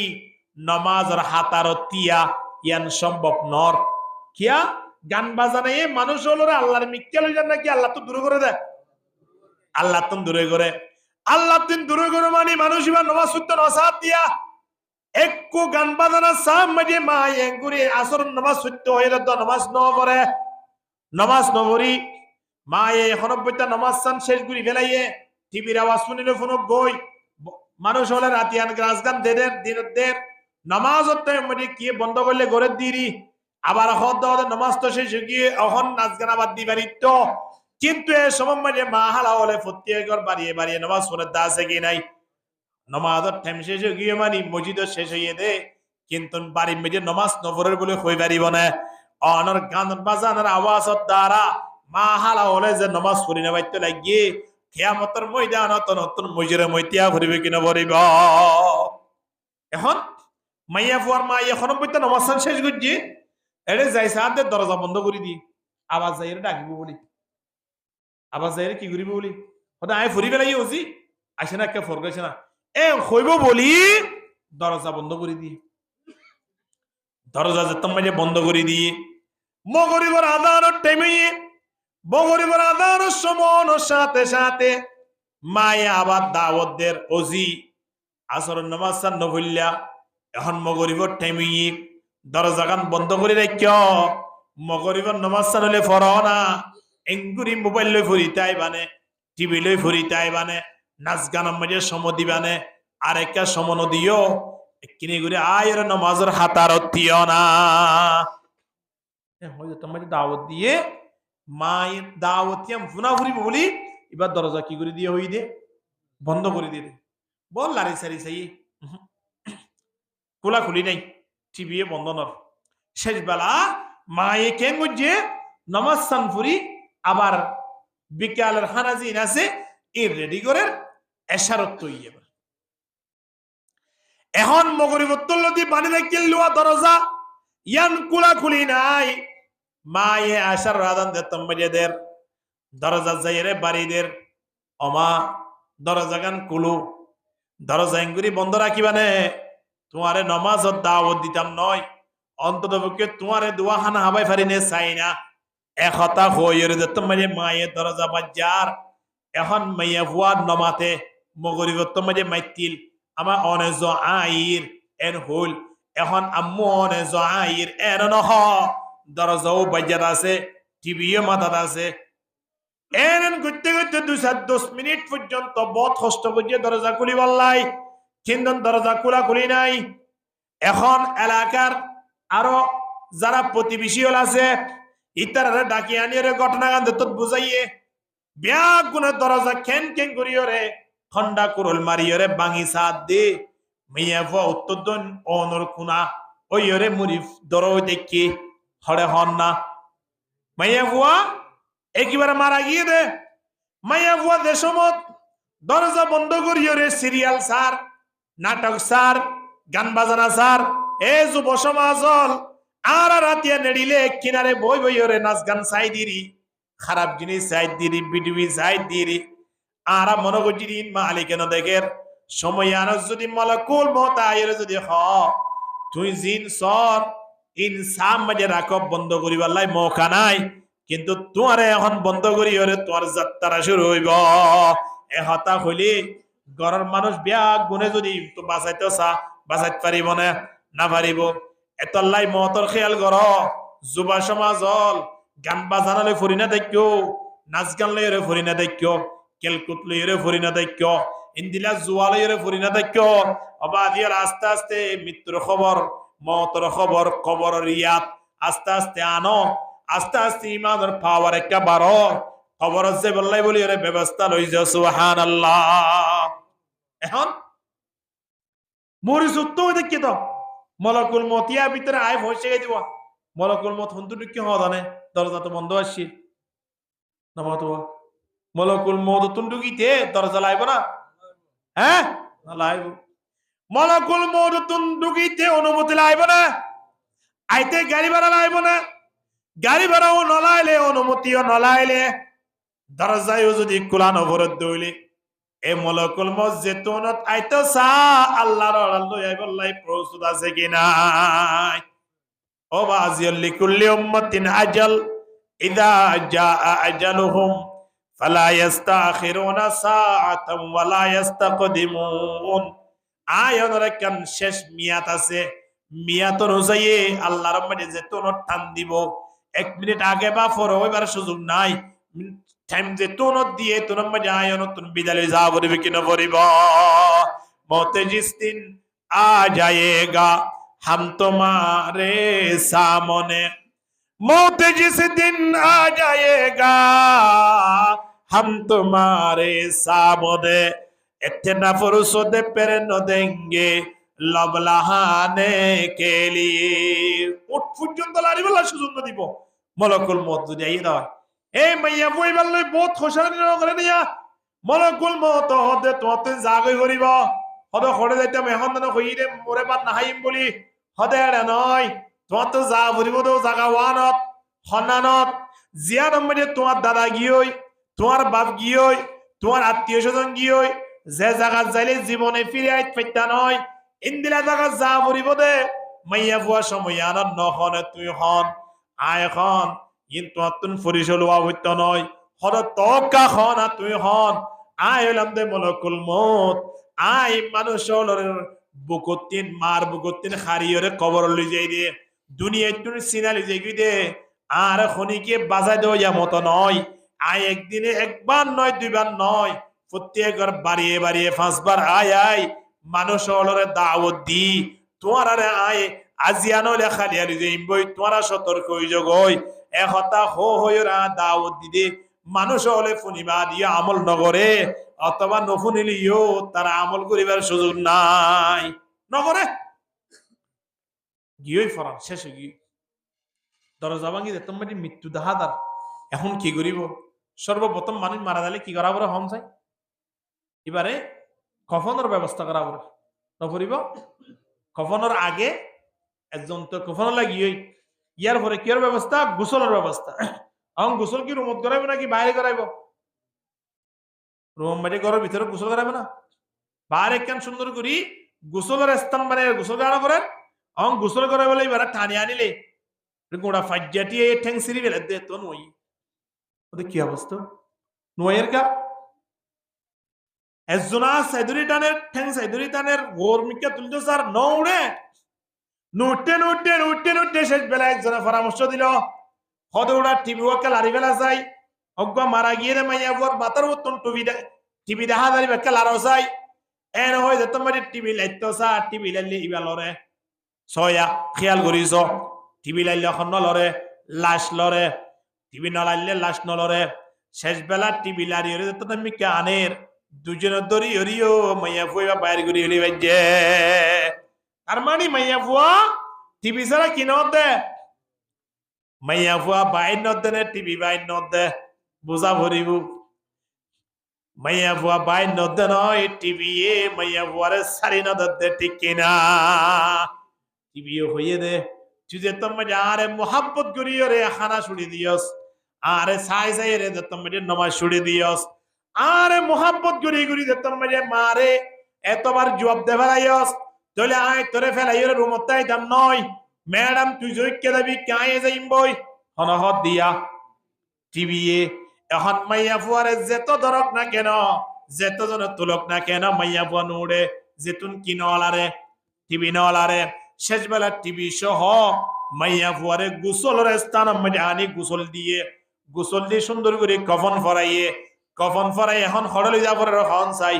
নমাজর হাতার তিয়া ইয়ান সম্ভব নর কিয়া গান বাজানায় মানুষ হলো আল্লাহর মিক্কেল হয়ে যান নাকি আল্লাহ তো দূরে করে দেয় আল্লাহ তো দূরে করে আল্লাহ তিন দূরে করে মানে মানুষ এবার নমাজ সত্য নসাদ দিয়া একটু গান বাজানা সাম মাঝে মা এঙ্গুরি আসর নমাজ সত্য হয়ে তো নমাজ ন করে নমাজ নগরী মা এখন নমাজ সান শেষ করি ফেলাইয়ে টিভির আওয়াজ শুনিলে ফোন গই মানুষ হলে রাতিয়ান গাছ গান দিনের নামাজের টাইম মানে কি বন্ধ করলে ঘরের দিরি আবার নামাজ তো শেষ গিয়ে এখন নাচ গান আবার দিবারি তো কিন্তু এ সময় মানে মা হালা হলে প্রত্যেক বাড়িয়ে নামাজ শোনার দা আছে কি নাই নামাজের টাইম শেষ গিয়ে মানে মসজিদ শেষ হইয়ে দে কিন্তু বাড়ির মেজে নামাজ নবরের বলে হয়ে পারিব না অনর গান বাজানোর আওয়াজের দ্বারা মা হালা হলে যে নামাজ পড়ি না বাইতে লাগিয়ে কিয়ামতের ময়দান নতুন মজিরে মইতিয়া ঘুরিবে কিনা ভরিব এখন মাইয়া ফুয়ার মা এখন বইতে নামাজ শেষ করছি এড়ে যাই সাথে দরজা বন্ধ করে দি আওয়াজ যাইরে ডাকিব বলি আওয়াজ যাইরে কি করিব বলি হয়তো আয় ফুরি ফেলাই হচ্ছি আসে না কে ফর গেছে না এ হইব বলি দরজা বন্ধ করে দি দরজা যেতাম মাঝে বন্ধ করে দিয়ে মগরিবর আদানের টাইমে বগরিবর আদানের সময় সাথে সাথে মায়ে আবার দাওয়াতদের ওজি আসরের নামাজ সান নভুল্লা এখন মগরিবর টাইমে দরজা গান বন্ধ করে রাখিও মগরিবর নামাজ সান হলে ফর না এঙ্গুরি মোবাইল লই ফুরিতাই বানে টিভি লই ফুরিতাই বানে নাচ গানের মাঝে সম দিবানে আর একটা সমন দিও কিনে ঘুরে আয়ের নামাজের হাতার দিও না তোমার দাওয়াত দিয়ে মায়ের দাওয়াতিয়াম ফুনা ফুরিব বলি এবার দরজা কি করে দিয়ে হই দে বন্ধ করে দিয়ে বল লারি সারি সাই খোলা খুলি নাই টিভি বন্ধ নর শেষ বেলা মায়ে কেন বুঝছে নামাজ সান ফুরি আবার বিকালের হানাজিন আছে এই রেডি করে এশারত তৈরি। এখন মগরিবত্তর লদি পানি দেখি লুয়া দরজা ইয়ান কুলা খুলি নাই মায়ে আশার রাদান দেতম বাজেদের দরজা যাইরে বাড়িদের অমা দরজা গান কুলু দরজা ইঙ্গুরি বন্ধ রাখিবানে তোমারে নমাজ দাওয়াত দিতাম নয় অন্তত পক্ষে তোমারে দোয়া হানা হাবাই ফারিনে চাই না একতা হইরে দেতম বাজে মায়ে দরজা বাজার এখন মাইয়া ফুয়ার নমাতে মগরিবত্তর মাঝে মাইতিল আমার অনেজ আইর এন হল এখন আম্মু অনেজ আইর এন নহ দরজাও বাজার আছে টিভিও মাথাত আছে এন ঘুরতে ঘুরতে 2-10 মিনিট পর্যন্ত বহুত কষ্ট করছে দরজা খুলি বললাই কিন্তু দরজা খোলা খুলি নাই। এখন এলাকার আরো যারা প্রতিবেশী হল আছে ইতারা ডাকি আনিয়ে ঘটনা গান তো বুঝাইয়ে ব্যাগ গুনে দরজা খেন খেন করিয়রে খন্ডা কুরল মারিয়রে বাঙি সাত দে মিয়া ফুয়া উত্তর অনর খুনা ওইরে মুরিফ দর দেখি হরে হন না মাইয়া ফুয়া একেবারে মারা গিয়ে দে মাইয়া ফুয়া দেশমত দরজা বন্ধ করিয়রে সিরিয়াল সার নাটক সার গান বাজানা সার এ যুব সমাজল আর রাতিয়া নেড়িলে কিনারে বই বইয়রে নাচ গান চাই দিরি খারাপ জিনিস চাই দিরি বিডুবি চাই দিরি আর মনে করছি মালি কেন দেখের সময় আনো যদি মালাকুল মত আয়ের যদি হ তুই জিন সর ইনসাম মাঝে রাখব বন্ধ করিবার লাই মৌকা নাই কিন্তু তোমারে এখন বন্ধ করি ওরে তোমার যাত্রা শুরু হইব এ হতা হইলি ঘরের মানুষ ব্যাগ গুনে যদি তো বাঁচাইতে চা বাঁচাইতে পারিব না পারিব এতলাই মতর খেয়াল কর যুবা সমাজল গান বাজানালে ফুরি না দেখিও নাচ গান লইরে ফুরি না দেখিও কেলকুত লইরে ফুরি না দেখিও ইন্দিলা জুয়া লইরে ফুরি না দেখিও অবাদিয়ার আস্তে আস্তে মৃত্যুর খবর মতর খবর খবর রিয়াত আস্তে আস্তে আনো আস্তে আস্তে ইমানের পাওয়ার একটা বারো খবর হচ্ছে বললাই বলি ওরে ব্যবস্থা লই যাও সুবহানাল্লাহ। এখন মরিস উত্তর দেখি তো মলকুল মতিয়া ভিতরে আয় ভরসে গিয়ে দিব মলকুল মত হন্তু কি হওয়া জানে দরজা তো বন্ধ আসছি না মতো মলকুল মত তুন্ডুকিতে দরজা লাইব না হ্যাঁ লাইব মলকুল মত তুন্ডুকিতে অনুমতি লাইব না আইতে গাড়ি ভাড়া লাইব না গাড়ি ভাড়াও নলাইলে অনুমতিও নলাইলে দরজায়ও যদি কুলানো ভরত দইলে এ মলকুল মত যেতনত আইতো সা আল্লাহর আল্লাহ আইবল্লাই প্রস্তুত আছে কি নাই ও বাজিয়াল লিকুল্লি উম্মাতিন আজাল ইদা জাআ আজালুহুম ফালা ইস্তাখিরুনা সাআতাম ওয়ালা ইস্তাকদিমুন আয়নের কান শেষ মিয়াত আছে মিয়াত অনুযায়ী আল্লাহর রহমতে যেতনত টান দিব 1 মিনিট আগে বা পরে ওইবার সুযোগ নাই টাইম যেতনত দিয়ে তোর মধ্যে আয়ন তুন বিদালে যা বলবে কি না বলিব মতে জিস দিন আ যায়েগা हम तुम्हारे सामने मौत जिस दिन आ जाएगा हम तुम्हारे सामने इतना फुर्सत पर न देंगे लबलहाने के लिए उठ পর্যন্ত লারি বলা সুযোগ দিব মলকুল মত যদি আই দাও এই মাইয়া বই বললে বহুত খোশানি করে নিয়া মলকুল মত হতে তোতে জাগই করিব হদ খড়ে যাইতাম এখন না কইরে মোরে বাদ নাহাইম বলি হদে নয় তোমার তো যা বলিব তো জাগা ওয়ানত হনানত জিয়া নম্বরে তোমার দাদা গিয়েই তোমার বাপ গিয়েই তোমার আত্মীয় স্বজন গিয়েই যে জায়গা যাইলে জীবনে ফিরে আইত পাইতা নয় ইন্দিলা জায়গা যা বলিব দে মাইয়া বুয়া সময় আনত নহনে তুই হন আয় খন কিন্তু তুন ফরিশল হওয়া হইত নয় হদ তকা খন আর তুই হন আয় হলাম দে মলকুল মত আয় মানুষ বুকতিন মার বুকতিন খারিয়রে কবর লই যাই দে দুনিয়ায় তুই সিনা লই যাই দে আর খনিকে বাজাই দেওয়া যা মতো নয় আয় একদিনে একবার নয় দুইবার নয় প্রত্যেকবার বাড়িয়ে বাড়িয়ে 5 বার আয় আয় মানুষ হলরে দাওয়াত দি তোমার আরে আয় আজিয়ানো লেখা লিয়া লই যাই বই তোমারা সতর্ক হই জগই একতা হইরা দাওয়াত দি দে মানুষ হলে ফুনিবা দিয়া আমল নগরে অথবা নফুনিলিও তারা আমল করিবার সুযোগ নাই নগরে গিয়েই ফরান শেষে গিয়ে দরজা ভাঙি তোমার মৃত্যু দাহাদার এখন কি করিব সর্বপ্রথম মানুষ মারা গেলে কি করা বলে হন চাই এবারে কফনের ব্যবস্থা করা বলে নপরিব কফনের আগে একজন তো কফন লাগিয়ে ইয়ার পরে কি ব্যবস্থা গোসলের ব্যবস্থা এখন গোসল কি রুমত করাইব নাকি বাইরে করাইব রুম বাইরে ঘরের ভিতরে গোসল করাইব না বাইরে কেন সুন্দর করি গোসলের স্থান মানে গোসল করা করেন এখন গোসল করে বলে এবার টানি আনিলে গোড়া ফাজ্জাটি ঠ্যাং সিঁড়ি ফেলে দে তো নই ওদের কি অবস্থা নয়ের গা একজনা সাইদুরি টানের ঠ্যাং সাইদুরি টানের গোর মিকা তুলতে স্যার ন উড়ে নুটতে শেষ বেলা একজনে পরামর্শ দিল হদ উড়া টিভি ওকে লারি ফেলা যায় অজ্ঞ মারা গিয়ে রে মাইয়া বর বাতার উত্তম টিভি দেখা যাই বেকে লারো চাই এন হয় যে তোমার টিভি লাইতো সা টিভি লাইলে ইবা লরে ছয়া খেয়াল করিস টিভি লাইলে এখন নলরে লাশ লরে টিভি নলাইলে লাশ নলরে শেষ বেলা টিভি লারি হরে তো তুমি কে আনের দুজনের দরি হরিও মাইয়া ফুয়া বাইর করি হলি বাজে আর মানে মাইয়া ফুয়া টিভি ছাড়া কি নদে মাইয়া ফুয়া বাইর নদে না টিভি বাইর নদে বুঝা ভরিব মাইয়া ফুয়া বাইর নদে নয় টিভি এ মাইয়া ফুয়ারে সারি নদে ঠিক কিনা টিভিও হইয়ে দে তুই যে তোমার আরে মোহাব্বত করিও রে খানা ছুড়ি দিয়স আরে সাই সাই রে তোমার নমাজ ছুড়ি দিয়স আরে মোহাব্বত করি করি যে তোমার মারে এতবার জবাব দে ফেলাইয়স তাহলে আয় তোরে ফেলাইয়ের রুমতাই দাম নয় ম্যাডাম তুই জয়কে দাবি কায়ে যাইম বই হনহত দিয়া টিভি এখন মাইয়া ফুয়ারে যেত ধরক না কেন যেত জন তুলক না কেন মাইয়া ফুয়া নুড়ে যেতুন কি নলারে টিভি নলারে শেষ বেলা টিভি সহ মাইয়া ফুয়ারে গোসলের স্থান মধ্যে আনি গোসল দিয়ে সুন্দর করে কফন ফরাই এখন হড় লই যাবরের হন চাই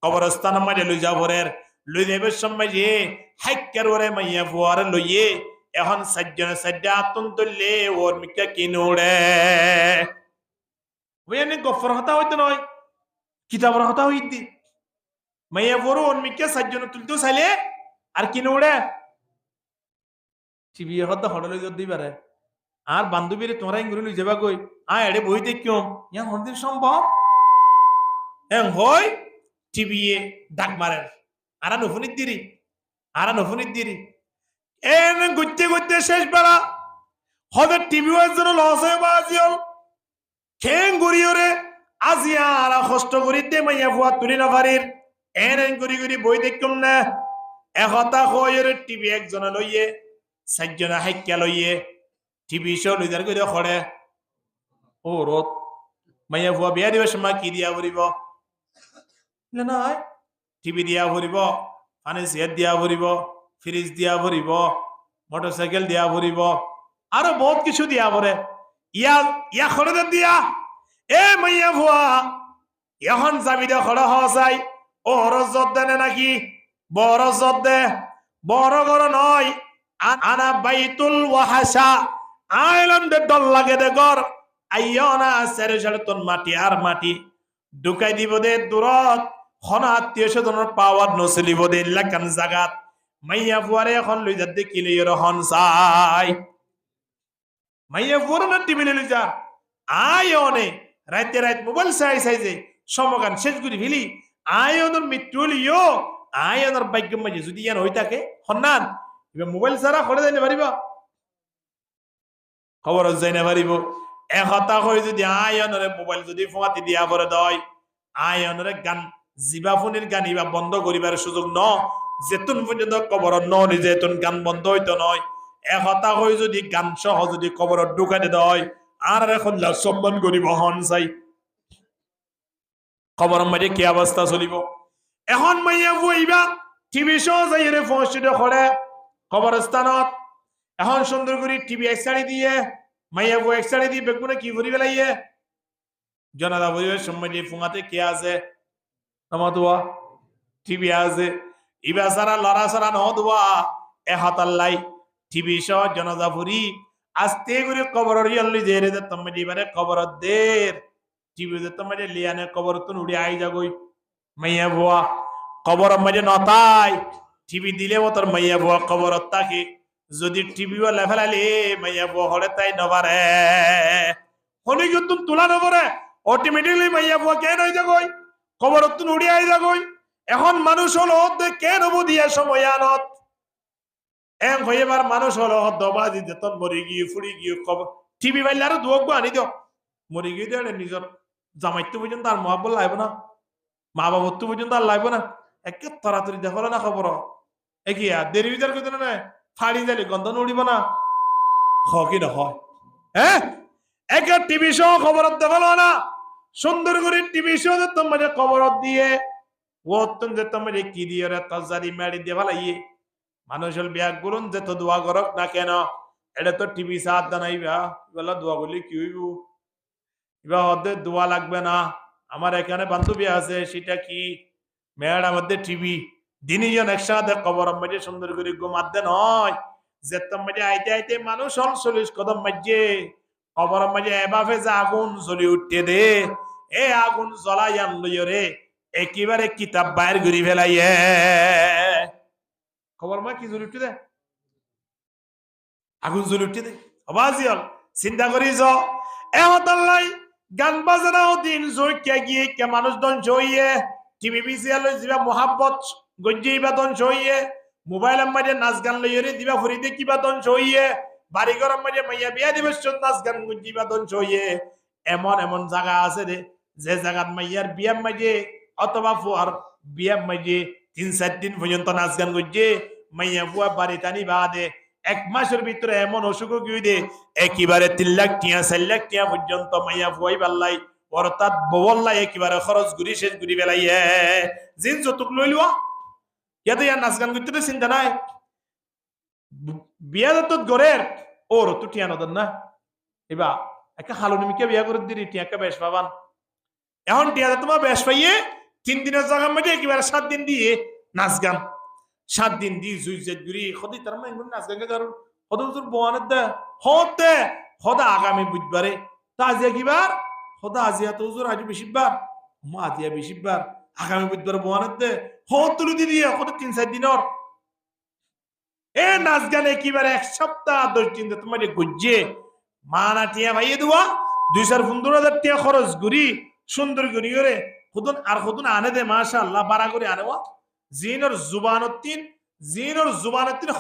কবরস্থান মধ্যে লই যাবরের লই যাইবার সময় যে হাইক্যার ওরে মাইয়া ফুয়ারে লইয়ে এখন সাজ্জনে সাজ্জা আতন তুললে ওর মিকা কিনুড়ে ওই এনে গফর হতা হইতে নয় কিতাবর হতা হইতি মাইয়া ফুয়ারে ওর মিকা সাজ্জনে তুলতে চাইলে আর কিনুড়ে টিভি হতা হড় লই যাই পারে আর বান্ধবীরে তোমরা ইংগুলি লই যাবা কই এড়ে বই দেখিও ইয়ান হন্দির সম্ভব হই টিভি ডাক মারেন আরা নফুনিত দিরি এন গুতে শেষ বেলা হদে টিভি একজন লস হয়ে বাজিল খেং গড়িওরে আজিয়া আরা কষ্ট করিতে মাইয়া ফুয়া তুলি না পারির এন গড়ি বই দেখিম না একতা হয়ে টিভি একজনে লইয়ে চারজনে হাইক্যা লইয়ে টিভি শো লইদার করে খড়ে ও রত মাইয়া ফুয়া বিয়া দিবার সময় কি দিয়া ভরিব নয় টিভি দিয়া ভরিব পানি সেট দিয়া ভরিব ফ্রিজ দিয়া ভরিব মোটরসাইকেল দিয়া ভরিব আরো বহুত কিছু দিয়া ভরে ইয়া খড়ে দিয়া এ মাইয়া ফুয়া এখন যাবি দে খড়ে হওয়া চাই ও রজত দেনে নাকি বড় জত দে বড় গড় নয় আনা বাইতুল ওয়াহাসা আইল্যান্ডে দল লাগে দে গড় আইয় না সেরে সেরে তোর মাটি আর মাটি ঢুকাই দিব দে দূরত হন আত্মীয় স্বজনের পাওয়ার নচলিব দে এলাকান জাগাত মাইয়া ফুয়ারে এখন লই যা দেখি লই হন চাই মাইয়া ফুয়ার না টিভি লই যা আয় অনে রাতে মোবাইল চাই যে সমগান শেষ করি ফেলি আয়নের মৃত্যু লিও আয়নের ভাগ্য মাঝে যদি ইয়ান হই থাকে হন্নান এবার মোবাইল ছাড়া করে যাই না পারিব খবর যাই না পারিব একতা হয়ে যদি আয়নরে মোবাইল যদি ফোঁয়াতি দিয়া পরে দয় আয়নরে গান জিবাফোনের গান ইবা বন্ধ করিবার সুযোগ ন যেতুন পর্যন্ত কবর ন যেতুন গান বন্ধ হইতো নয় একতা হয়ে যদি গান সহ যদি কবর ঢুকাতে দয় আর এখন সম্মান করিব হন চাই খবর মাঝে কি অবস্থা চলিব এখন মাইয়া বইবা টিভি শো যাই রে ফোঁসিতে করে কবরস্থানত এখন সুন্দর করে টিভি একসাড়ি দিয়ে মাইয়া বউ একসাড়ি দিয়ে বেগুনে কি ভরি বেলাইয়ে জনাদা ভরিবের সময় দিয়ে ফুঙাতে কে আছে নমদুয়া টিভি আছে ইবা সারা লড়া সারা নদুয়া এ হাতাল্লাই টিভি সহ জনাদা ভরি আস্তে করে কবর রিয়ালি যে রে তুমি দিবারে কবর দের টিভি যে তুমি লিয়ানে কবর তুন উড়ে আই যাগই মাইয়া বুয়া কবর মাঝে নতাই টিভি দিলে তোর মাইয়া বুয়া কবর তাকে যদি টিভি লেফেলালি মাইয়া বুয়া হরে তাই নবারে হনি কিন্তু তুলা নপরে অটোমেটিকলি মাইয়া বুয়া কেন হয়ে যাগই খবর তুন উড়িয়াই যাগই এখন মানুষ হলো কেন বুদিয়া সময় আনত এম হইবার মানুষ হলো দবাজি যেতন মরি গিয়ে ফুড়ি গিয়ে খবর টিভি বাইলে আরো দুয়াক আনি দিও মরি গিয়ে দিয়ে নিজের জামাইতে পর্যন্ত আর মহাব্বল লাগবে না মা বাবত্তু পর্যন্ত আর লাগবে না একে তাড়াতাড়ি দেখো না খবর এগিয়া দেরি বিচার করতে না ফাড়ি যালি গন্ধ উড়িব না হ কি না হয় হ্যাঁ একে টিভি শো খবর দেখালো না সুন্দর করে টিভি শো তোমার খবর দিয়ে ও তোমার কি দিয়ে রে তাজারি মেড়ি দিয়ে ভালাইয়ে মানুষের বিয়া করুন যে তো দোয়া করক না কেন এটা তো টিভি সাথ দানাইবা বলা দোয়া করলে কি হইব এবার ওদের দোয়া লাগবে না আমার এখানে বান্ধবী আছে সেটা কি মেয়ের মধ্যে টিভি দিনই জন একসাথে কবর মাঝে সুন্দর করে ঘুমাতে নয় যে মাঝে আইতে আইতে মানুষ হল 40 কদম মাঝে কবর মাঝে এভাবে যে আগুন জ্বলি উঠতে দে এ আগুন জ্বলাই আনলো রে একেবারে কিতাব বাইর ঘুরি ফেলাইয়ে খবর মা কি জ্বলি উঠতে দে আগুন জ্বলি উঠতে দে অবাজিয়াল চিন্তা করিস এহতাল্লাই গান বাজনাও দিন জয়কে গিয়ে কে মানুষ ধ্বংস হইয়ে টিভি বিসিএল দিবা মোহাব্বত গজ্জিবা ধ্বংস হইয়ে মোবাইল মাঝে নাচ গান লইরে দিবা ফুরিতে কিবা ধ্বংস হইয়ে বাড়ি ঘর মাঝে মাইয়া বিয়া দিবে নাচ গান গজ্জিবা ধ্বংস হইয়ে এমন এমন জায়গা আছে রে যে জায়গাত মাইয়ার বিয়ার মাঝে অথবা ফুয়ার বিয়ার মাঝে 3-4 দিন পর্যন্ত নাচ গান গজ্জে মাইয়া ফুয়া বাড়ি টানি বাদে 1 মাসের ভিতরে এমন অসুখ গিয়ে দে একেবারে 3 লাখ টিয়া 4 লাখ টিয়া পর্যন্ত মাইয়া ফুয়াই পাল্লাই অর্থাৎ বল্লাই একেবারে খরচ ঘুরি শেষ ঘুরি বেলাইয়ে জিন যতক লই লওয়া ইয়াতে ইয়ার নাচ গান করতে চিন্তা নাই বিয়া যত গরের ওর তো টিয়া নদন না এবা একটা হালুনিমিকে বিয়া করে দিলি টিয়াকে বেশ পাবান এখন টিয়া তোমার বেশ পাইয়ে 3 দিনের জায়গার মধ্যে একেবারে 7 দিন দিয়ে নাচ গান 7 দিন দিয়ে জুই জেট ঘুরি খদি তার মানে নাচ গান কারণ হদ হুজুর বয়ানের দে হতে হদা আগামী বুধবারে তাজিয়া কিবার হদা আজিয়া তো হুজুর আজ বেশিবার মা আজিয়া বেশিবার আগামী বুধবার বয়ানের দে হদ তুলি দিয়ে হদ 3-4 দিনের এ নাচ গান একেবারে 1 সপ্তাহ 10 দিন তোমার গুজ্জে মানা টিয়া ভাইয়ে দেওয়া 2-15,000 টিয়া খরচ ঘুরি সুন্দর ঘুরি করে খুদুন আর খুদুন আনে দে মাশাআল্লাহ বাড়া করে আনেওয়া জিনর জুবানতিন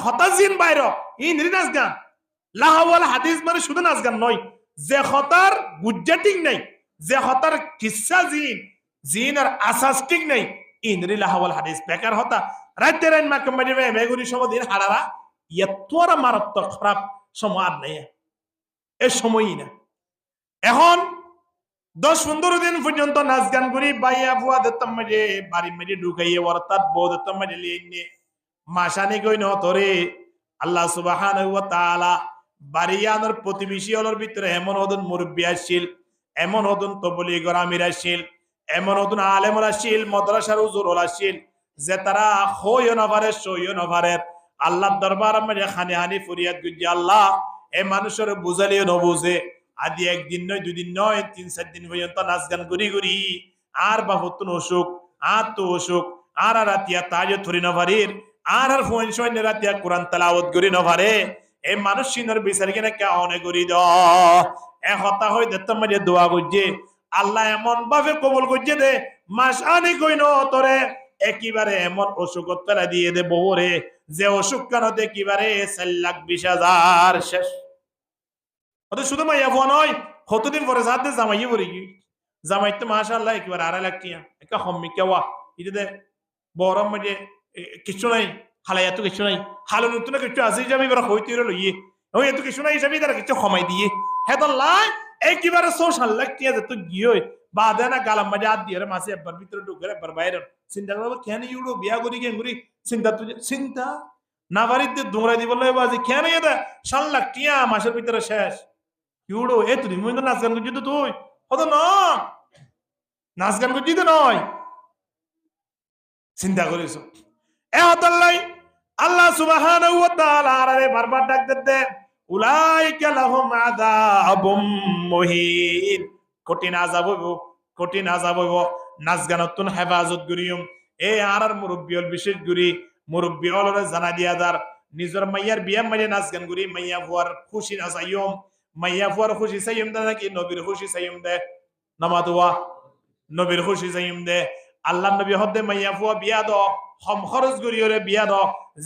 হতা জিন বাইর ইনরি নাচ গান লাহাওয়াল হাদিস মানে শুধু নাচ গান নয় যে হতার গুজ্জাটিং নাই যে হতার কিসসা জিনের আসাস ঠিক নাই ইনরি লাহাওয়াল হাদিস বেকার হতা রাতে রাইন মাকে মারি মেগুরি সমদিন হাড়ারা এতরা মারাত্মক খারাপ সময় আর নাই এ সময়ই না এখন 10-15 দিন পর্যন্ত নাচ গান করি বাইয়া ফুয়া দত্তম মাঝে বাড়ি মাঝে ঢুকাইয়ে অর্থাৎ বউ দত্তম মাঝে লিয়ে মাসানি কই নতরে আল্লাহ সুবহানাহু ওয়া তাআলা বাড়িয়ানোর প্রতিবেশী হলোর ভিতরে এমন হদন মুরব্বী আসছিল এমন হদন তবলিগর আমির আসছিল এমন হদন আলেম আসছিল মাদ্রাসার হুজুর আসছিল যে তারা হইও না পারে সইও না পারে আল্লাহর দরবার মাঝে খানে হানি ফরিয়াদ গুজি আল্লাহ এই মানুষের বুঝালিও ন বুঝে আদি 1 দিন নয় 2 দিন নয় 3-4 দিন পর্যন্ত নাচ গান ঘুরি ঘুরি আর বাহুতুন অসুখ আর তো অসুখ আর রাতিয়া তাজ থরি নভারির আর ফোন শোন রাতিয়া কোরআন তেলাওয়াত করি নভারে এই মানুষ সিনর বিচার কিনা কে অনে করি দ এ হতা হই দত্তম মাঝে দোয়া করছে আল্লাহ এমন ভাবে কবুল করছে দে মাস আনি কই ন তোরে একেবারে এমন অসুখ ফেলা দিয়ে দে বউরে যে অসুখ কানতে একেবারে 4,20,000 শেষ ওদের শুধু মাইয়া ফোন নয় কতদিন পরে সাথে জামাইয়ে পড়ে গিয়ে জামাইতে মাশাআল্লাহ একেবারে 2.5 লাখ টিয়া একটা হম্মিকা ওয়া ইতে বড় মাঝে কিছু নাই হালাইয়া তো কিছু নাই হালো নতুন কিছু আসি যাবি এবার হইতে লইয়ে ওই এত কিছু নাই যাবি তারা কিছু কমাই দিয়ে হেদল্লাই একেবারে 4 লাখ টিয়া যেত গিয়ে বাদে না গালাম মাঝে হাত দিয়ে মাসে একবার ভিতরে ঢুকে একবার বাইরে চিন্তা করবো কেন ইউরো বিয়া করি কেন করি চিন্তা তুই চিন্তা না বাড়িতে দৌড়াই দিব বাজি কেন এটা 7 লাখ টিয়া মাসের ভিতরে শেষ ইউরো এ তুই মহিলা নাচ গান করছি তো তুই হতো না নাচ গান করছি তো নয় চিন্তা করিস এ হতাল্লাই আল্লাহ সুবহানাহু ওয়া তাআলা আরে বারবার ডাক দিতে উলাইকা লাহুম আযাবুম মুহিন কঠিন আযাব হইব নাচ গানতুন হেফাজত করিয়ম এ আর মুরব্বিয়ল বিশেষ করি মুরব্বিয়লরে জানা দিয়া দার নিজর মাইয়ার বিয়া মাইয়া নাচ গান করি মাইয়া ফুয়ার খুশি নাচাইয়ম মাইয়া ফুয়ার খুশি চাইম দে নাকি নবীর খুশি চাইম দে নামাতুয়া নবীর খুশি চাইম দে আল্লাহ নবী হদে মাইয়া ফুয়া বিয়া দ হম খরচ করিওরে বিয়া দ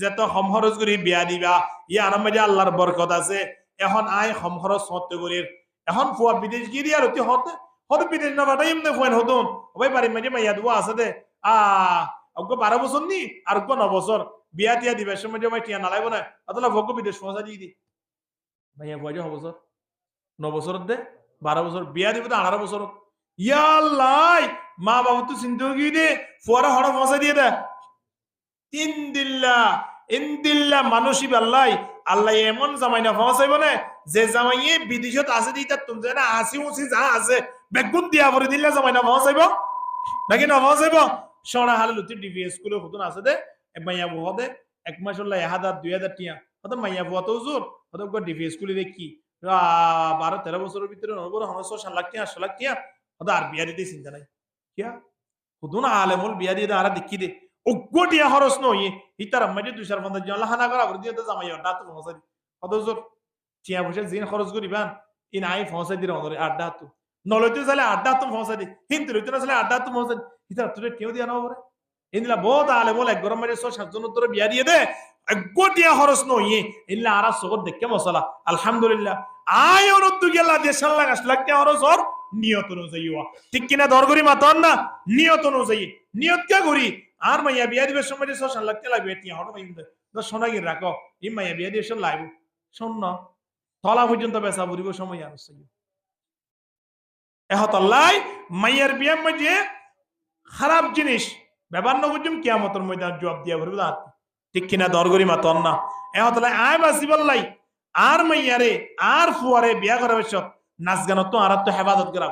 যেত হম খরচ করি বিয়া দিবা ইয়ার মধ্যে আল্লাহর বরকত আছে এখন আই হম খরচ হতে করির এখন ফুয়া বিদেশ গিয়ে আর অতি হতে হতে বিদেশ না বাটাই এমনি ফুয়ান হতুন ওই বাড়ির মাঝে মাইয়া দুয়া আছে দে ওকে 12 বছর নি আর 9 বছর বিয়া টিয়া দিবে সময় যে টিয়া নালাইব না অতলা ভোগ বিদেশ পৌঁছা দিয়ে দি ভাইয়া ফুয়া যে 9 বছর 9 বছর দে 12 বছর বিয়া দিব তো 18 বছর ইয়াল্লাই মা বাবু তো চিন্তা কি দে ফুয়ারা হড় পৌঁছা দিয়ে দে ইন্দিল্লা মানুষই আল্লাহ আল্লাহ এমন জামাই না পৌঁছাইব না যে জামাইয়ে বিদেশত আছে দিতা তুমি জানা আসি উসি যা আছে বেগুন দিয়া ভরে দিলে জামাই না পৌঁছাইব নাকি না পৌঁছাইব সোনা হালে লুতি ডিভিএস স্কুলে হতুন আছে দে মাইয়া বুয়া দে 1 মাস হল 1000 2000 টিয়া হত মাইয়া বুয়া তো হুজুর হত ডিভিএস স্কুলে দেখি 12-13 বছরের ভিতরে নবর 7 লাখ টিয়া 8 লাখ টিয়া হত আর বিয়া দিতে চিন্তা নাই কিয়া হুদুন আলেমুল বিয়া দিয়ে আর দেখি দে ওগটিয়া খরচ নই ইতার আম্মাই 250 জন লাহানা করা করে দিয়ে তো জামাই আড্ডা তো পৌঁছাই হত হুজুর টিয়া পয়সা জিন খরচ করিবান ইন আই পৌঁছাই দির অনরে আড্ডা তো নলইতে চাইলে আড্ডা তো পৌঁছাই দি হিন্দু লইতে না চাইলে আড্ডা তো পৌঁছাই ইতার তোরে কেউ দিয়া না পরে ইনলা বহুত আলেমুল এক গরম মাঝে 6-7 জন তোরে বিয়া দিয়ে দে গোটিয়া খরচ নই ইনলা আর সগর দেখে মশলা আলহামদুলিল্লাহ আয় অনুদ্দু গেলা 1.5 লাখ টাকা খরচ ওর নিয়ত অনুযায়ী ঠিক কিনা দরগরি মাতন না নিয়ত অনুযায়ী নিয়ত কে করি আর মাইয়া বিয়া দিবের সময় 6-7 লাখ টাকা লাগবে টিয়া হঠাৎ মাইন্দে তো সোনা গিয়ে রাখো এই মাইয়া বিয়া দিয়ে সব লাইব শোন তলা পর্যন্ত বেচা বুড়িব সময় আর এহতাল্লাই মাইয়ার বিয়ার মধ্যে খারাপ জিনিস ব্যবহার না বুঝুম কিয়ামতের ময়দান জবাব দিয়া ভরবে না ঠিক কিনা দরগরি মাতন না এহতাল্লাই আয় বাসি বললাই আর মাইয়ারে আর ফুয়ারে বিয়া করার নাচ গানত তো আর তো হেফাজত করা